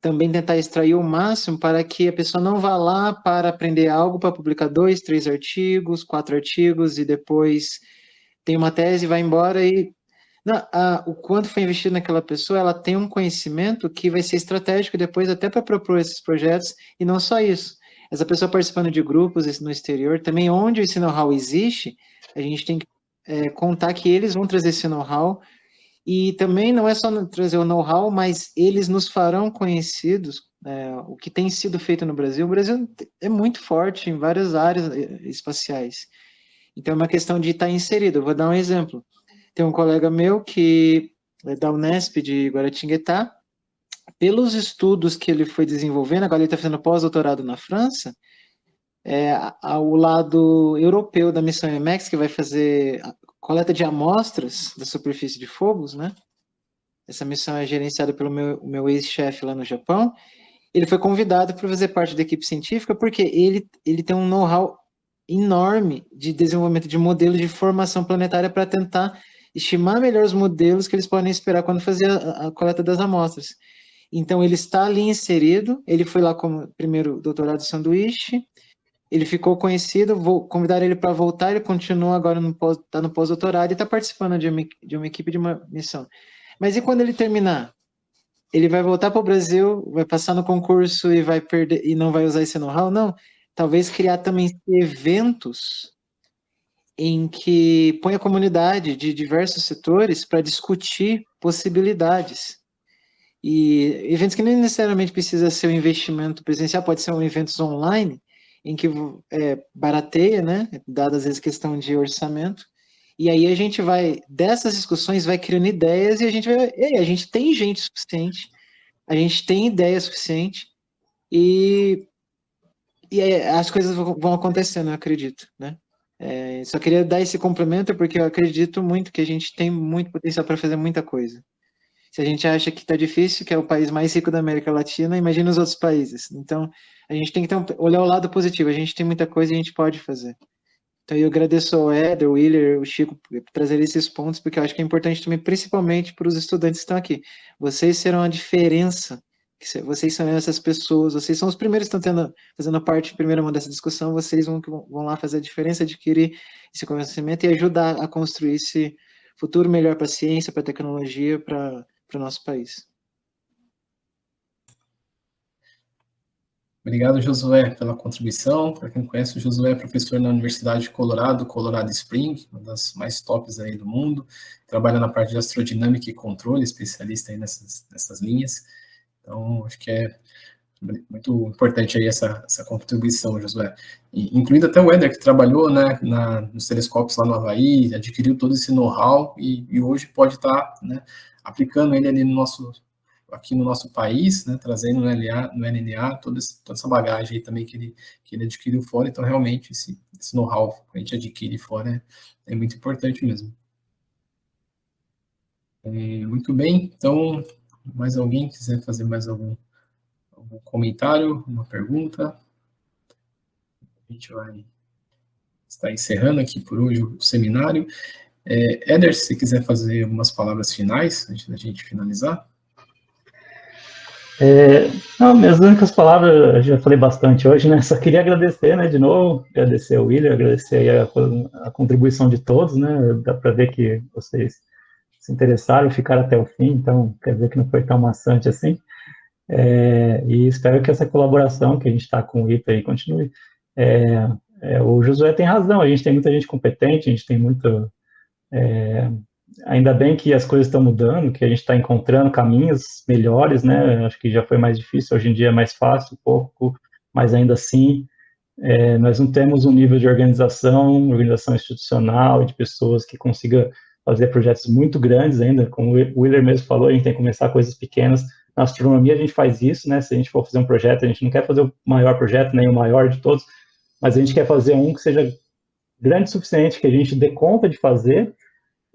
também tentar extrair o máximo para que a pessoa não vá lá para aprender algo, para publicar 2, 3 artigos, 4 artigos, e depois tem uma tese, vai embora e... Não, o quanto foi investido naquela pessoa, ela tem um conhecimento que vai ser estratégico depois até para propor esses projetos, e não só isso. Essa pessoa participando de grupos no exterior, também onde esse know-how existe, a gente tem que contar que eles vão trazer esse know-how, e também não é só trazer o know-how, mas eles nos farão conhecidos, o que tem sido feito no Brasil. O Brasil é muito forte em várias áreas espaciais, então é uma questão de estar inserido. Eu vou dar um exemplo. Tem um colega meu que é da Unesp de Guaratinguetá, pelos estudos que ele foi desenvolvendo, agora ele está fazendo pós-doutorado na França, ao lado europeu da missão EMEX, que vai fazer a coleta de amostras da superfície de fogos, né? Essa missão é gerenciada pelo meu ex-chefe lá no Japão. Ele foi convidado para fazer parte da equipe científica porque ele tem um know-how enorme de desenvolvimento de modelos de formação planetária para tentar estimar melhor os modelos que eles podem esperar quando fazer a coleta das amostras. Então, ele está ali inserido, ele foi lá como primeiro doutorado de sanduíche, ele ficou conhecido, vou convidar ele para voltar, ele continua agora está no pós-doutorado e está participando de uma equipe de uma missão. Mas e quando ele terminar? Ele vai voltar para o Brasil, vai passar no concurso e vai perder e não vai usar esse know-how? Não. Talvez criar também eventos em que põe a comunidade de diversos setores para discutir possibilidades. E eventos que nem necessariamente precisa ser um investimento presencial, pode ser um eventos online, em que barateia, né, dada às vezes questão de orçamento, e aí a gente vai, dessas discussões, vai criando ideias e a gente vai, a gente tem gente suficiente, a gente tem ideia suficiente, e as coisas vão acontecendo, eu acredito, né? Só queria dar esse complemento porque eu acredito muito que a gente tem muito potencial para fazer muita coisa. Se a gente acha que está difícil, que é o país mais rico da América Latina, imagina os outros países. Então, a gente tem que olhar o lado positivo. A gente tem muita coisa e a gente pode fazer. Então, eu agradeço ao Éder, o Willer, o Chico, por trazer esses pontos, porque eu acho que é importante também, principalmente para os estudantes que estão aqui. Vocês serão a diferença. Vocês são essas pessoas, vocês são os primeiros que estão fazendo parte, primeira mão dessa discussão, vocês vão lá fazer a diferença, adquirir esse conhecimento e ajudar a construir esse futuro melhor para a ciência, para a tecnologia, para o nosso país. Obrigado, Josué, pela contribuição. Para quem não conhece, o Josué é professor na Universidade de Colorado, Colorado Springs, uma das mais tops aí do mundo. Trabalha na parte de astrodinâmica e controle, especialista aí nessas linhas. Então, acho que é muito importante aí essa contribuição, Josué. Incluindo até o Éder, que trabalhou, né, nos telescópios lá no Havaí, adquiriu todo esse know-how e hoje pode estar, né, aplicando ele ali aqui no nosso país, né, trazendo no NNA toda essa bagagem aí também que ele adquiriu fora. Então, realmente, esse know-how que a gente adquire fora é muito importante mesmo. Muito bem, então, mais alguém quiser fazer mais algum comentário, uma pergunta? A gente vai estar encerrando aqui por hoje o seminário. Éder, se você quiser fazer algumas palavras finais, antes da gente finalizar. Não, minhas únicas palavras, eu já falei bastante hoje, né? Só queria agradecer, né, de novo, agradecer ao Willer, agradecer aí a contribuição de todos, né? Dá para ver que vocês se interessaram e ficaram até o fim, então quer dizer que não foi tão maçante assim. E espero que essa colaboração que a gente está com o ITA aí continue. O Josué tem razão, a gente tem muita gente competente, a gente tem muito... ainda bem que as coisas estão mudando, que a gente está encontrando caminhos melhores, né? Acho que já foi mais difícil, hoje em dia é mais fácil, um pouco, mas ainda assim, nós não temos um nível de organização institucional, de pessoas que consiga fazer projetos muito grandes ainda, como o Willer mesmo falou, a gente tem que começar coisas pequenas. Na astronomia a gente faz isso, né? Se a gente for fazer um projeto, a gente não quer fazer o maior projeto, nem o maior de todos, mas a gente quer fazer um que seja grande o suficiente, que a gente dê conta de fazer,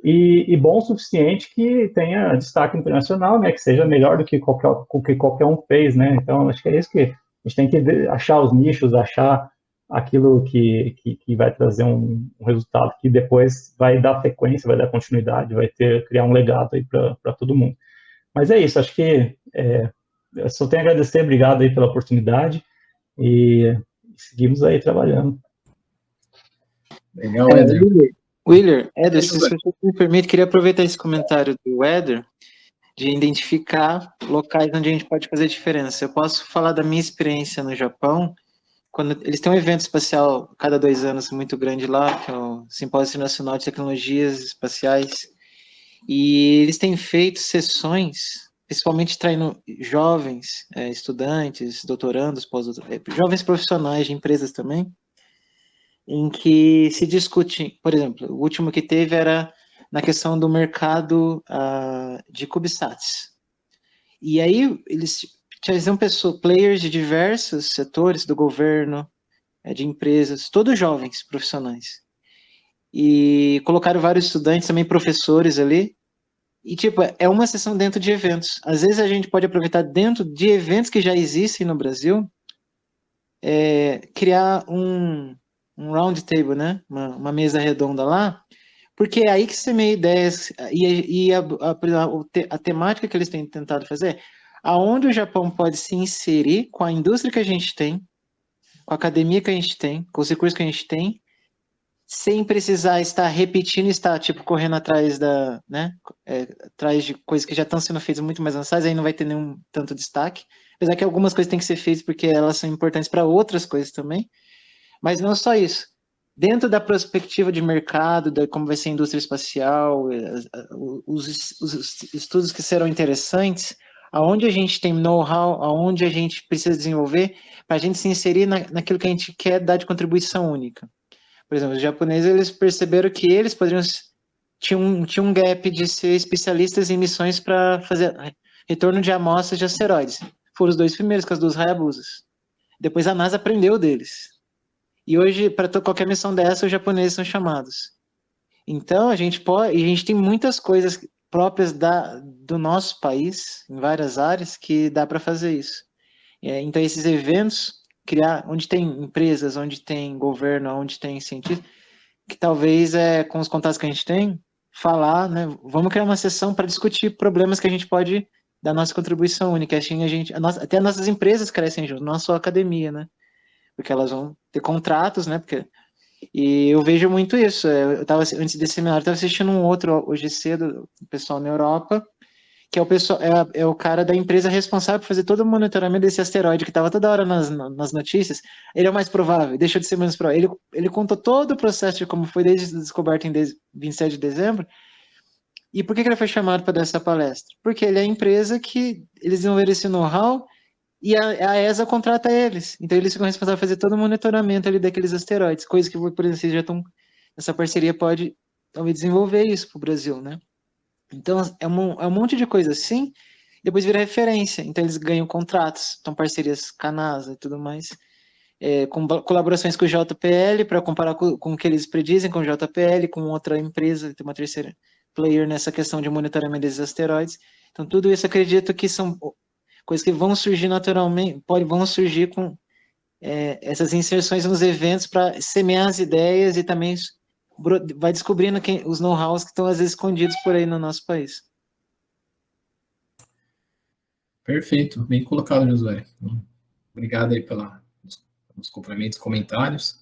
e bom o suficiente que tenha destaque internacional, né, que seja melhor do que qualquer um fez, né, então acho que é isso que a gente tem que achar os nichos, achar aquilo que vai trazer um resultado que depois vai dar sequência, vai dar continuidade, criar um legado aí para todo mundo. Mas é isso, acho que eu só tenho a agradecer, obrigado aí pela oportunidade e seguimos aí trabalhando. Legal, Éder. Willer, Éder, se você me permite, queria aproveitar esse comentário do Éder de identificar locais onde a gente pode fazer diferença. Eu posso falar da minha experiência no Japão, quando eles têm um evento espacial cada 2 anos muito grande lá, que é o Simpósio Nacional de Tecnologias Espaciais, e eles têm feito sessões, principalmente traindo jovens, estudantes, doutorandos, jovens profissionais de empresas também, em que se discute, por exemplo, o último que teve era na questão do mercado de CubeSats. E aí eles traziam players de diversos setores do governo, de empresas, todos jovens profissionais. E colocaram vários estudantes, também professores ali. E, tipo, é uma sessão dentro de eventos. Às vezes a gente pode aproveitar dentro de eventos que já existem no Brasil, criar um round table, né? Uma mesa redonda lá, porque é aí que semeia ideias, e a temática que eles têm tentado fazer, aonde o Japão pode se inserir com a indústria que a gente tem, com a academia que a gente tem, com os recursos que a gente tem, sem precisar estar repetindo, estar, tipo, correndo atrás atrás de coisas que já estão sendo feitas muito mais avançadas, aí não vai ter nenhum tanto destaque, apesar que algumas coisas têm que ser feitas porque elas são importantes para outras coisas também, mas não só isso. Dentro da perspectiva de mercado, de como vai ser a indústria espacial, os estudos que serão interessantes, aonde a gente tem know-how, aonde a gente precisa desenvolver, para a gente se inserir naquilo que a gente quer dar de contribuição única. Por exemplo, os japoneses, eles perceberam que eles tinham um gap de ser especialistas em missões para fazer retorno de amostras de asteroides. Foram os 2 primeiros, com as 2 Hayabusas. Depois a NASA aprendeu deles. E hoje, para qualquer missão dessa, os japoneses são chamados. Então, a gente tem muitas coisas próprias do nosso país, em várias áreas, que dá para fazer isso. Então, esses eventos, criar, onde tem empresas, onde tem governo, onde tem cientistas, que talvez, com os contatos que a gente tem, falar, né, vamos criar uma sessão para discutir problemas que a gente pode dar nossa contribuição única. Assim, até as nossas empresas crescem junto, não só a academia, né? Porque elas vão ter contratos, né? E eu vejo muito isso. Antes desse seminário, eu estava assistindo um outro hoje cedo, o pessoal na Europa, que é o pessoal, é o cara da empresa responsável por fazer todo o monitoramento desse asteroide que estava toda hora nas notícias. Ele é o mais provável, deixou de ser menos provável. Ele contou todo o processo de como foi desde a descoberta em 27 de dezembro. E por que ele foi chamado para dar essa palestra? Porque ele é a empresa que eles desenvolveram esse know-how e a ESA contrata eles. Então eles ficam responsáveis por fazer todo o monitoramento ali daqueles asteroides, coisa que, por exemplo, vocês já estão... Essa parceria pode talvez desenvolver isso para o Brasil, né? Então é um monte de coisa assim, depois vira referência. Então eles ganham contratos, então parcerias com a NASA e tudo mais, com colaborações com o JPL para comparar com o que eles predizem com o JPL, com outra empresa, tem uma terceira player nessa questão de monitoramento desses asteroides. Então tudo isso acredito que são coisas que vão surgir naturalmente, vão surgir com essas inserções nos eventos para semear as ideias e também vai descobrindo os know-hows que estão às vezes escondidos por aí no nosso país. Perfeito, bem colocado, Josué. Obrigado aí pelos complementos, comentários.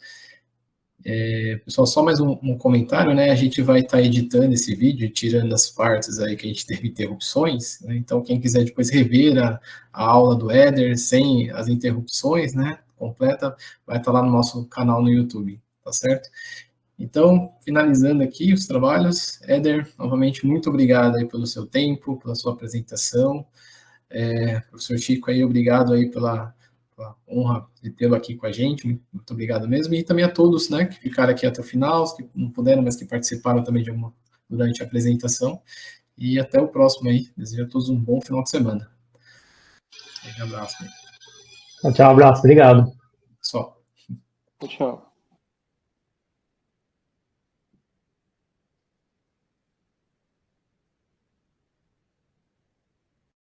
Pessoal, só mais um comentário, né? A gente vai estar editando esse vídeo, tirando as partes aí que a gente teve interrupções, né? Então, quem quiser depois rever a aula do Éder sem as interrupções, né, completa, vai estar lá no nosso canal no YouTube, tá certo? Então, finalizando aqui os trabalhos, Éder, novamente, muito obrigado aí pelo seu tempo, pela sua apresentação. Professor Chico, aí, obrigado aí pela honra de tê-lo aqui com a gente, muito obrigado mesmo, e também a todos, né, que ficaram aqui até o final, os que não puderam, mas que participaram também durante a apresentação, e até o próximo aí, desejo a todos um bom final de semana. Um abraço. Tchau, abraço, obrigado. Só. Tchau.